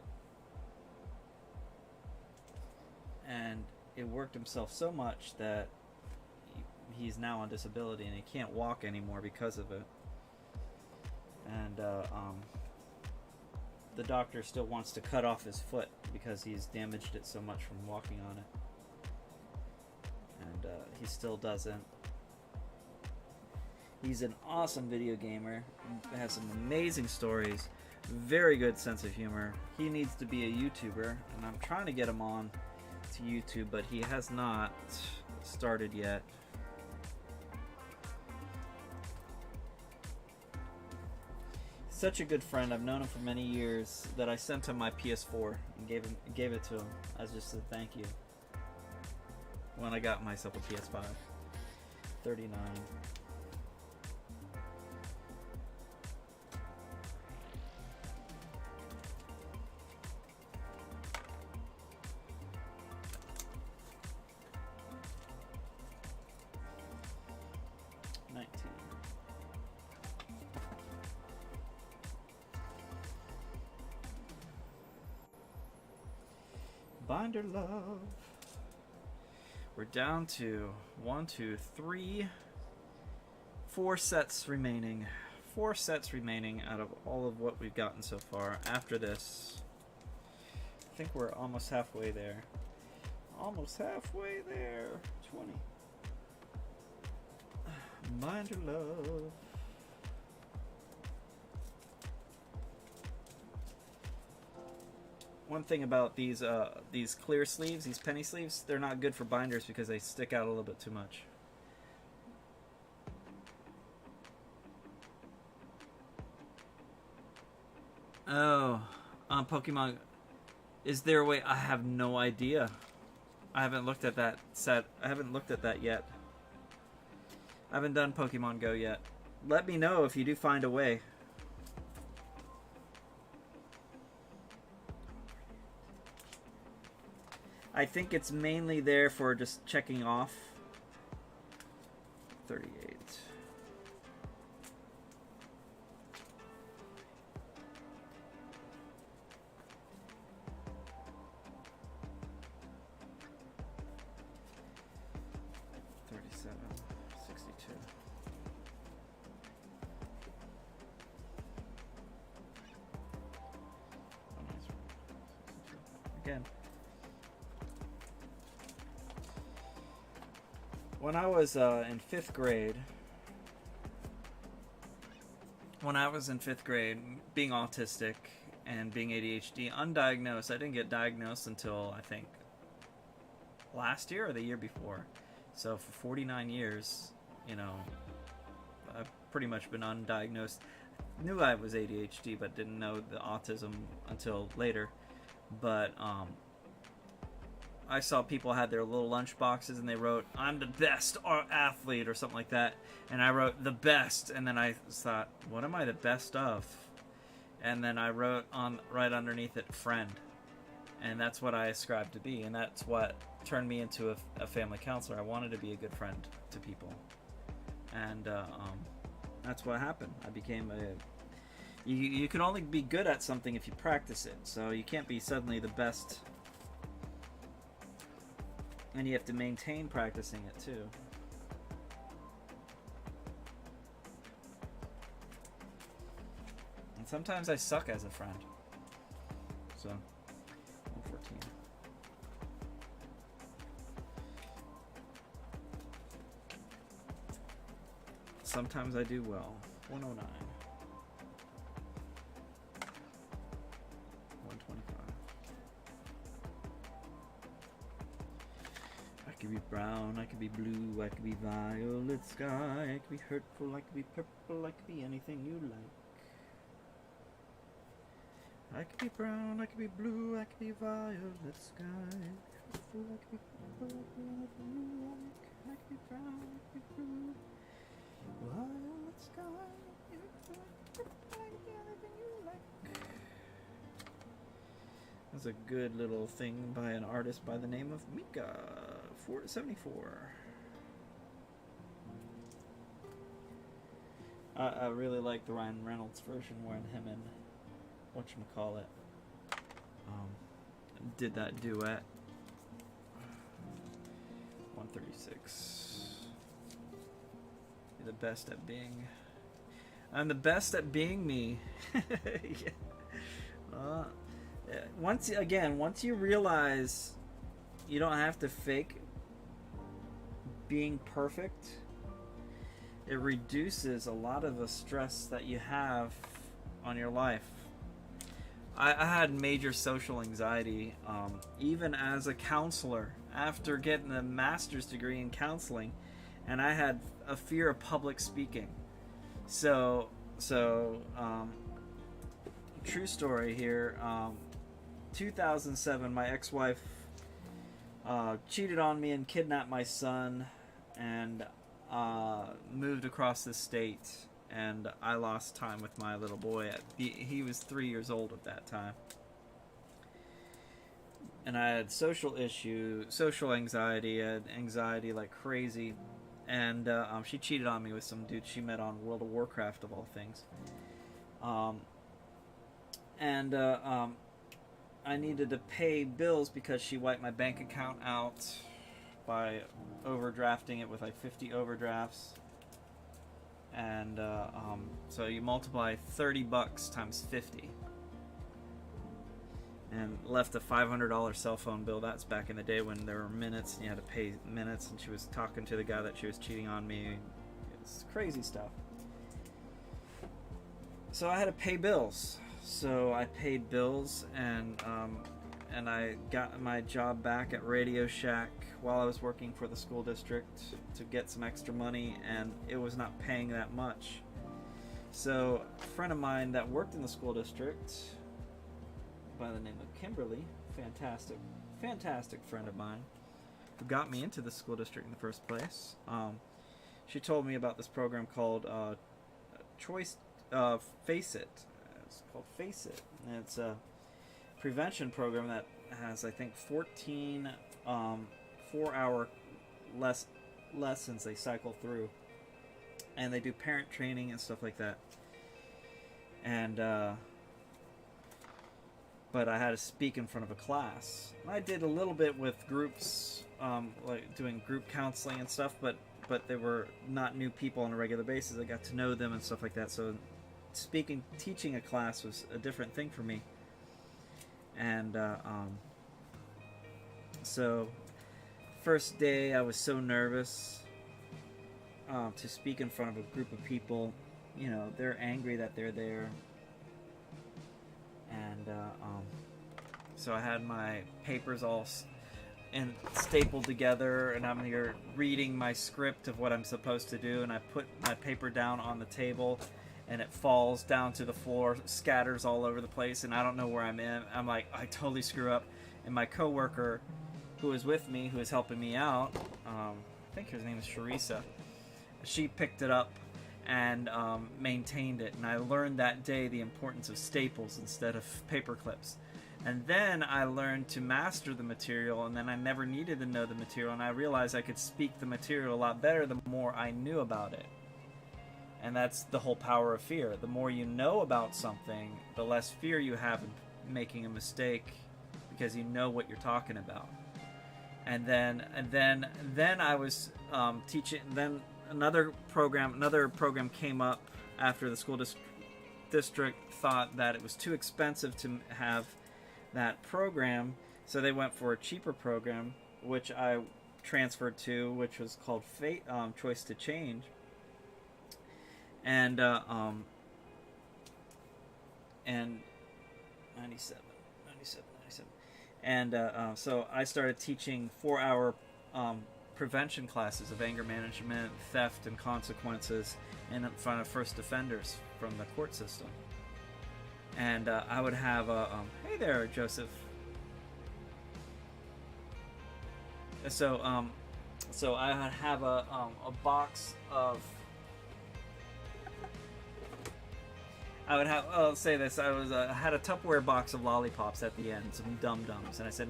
And it worked himself so much that he's now on disability and he can't walk anymore because of it. And the doctor still wants to cut off his foot because he's damaged it so much from walking on it. And he still doesn't. He's an awesome video gamer, has some amazing stories, very good sense of humor. He needs to be a YouTuber, and I'm trying to get him on to YouTube, but he has not started yet. Such a good friend. I've known him for many years that I sent him my PS4 and gave it to him as just a thank you when I got myself a PS5. 39. Binder love. We're down to 4 sets remaining. 4 sets remaining out of all of what we've gotten so far. After this, I think we're almost halfway there. Almost halfway there. 20. Binder love. One thing about these clear sleeves, these penny sleeves, they're not good for binders because they stick out a little bit too much. Oh, on Pokemon, is there a way? I have no idea. I haven't looked at that set. I haven't looked at that yet. I haven't done Pokemon Go yet. Let me know if you do find a way. I think it's mainly there for just checking off. 38. Again. When I was in 5th grade, being autistic and being ADHD, undiagnosed, I didn't get diagnosed until I think last year or the year before. So for 49 years, you know, I've pretty much been undiagnosed. Knew I was ADHD, but didn't know the autism until later. But I saw people had their little lunch boxes and they wrote, "I'm the best athlete," or something like that. And I wrote "the best," and then I thought, what am I the best of? And then I wrote on right underneath it, "friend." And that's what I ascribed to be, and that's what turned me into a family counselor. I wanted to be a good friend to people. And that's what happened. I became you can only be good at something if you practice it. So you can't be suddenly the best. And you have to maintain practicing it too. And sometimes I suck as a friend. So, 114. sometimes I do well. 109. 125. I could be brown, I could be blue, I could be violet sky, I could be hurtful, I could be purple, I could be anything you like. I could be brown, I could be blue, I could be violet sky, I could be hurtful, I could be purple, I could be anything you like. I could be brown, I could be blue, violet sky, I could be hurtful, I could be purple, I could be anything you like. That's a good little thing by an artist by the name of Mika 474. I really like the Ryan Reynolds version when him and whatchamacallit did that duet. 136. You're the best at being. I'm the best at being me. Yeah. Once you realize you don't have to fake being perfect, it reduces a lot of the stress that you have on your life. I had major social anxiety, even as a counselor, after getting a master's degree in counseling, and I had a fear of public speaking. So true story here. 2007, my ex-wife cheated on me and kidnapped my son, and moved across the state, and I lost time with my little boy. He was 3 years old at that time, and I had social anxiety. I had anxiety like crazy, and she cheated on me with some dude she met on World of Warcraft, of all things. I needed to pay bills because she wiped my bank account out by overdrafting it with like 50 overdrafts. And so you multiply $30 times 50, and left a $500 cell phone bill. That's back in the day when there were minutes and you had to pay minutes, and she was talking to the guy that she was cheating on me. It's crazy stuff. So I had to pay bills. So I paid bills, and I got my job back at Radio Shack while I was working for the school district to get some extra money, and it was not paying that much. So a friend of mine that worked in the school district by the name of Kimberly, fantastic friend of mine, who got me into the school district in the first place, she told me about this program called Face It. It's called Face It, and it's a prevention program that has, I think, 14 4-hour lessons they cycle through, and they do parent training and stuff like that. And but I had to speak in front of a class. I did a little bit with groups, like doing group counseling and stuff, but they were not new people on a regular basis. I got to know them and stuff like that. So teaching a class was a different thing for me. And so first day I was so nervous to speak in front of a group of people. You know, they're angry that they're there. And so I had my papers all stapled together, and I'm here reading my script of what I'm supposed to do, and I put my paper down on the table, and it falls down to the floor, scatters all over the place, and I don't know where I'm in. I'm like, I totally screw up. And my coworker, who was with me, who was helping me out, I think her name is Sharisa, she picked it up and maintained it. And I learned that day the importance of staples instead of paper clips. And then I learned to master the material, and then I never needed to know the material, and I realized I could speak the material a lot better the more I knew about it. And that's the whole power of fear. The more you know about something, the less fear you have in making a mistake, because you know what you're talking about. And then I was teaching. Then another program came up after the school district thought that it was too expensive to have that program, so they went for a cheaper program, which I transferred to, which was called Choice to Change. and and 97, 97, 97. And so I started teaching 4-hour prevention classes of anger management, theft, and consequences in front of first offenders from the court system. And I would have hey there, Joseph. So so I would have a box of. I would have. I'll say this. I had a Tupperware box of lollipops at the end, some Dum Dums, and I said,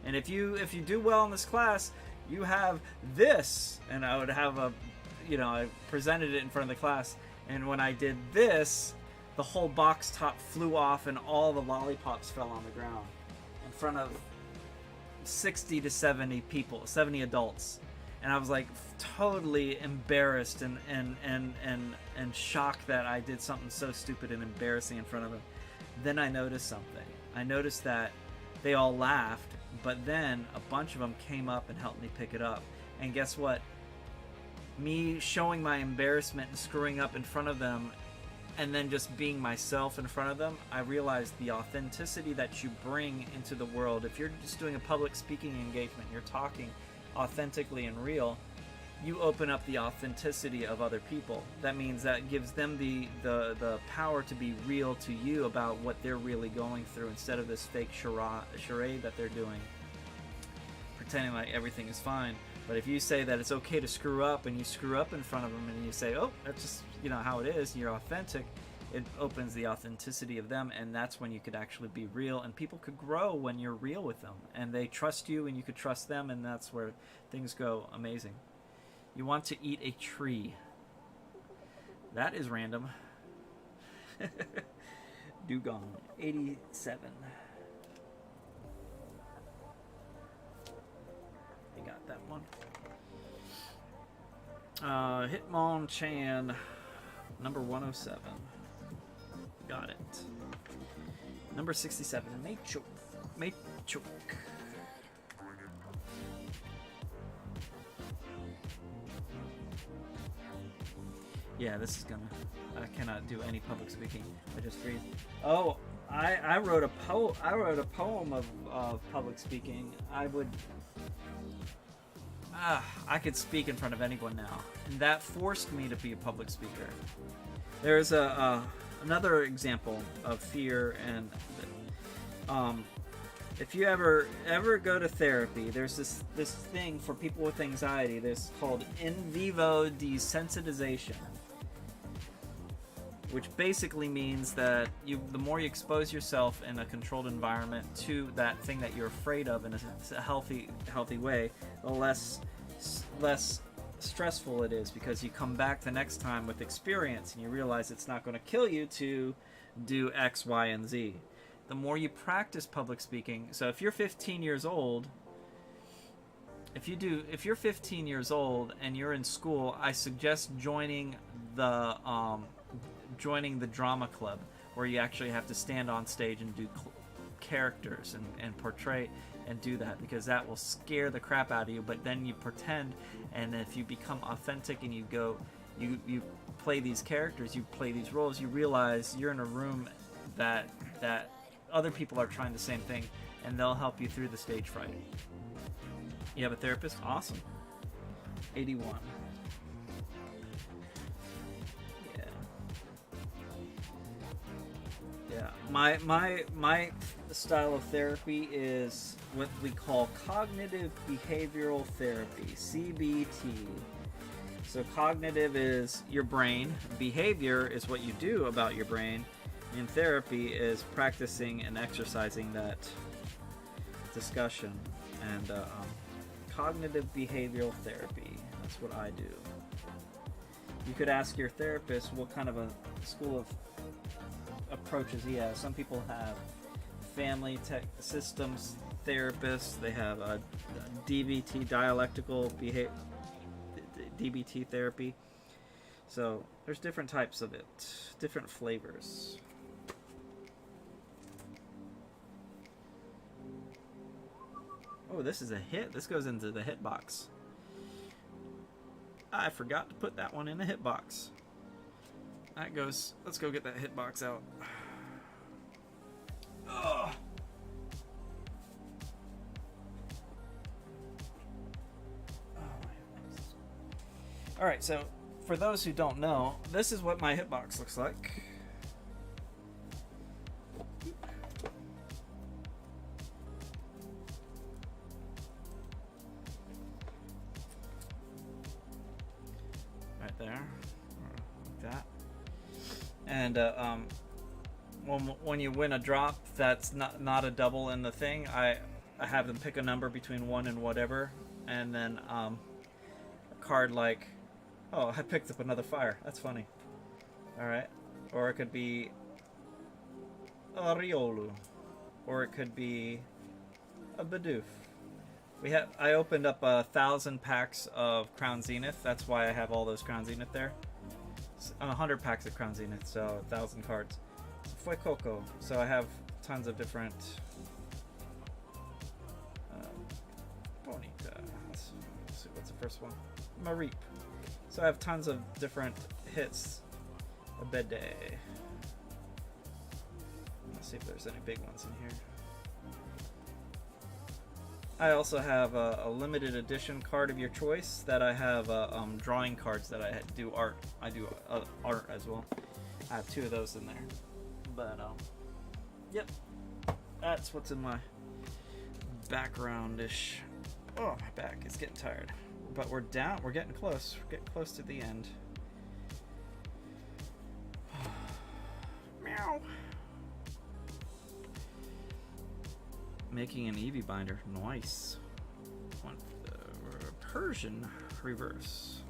and if you do well in this class, you have this. And I would have I presented it in front of the class, and when I did this, the whole box top flew off, and all the lollipops fell on the ground in front of 60 to 70 people, 70 adults. And I was like totally embarrassed and shocked that I did something so stupid and embarrassing in front of them. Then I noticed something. I noticed that they all laughed, but then a bunch of them came up and helped me pick it up. And guess what? Me showing my embarrassment and screwing up in front of them, and then just being myself in front of them, I realized the authenticity that you bring into the world. If you're just doing a public speaking engagement, you're talking authentically and real, you open up the authenticity of other people. That means that gives them the power to be real to you about what they're really going through, instead of this fake charade that they're doing, pretending like everything is fine. But if you say that it's okay to screw up, and you screw up in front of them, and you say, oh, that's just how it is, you're authentic, it opens the authenticity of them, and that's when you could actually be real, and people could grow when you're real with them, and they trust you, and you could trust them, and that's where things go amazing. You want to eat a tree. That is random. Dugong, 87. You got that one. Hitmonchan, number 107. Got it. Number 67, Machok. Yeah, this is gonna. I cannot do any public speaking. I just freeze. Oh, I wrote a poem of public speaking. I could speak in front of anyone now, and that forced me to be a public speaker. There's another example of fear, and if you ever go to therapy, there's this thing for people with anxiety. There's called in vivo desensitization, which basically means that the more you expose yourself in a controlled environment to that thing that you're afraid of in a healthy way, the less stressful it is, because you come back the next time with experience and you realize it's not going to kill you to do X, Y, and Z. The more you practice public speaking, so if you're 15 years old, if you're 15 years old and you're in school, I suggest joining the drama club, where you actually have to stand on stage and do characters and portray and do that, because that will scare the crap out of you. But then you pretend, and if you become authentic and you play these characters, you play these roles, you realize you're in a room that other people are trying the same thing, and they'll help you through the stage fright. You have a therapist? Awesome. 81. Yeah, my style of therapy is what we call cognitive behavioral therapy, CBT. So cognitive is your brain, behavior is what you do about your brain, and therapy is practicing and exercising that discussion. And cognitive behavioral therapy, that's what I do. You could ask your therapist what kind of a school of approaches he has. Some people have family tech systems therapists. They have a DBT, dialectical behavior, DBT therapy. So there's different types of it, different flavors. Oh, this is a hit. This goes into the hit box. I forgot to put that one in the hit box. That goes. Let's go get that hitbox out. Ugh. Alright, so for those who don't know, this is what my hitbox looks like. Right there. Like that. And when you win a drop that's not a double in the thing, I have them pick a number between 1 and whatever, and then a card like, oh, I picked up another fire. That's funny. Alright. Or it could be a Riolu. Or it could be a Bidoof. I opened up 1,000 packs of Crown Zenith. That's why I have all those Crown Zenith there. 100 packs of Crown Zenith, so 1,000 cards. Fuecoco. So I have tons of different Bonita. Let's see, what's the first one? Mareep. So I have tons of different hits. A Bede. Let's see if there's any big ones in here. I also have a limited edition card of your choice that I have drawing cards that I do art. I do art as well. I have 2 of those in there. But yep, that's what's in my background-ish. Oh, my back is getting tired. But we're down. We're getting close. We're getting close to the end. Meow. Making an Eevee binder. Nice. One for the Persian reverse.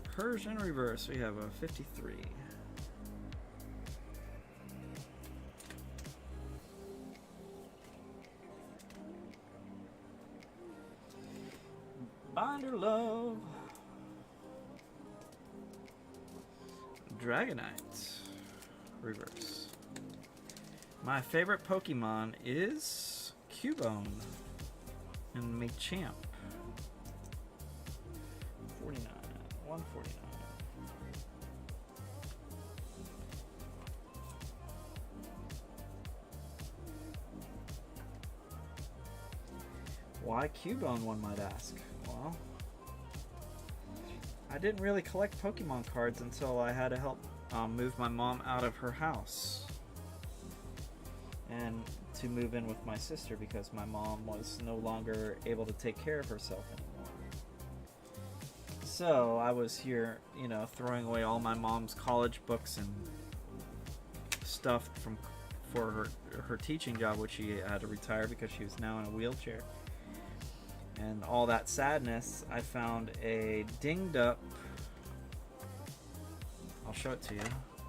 Persian reverse. We have a 53. Binder love. Dragonite reverse. My favorite Pokemon is Cubone and Machamp. 49. 149. Why Cubone, one might ask? Well, I didn't really collect Pokemon cards until I had to help move my mom out of her house and to move in with my sister because my mom was no longer able to take care of herself anymore. So I was here, you know, throwing away all my mom's college books and stuff for her teaching job, which she had to retire because she was now in a wheelchair. And all that sadness, I found a dinged up, I'll show it to you,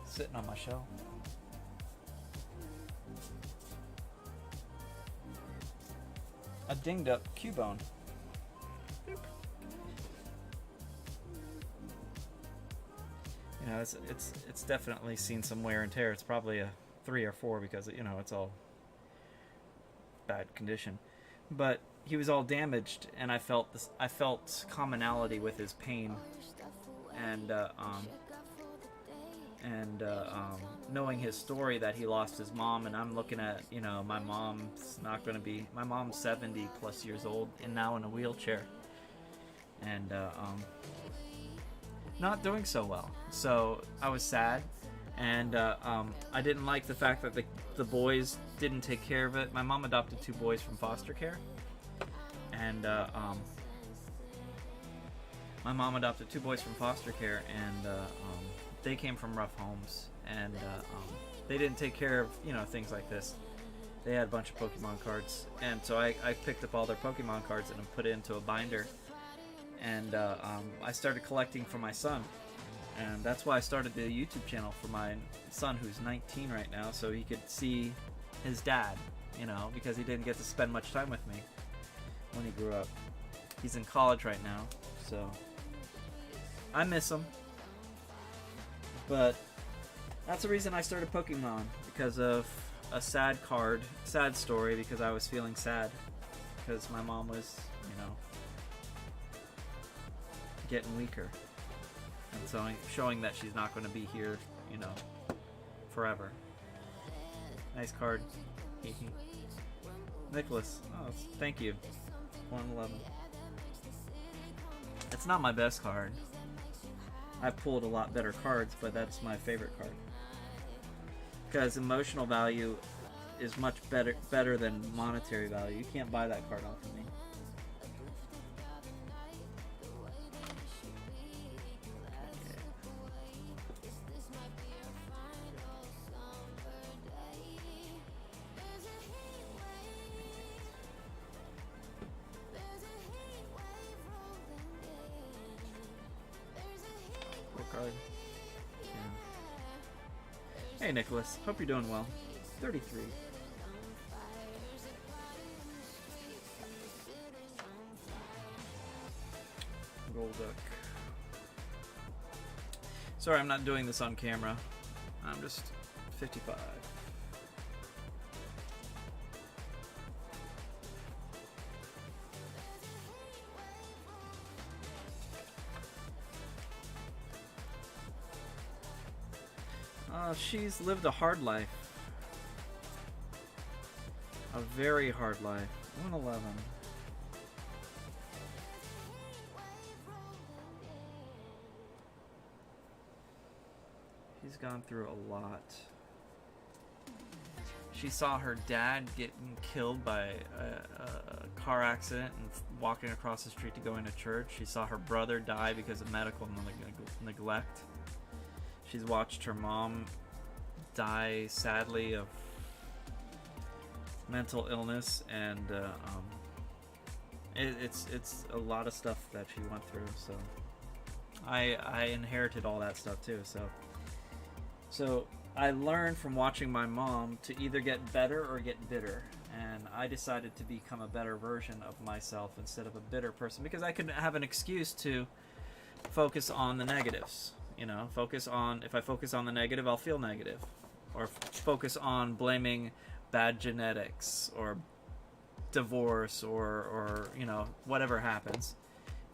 sitting on my shelf. A dinged up Cubone. You know, it's definitely seen some wear and tear. It's probably a 3 or 4 because, you know, it's all bad condition. But he was all damaged, and I felt commonality with his pain, and knowing his story that he lost his mom, and I'm looking at, you know, my mom's 70 plus years old and now in a wheelchair, and not doing so well. So I was sad, and I didn't like the fact that the boys didn't take care of it. My mom adopted 2 boys from foster care. And my mom adopted 2 boys from foster care, and they came from rough homes, and they didn't take care of, you know, things like this. They had a bunch of Pokemon cards, and so I picked up all their Pokemon cards and put it into a binder, and I started collecting for my son, and that's why I started the YouTube channel for my son, who's 19 right now, so he could see his dad, you know, because he didn't get to spend much time with me when he grew up. He's in college right now, so I miss him. But that's the reason I started Pokemon, because of a sad story, because I was feeling sad because my mom was, you know, getting weaker. and so showing that she's not going to be here, you know, forever. Nice card. Nicholas. Oh, thank you. 111. It's not my best card. I've pulled a lot better cards, but that's my favorite card. Because emotional value is much better than monetary value. You can't buy that card off of me. Card. Yeah. Hey Nicholas, hope you're doing well. 33. Golduck. Sorry, I'm not doing this on camera. I'm just 55. She's lived a hard life. A very hard life. 111. She's gone through a lot. She saw her dad getting killed by a car accident and walking across the street to go into church. She saw her brother die because of medical neglect. She's watched her mom die sadly of mental illness, and it's a lot of stuff that she went through. So I inherited all that stuff too. So I learned from watching my mom to either get better or get bitter, and I decided to become a better version of myself instead of a bitter person, because I could have an excuse to focus on the negatives. You know, if I focus on the negative, I'll feel negative. Or focus on blaming bad genetics or divorce or you know, whatever happens.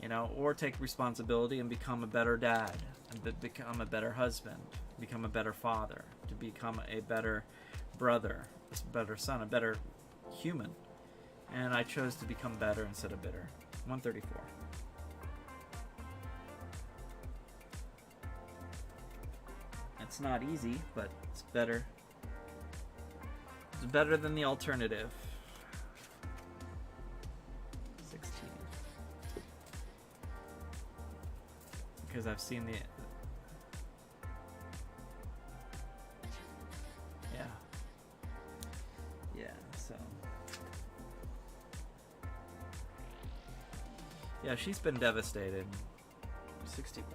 You know, or take responsibility and become a better dad, and become a better husband, become a better father, to become a better brother, a better son, a better human. And I chose to become better instead of bitter. 134. It's not easy, but it's better. It's better than the alternative. 16. Because I've seen the... Yeah, so... Yeah, she's been devastated. 61.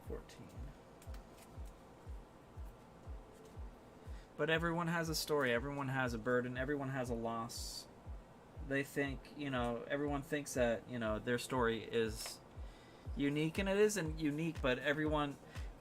14. But everyone has a story, everyone has a burden, everyone has a loss. They think, you know, everyone thinks that, you know, their story is unique, and it isn't unique, but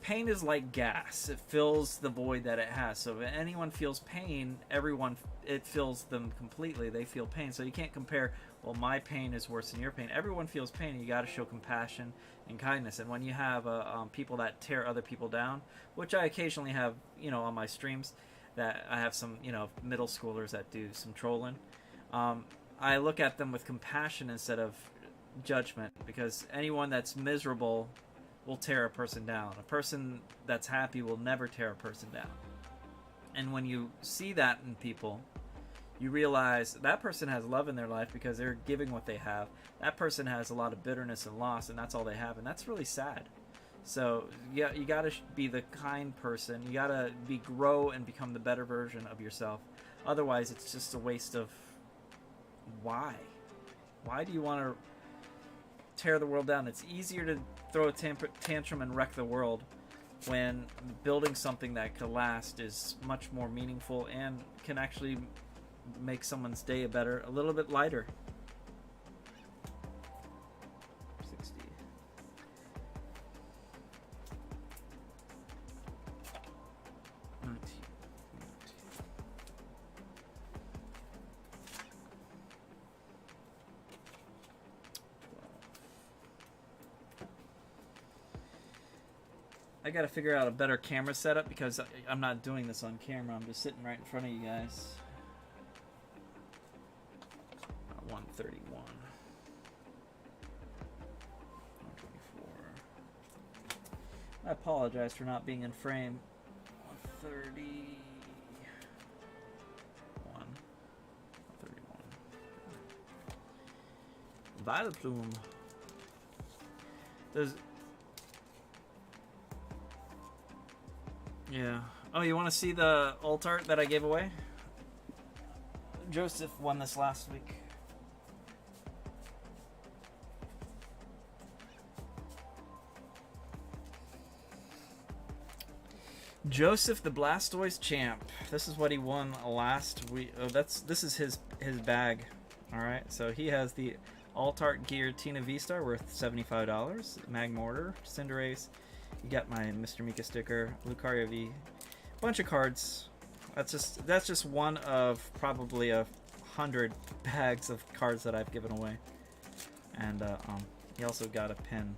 pain is like gas. It fills the void that it has. So if anyone feels pain, it fills them completely. They feel pain. So you can't compare, well, my pain is worse than your pain. Everyone feels pain, and you got to show compassion and kindness. And when you have people that tear other people down, which I occasionally have, you know, on my streams, that I have some, you know, middle schoolers that do some trolling, I look at them with compassion instead of judgment, because anyone that's miserable will tear a person down. A person that's happy will never tear a person down. And when you see that in people, you realize that person has love in their life because they're giving what they have. That person has a lot of bitterness and loss, and that's all they have, and that's really sad. So yeah, you gotta be the kind person. You gotta grow and become the better version of yourself. Otherwise, it's just a waste of... Why? Why do you want to tear the world down? It's easier to throw a tantrum and wreck the world, when building something that could last is much more meaningful and can actually make someone's day a little bit lighter. 60. I gotta figure out a better camera setup because I'm not doing this on camera. I'm just sitting right in front of you guys. 131. 124. I apologize for not being in frame. 131. 131. Vileplume. Does... Yeah. Oh, you want to see the alt art that I gave away? Joseph won this last week. Joseph the Blastoise champ. This is what he won last week. Oh, this is his bag. All right. So he has the alt art gear Tina V-Star worth $75. Magmortar, Cinderace. You got my Mr. Mika sticker, Lucario V, bunch of cards. That's just one of probably 100 bags of cards that I've given away. And he also got a pin.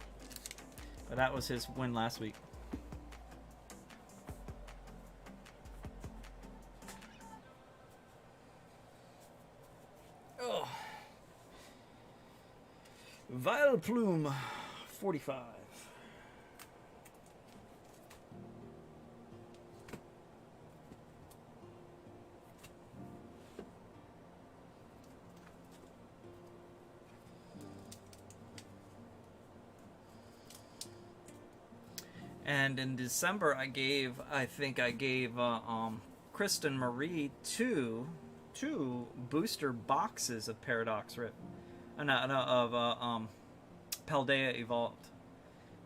But that was his win last week. Oh, Vileplume, 45. And in December, I think I gave Kristen Marie two booster boxes of Paradox Rip, of Paldea Evolved.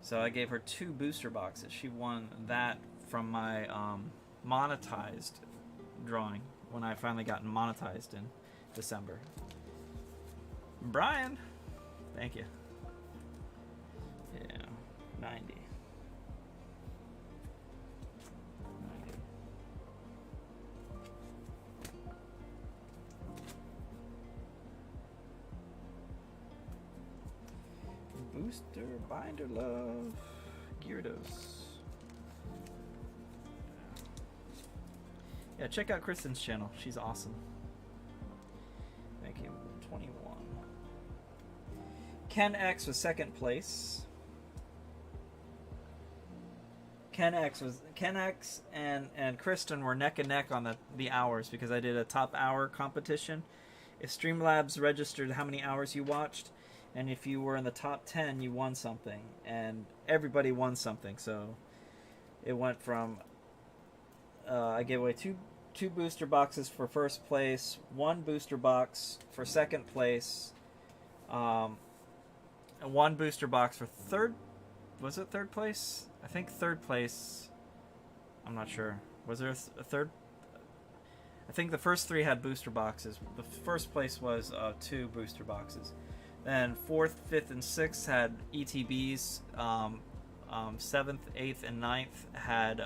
So I gave her 2 booster boxes. She won that from my monetized drawing when I finally got monetized in December. Brian, thank you. Yeah, 90. Booster, Binder Love, Gyarados. Yeah, check out Kristen's channel. She's awesome. Thank you. 21. Ken X was second place. Ken X and Kristen were neck and neck on the hours because I did a top hour competition. If Streamlabs registered how many hours you watched, and if you were in the top 10, you won something. And everybody won something. So it went from... I gave away two booster boxes for first place, 1 booster box for second place, and 1 booster box for third... Was it third place? I think third place... I'm not sure. Was there a third? I think the first 3 had booster boxes. The first place was 2 booster boxes. Then 4th, 5th, and 6th had ETBs. 7th, 8th, and 9th had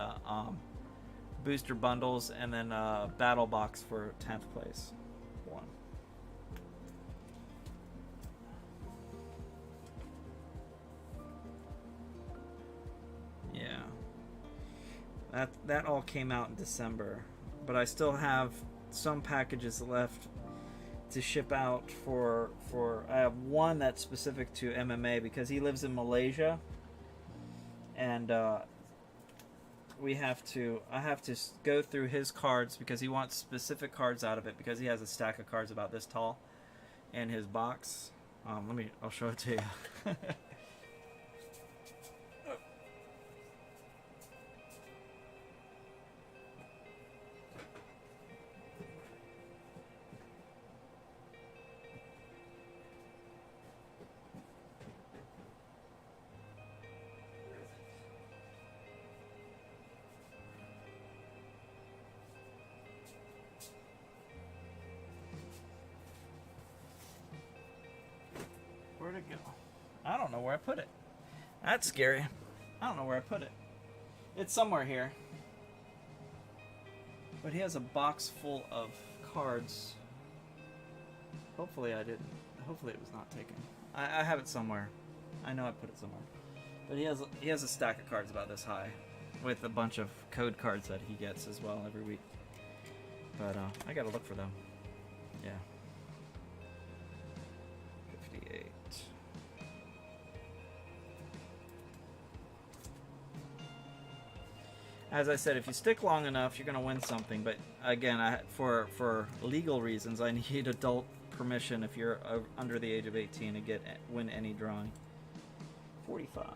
booster bundles, and then battle box for 10th place. 1. Yeah. That all came out in December, but I still have some packages left to ship out for I have one that's specific to MMA because he lives in Malaysia, and I have to go through his cards because he wants specific cards out of it because he has a stack of cards about this tall in his box. I'll show it to you. Where'd it go? I don't know where I put it. That's scary. I don't know where I put it. It's somewhere here. But he has a box full of cards. Hopefully I didn't. Hopefully it was not taken. I have it somewhere. I know I put it somewhere. But he has a stack of cards about this high, with a bunch of code cards that he gets as well every week. But I gotta look for them. Yeah. 58. As I said, if you stick long enough, you're gonna win something. But again, for legal reasons, I need adult permission if you're under the age of 18 to win any drawing. 45.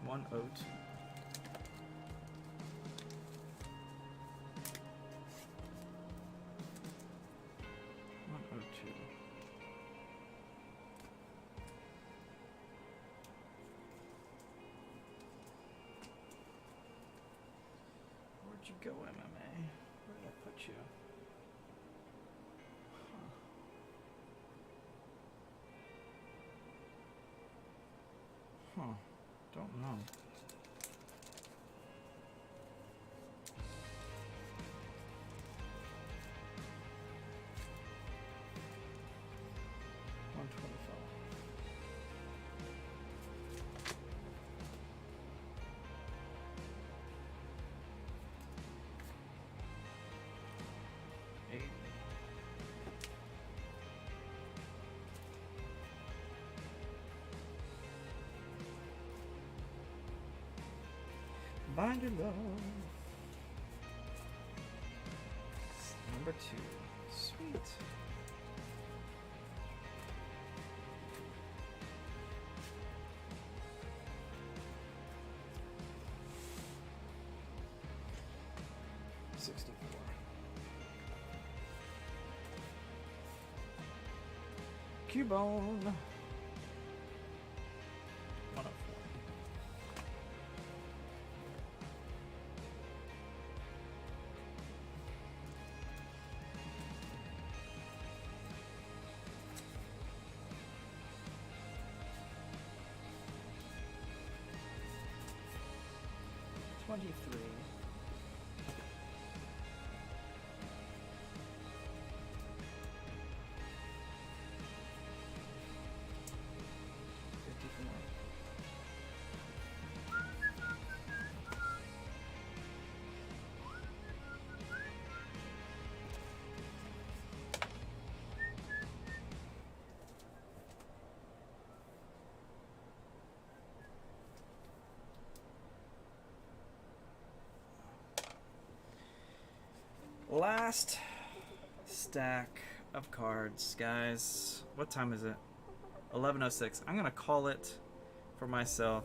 One oat. Where'd you go, MMA? Where did I put you? Huh. Don't know. Binder Love. Number 2. Sweet. Cubone. 104. $23. Last stack of cards, guys. What time is it? 11:06. I'm gonna call it for myself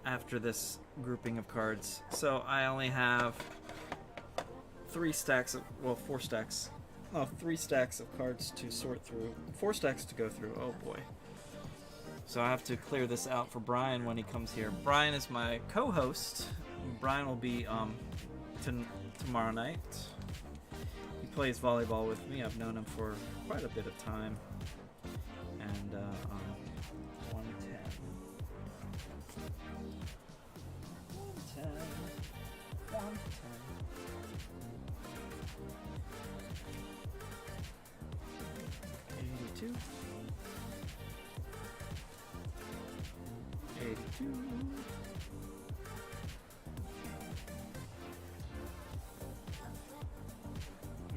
after this grouping of cards. So I only have 3 stacks of, well, 4 stacks. Oh, 3 stacks of cards to sort through. 4 stacks to go through. Oh boy. So I have to clear this out for Brian when he comes here. Brian is my co-host. Brian will be tomorrow night. He plays volleyball with me. I've known him for quite a bit of time. And 110. 110. 82. 82.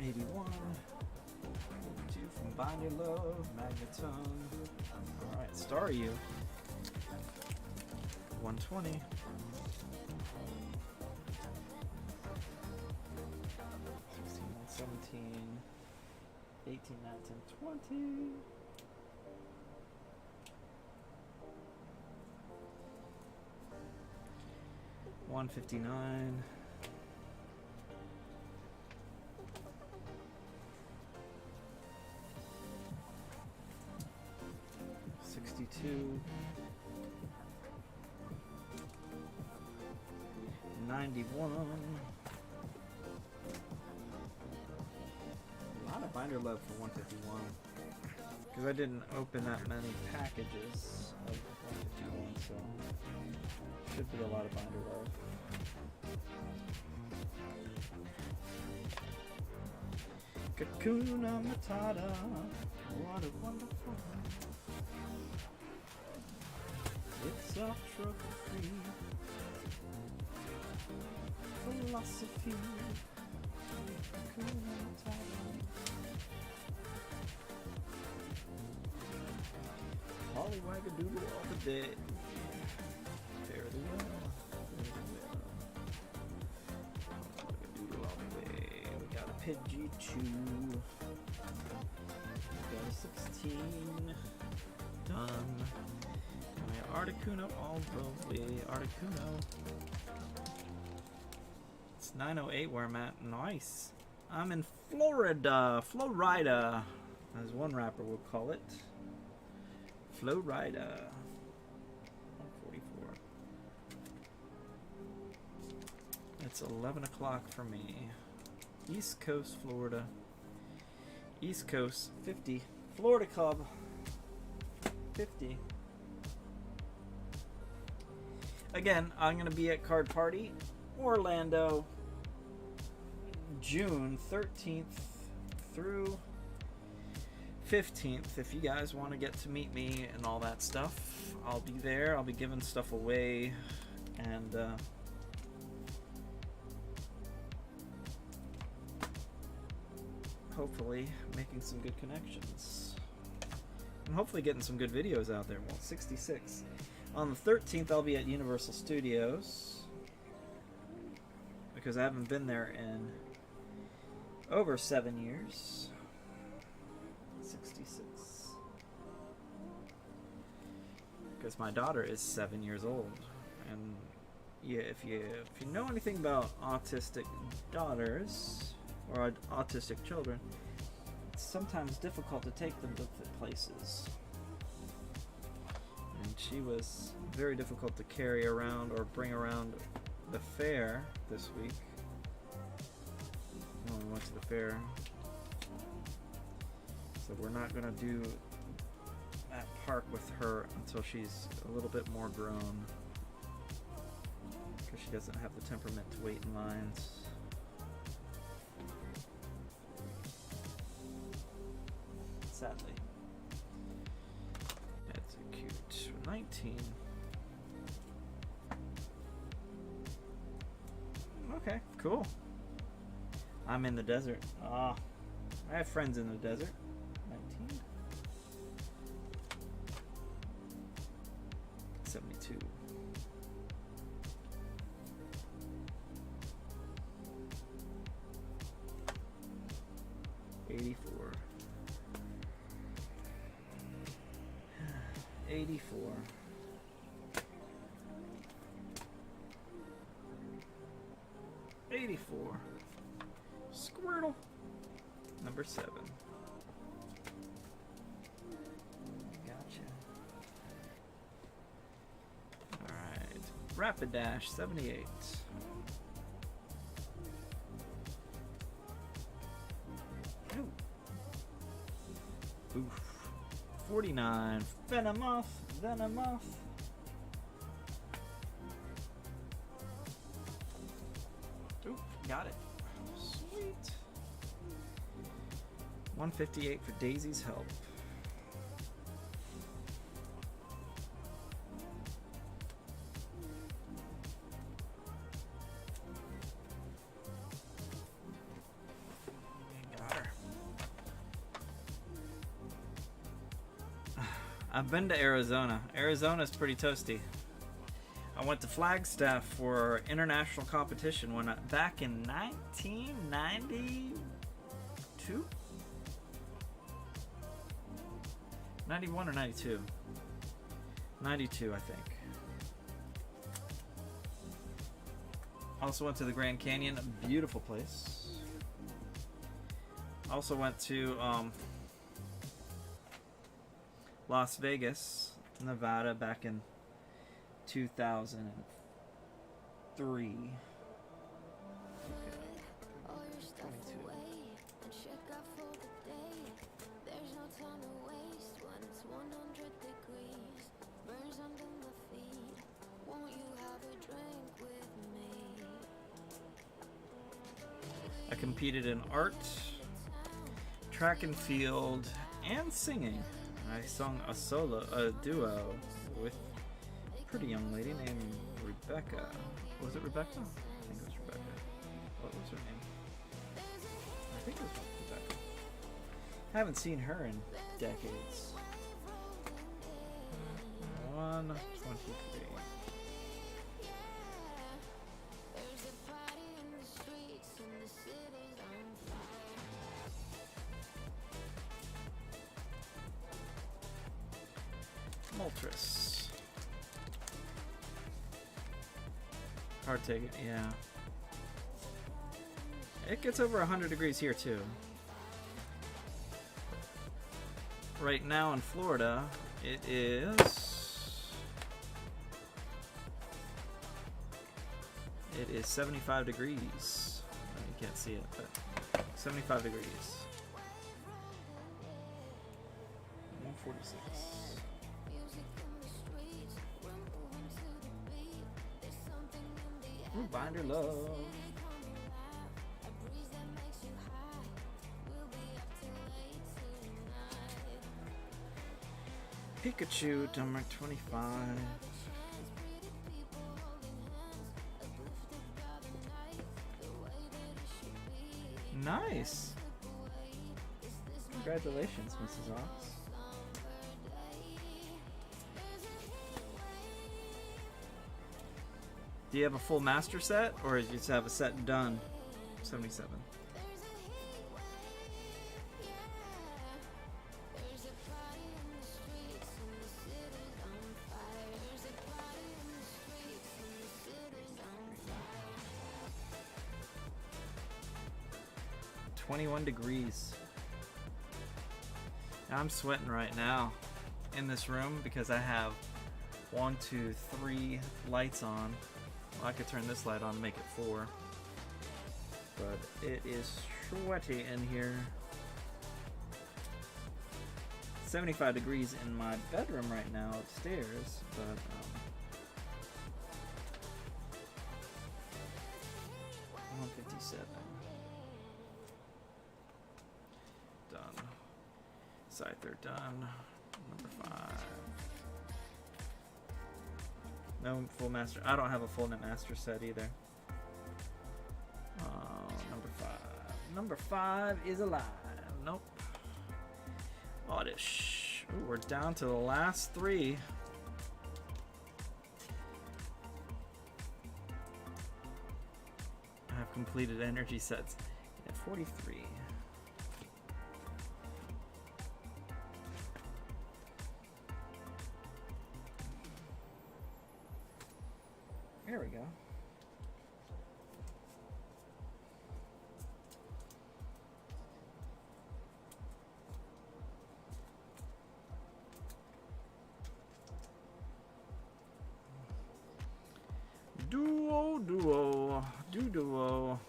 81. 82 from Binder Love, Magnetone. Alright, Star You. 120. 16, 17. 18, 19, 20. 159. 62. 91. A lot of Binder Love for 151. Because I didn't open that many packages of 151, so should be a lot of binder love. Kakuna Matata, what a wonderful. It's our trophy philosophy. Kakuna Matata. Hollywagadoodle all the day. Fare thee well. Hollywagadoodle all the way. We got a Pidgey 2. We got a 16. Done. And we got Articuno all the way. Articuno. It's 9:08 where I'm at. Nice. I'm in Florida. Florida, as one rapper would call it. Florida. 144. It's 11 o'clock for me. East Coast, Florida. East Coast, 50. Florida Club, 50. Again, I'm going to be at Card Party, Orlando, June 13th through 15th. If you guys want to get to meet me and all that stuff, I'll be there. I'll be giving stuff away and hopefully making some good connections and hopefully getting some good videos out there. Well, 66. On the 13th, I'll be at Universal Studios because I haven't been there in over 7 years. 66. Because my daughter is 7 years old, and yeah, if you know anything about autistic daughters or autistic children, it's sometimes difficult to take them to places. And she was very difficult to carry around or bring around the fair this week. When we went to the fair. So we're not going to do that park with her until she's a little bit more grown. Because she doesn't have the temperament to wait in lines. Sadly. That's a cute 19. Okay, cool. I'm in the desert. I have friends in the desert. 19. 72. $84. 84. 84. Squirtle. Number 7. Gotcha. Alright. Rapidash 78. Ooh. Oof. 49. Venomoth. Venomoth. Ooh, got it. Sweet. 158 for Daisy's Help. Got her. I've been to Arizona. Arizona's pretty toasty. I went to Flagstaff for international competition back in 1992? 91 or 92? 92, I think. Also went to the Grand Canyon, a beautiful place. Also went to Las Vegas, Nevada back in 2003. competed in art, track and field, and singing. I sung a duo with a pretty young lady named Rebecca. Was it Rebecca? I think it was Rebecca. What was her name? I think it was Rebecca. I haven't seen her in decades. 123. Moltres. Hard take, yeah. It gets over 100 degrees here too. Right now in Florida, it is 75 degrees. You can't see it, but 75 degrees. 146. Ooh, Binder Love. Pikachu, number 25. Nice. Congratulations, Mrs. Ox. Do you have a full master set, or do you just have a set done? 77. Degrees. I'm sweating right now in this room because I have 1, 2, 3 lights on. Well, I could turn this light on and make it 4, but it is sweaty in here. 75 degrees in my bedroom right now upstairs, but 157. Done. Scyther done. Number 5. No full master. I don't have a full master set either. Number 5. Number 5 is alive. Nope. Oddish. Ooh, we're down to the last 3. I have completed energy sets at 43. There we go. Duo.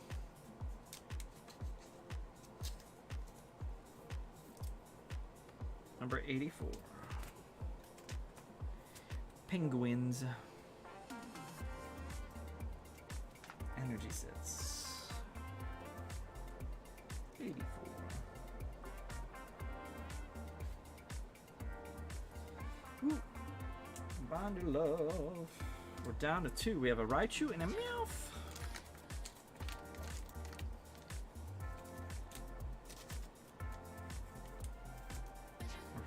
Number 84. Penguins. Energy sets. 84. Ooh. Bond of Love. We're down to 2. We have a Raichu and a Meowth.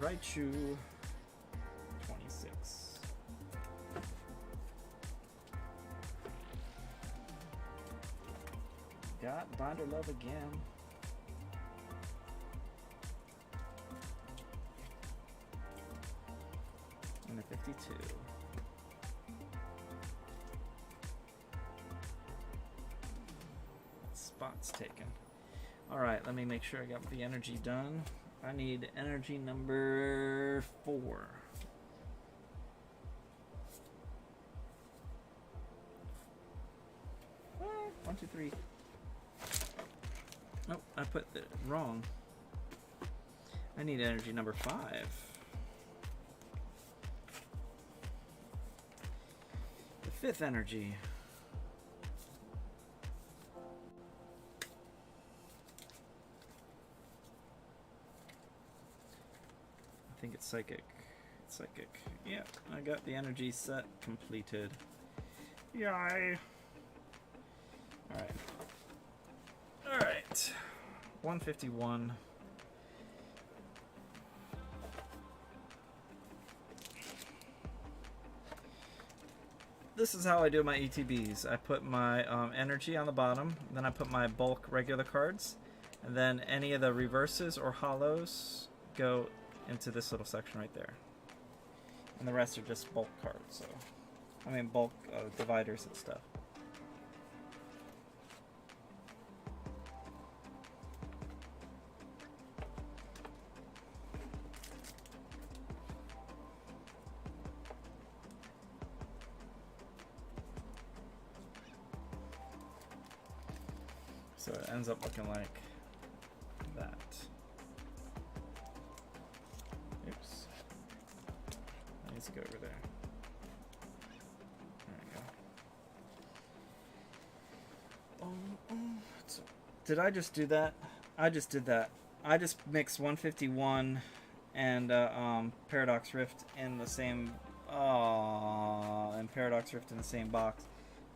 Raichu. 26. Got Binder Love again. And a 52. Spots taken. Alright, let me make sure I got the energy done. I need energy number 4. 1, 2, 3. Nope, I put it wrong. I need energy number 5. The 5th energy. Psychic. Psychic. Yeah, I got the energy set completed. Yay! Alright. Alright. 151. This is how I do my ETBs. I put my energy on the bottom, then I put my bulk regular cards, and then any of the reverses or hollows go into this little section right there. And the rest are just bulk cards, so I mean bulk dividers and stuff. So it ends up looking like that. Oops. That needs to go over there. There we go. So did I just do that? I just did that. I just mixed 151 and Paradox Rift in the same and Paradox Rift in the same box.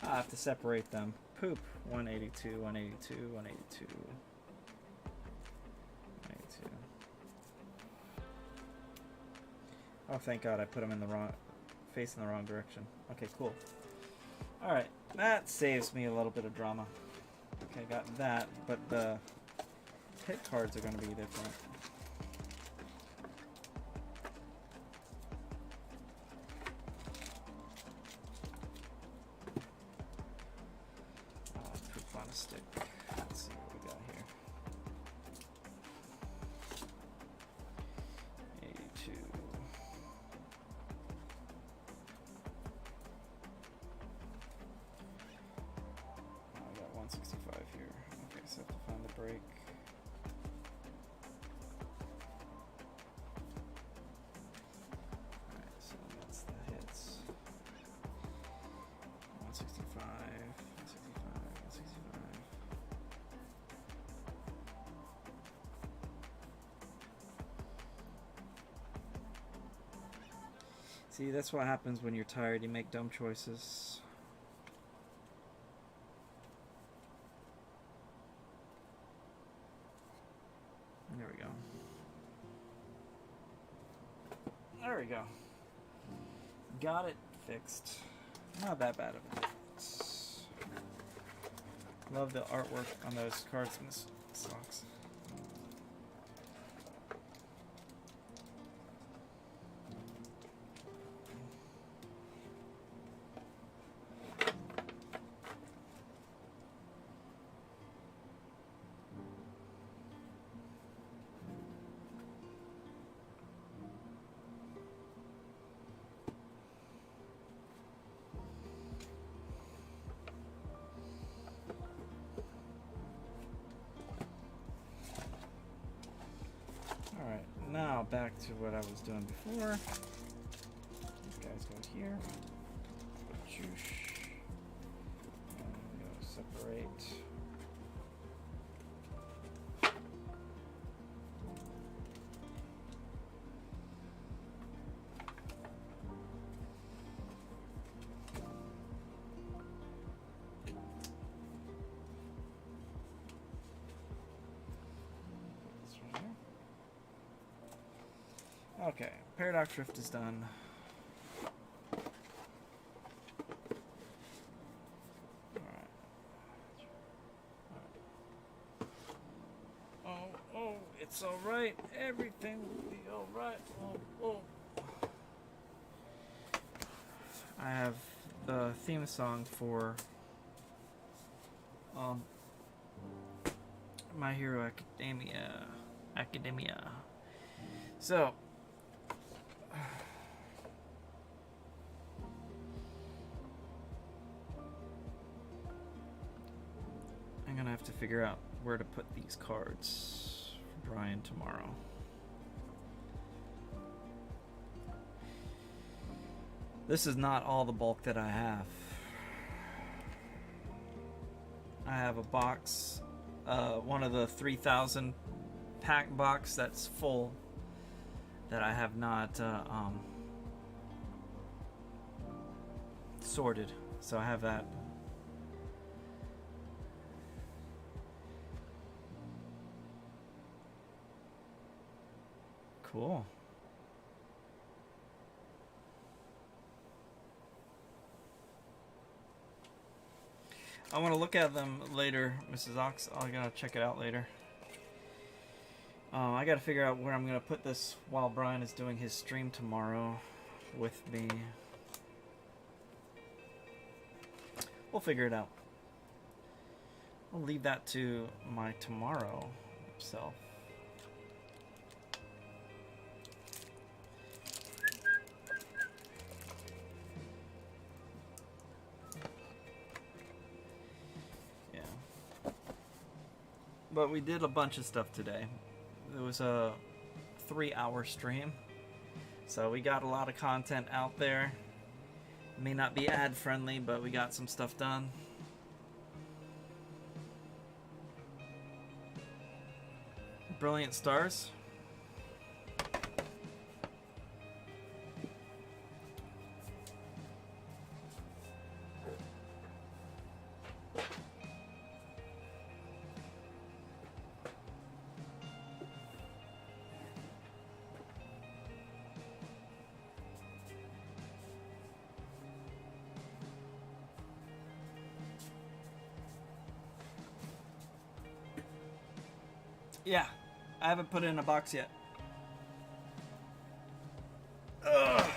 I have to separate them. Poop. 182, 182, 182. 182. Oh, thank God I put them in the wrong, facing the wrong direction. Okay, cool. Alright, that saves me a little bit of drama. Okay, got that, but the hit cards are going to be different. Poop on a stick. Let's see what we got here. 82. I got 165 here. Okay, so I have to find the break. Alright, so that's the hits. 165, 165, 165. See, that's what happens when you're tired. You make dumb choices. There we go. There we go. Got it fixed. Not that bad of it. Love the artwork on those cards and socks. Alright, now back to what I was doing before. These guys go here. Choosh. And we go separate. This right here. Okay, Paradox Rift is done. Alright. Oh, it's alright. Everything will be alright. Oh. I have the theme song for My Hero Academia. So I'm gonna have to figure out where to put these cards for Brian tomorrow. This is not all the bulk that I have. I have a box, one of the 3,000 pack box that's full, that I have not sorted. So I have that. Cool. I want to look at them later, Mrs. Ox. I gotta check it out later. I gotta figure out where I'm gonna put this while Brian is doing his stream tomorrow with me. We'll figure it out. I'll leave that to my tomorrow self. But we did a bunch of stuff today. It was a 3-hour stream. So we got a lot of content out there. It may not be ad friendly, but we got some stuff done. Brilliant stars. Yeah, I haven't put it in a box yet. Ugh.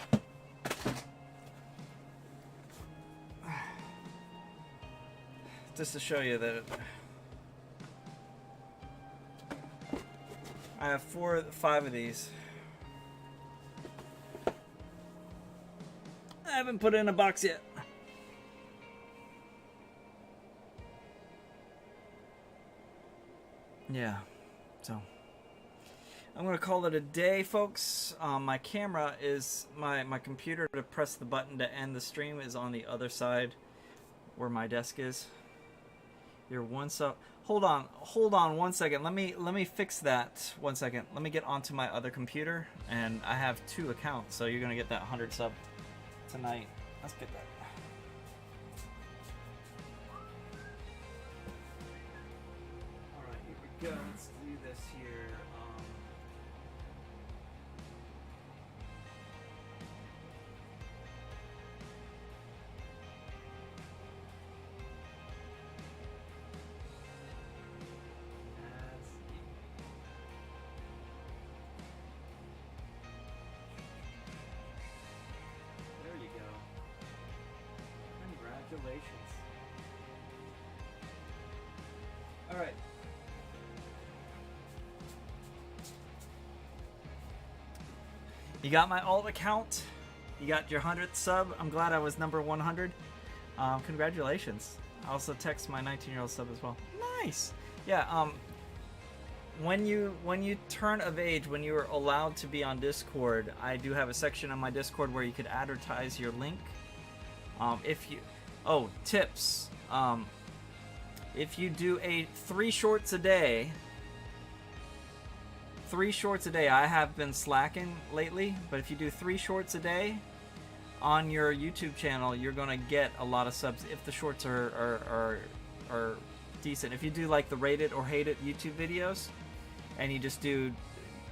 Just to show you that I have 5 of these. I haven't put it in a box yet. Yeah. So I'm gonna call it a day, folks. My camera is my computer to press the button to end the stream is on the other side where my desk is. You're one sub. Hold on 1 second. Let me fix that 1 second. Let me get onto my other computer, and I have 2 accounts, so you're gonna get that 100 sub tonight. Let's get that. All right, here we go. Let's do this here. There you go. Congratulations. All right. You got my alt account. You got your 100th sub. I'm glad I was number 100. Congratulations. I also text my 19-year-old sub as well. Nice. Yeah. When you turn of age, when you are allowed to be on Discord, I do have a section on my Discord where you could advertise your link. Tips. If you do 3 shorts a day. 3 shorts a day. I have been slacking lately, but if you do 3 shorts a day on your YouTube channel, you're gonna get a lot of subs if the shorts are decent. If you do like the rated or hated YouTube videos, and you just do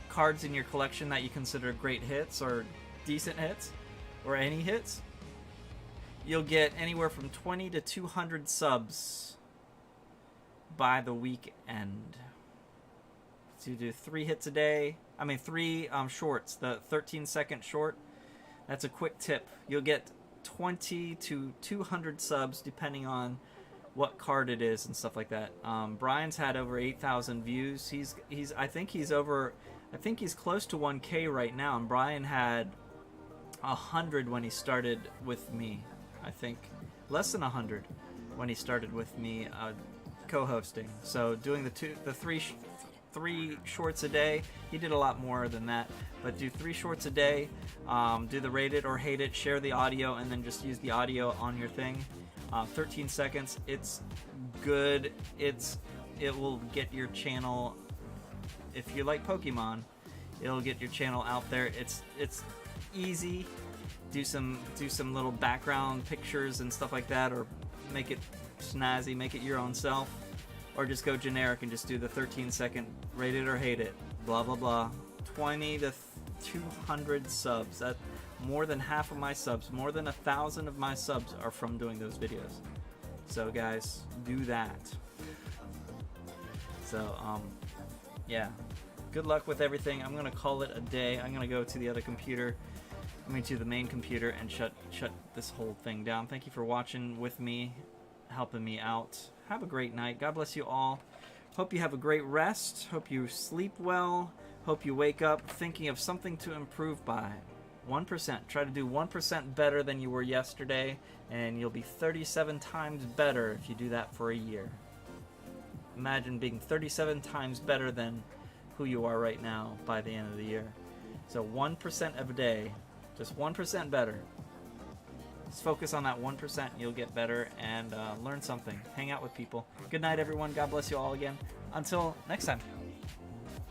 cards in your collection that you consider great hits or decent hits, or any hits, you'll get anywhere from 20 to 200 subs by the weekend. So you do 3 hits a day. I mean 3 shorts. The 13-second short. That's a quick tip. You'll get 20 to 200 subs depending on what card it is and stuff like that. Brian's had over 8,000 views. I think he's close to 1K right now. And Brian had 100 when he started with me. I think less than 100 when he started with me co-hosting. So doing the 3 shorts a day. He did a lot more than that, but do 3 shorts a day. Do the rate it or hate it, share the audio, and then just use the audio on your thing. 13 seconds. It's good. It will get your channel. If you like Pokemon, It'll get your channel out there. It's easy. Do some little background pictures and stuff like that, or make it snazzy, make it your own self, or just go generic and just do the 13-second rate it or hate it, blah blah blah. 20 to 200 subs. That more than half of my subs, more than 1,000 of my subs are from doing those videos. So guys, do that. So yeah, good luck with everything. I'm gonna call it a day. I'm gonna go to the other computer, to the main computer, and shut this whole thing down. Thank you for watching with me, helping me out. Have a great night. God bless you all. Hope you have a great rest. Hope you sleep well. Hope you wake up thinking of something to improve by. 1%. Try to do 1% better than you were yesterday, and you'll be 37 times better if you do that for a year. Imagine being 37 times better than who you are right now by the end of the year. So 1% of a day, just 1% better. Just focus on that 1%, you'll get better, and learn something. Hang out with people. Good night, everyone. God bless you all again. Until next time.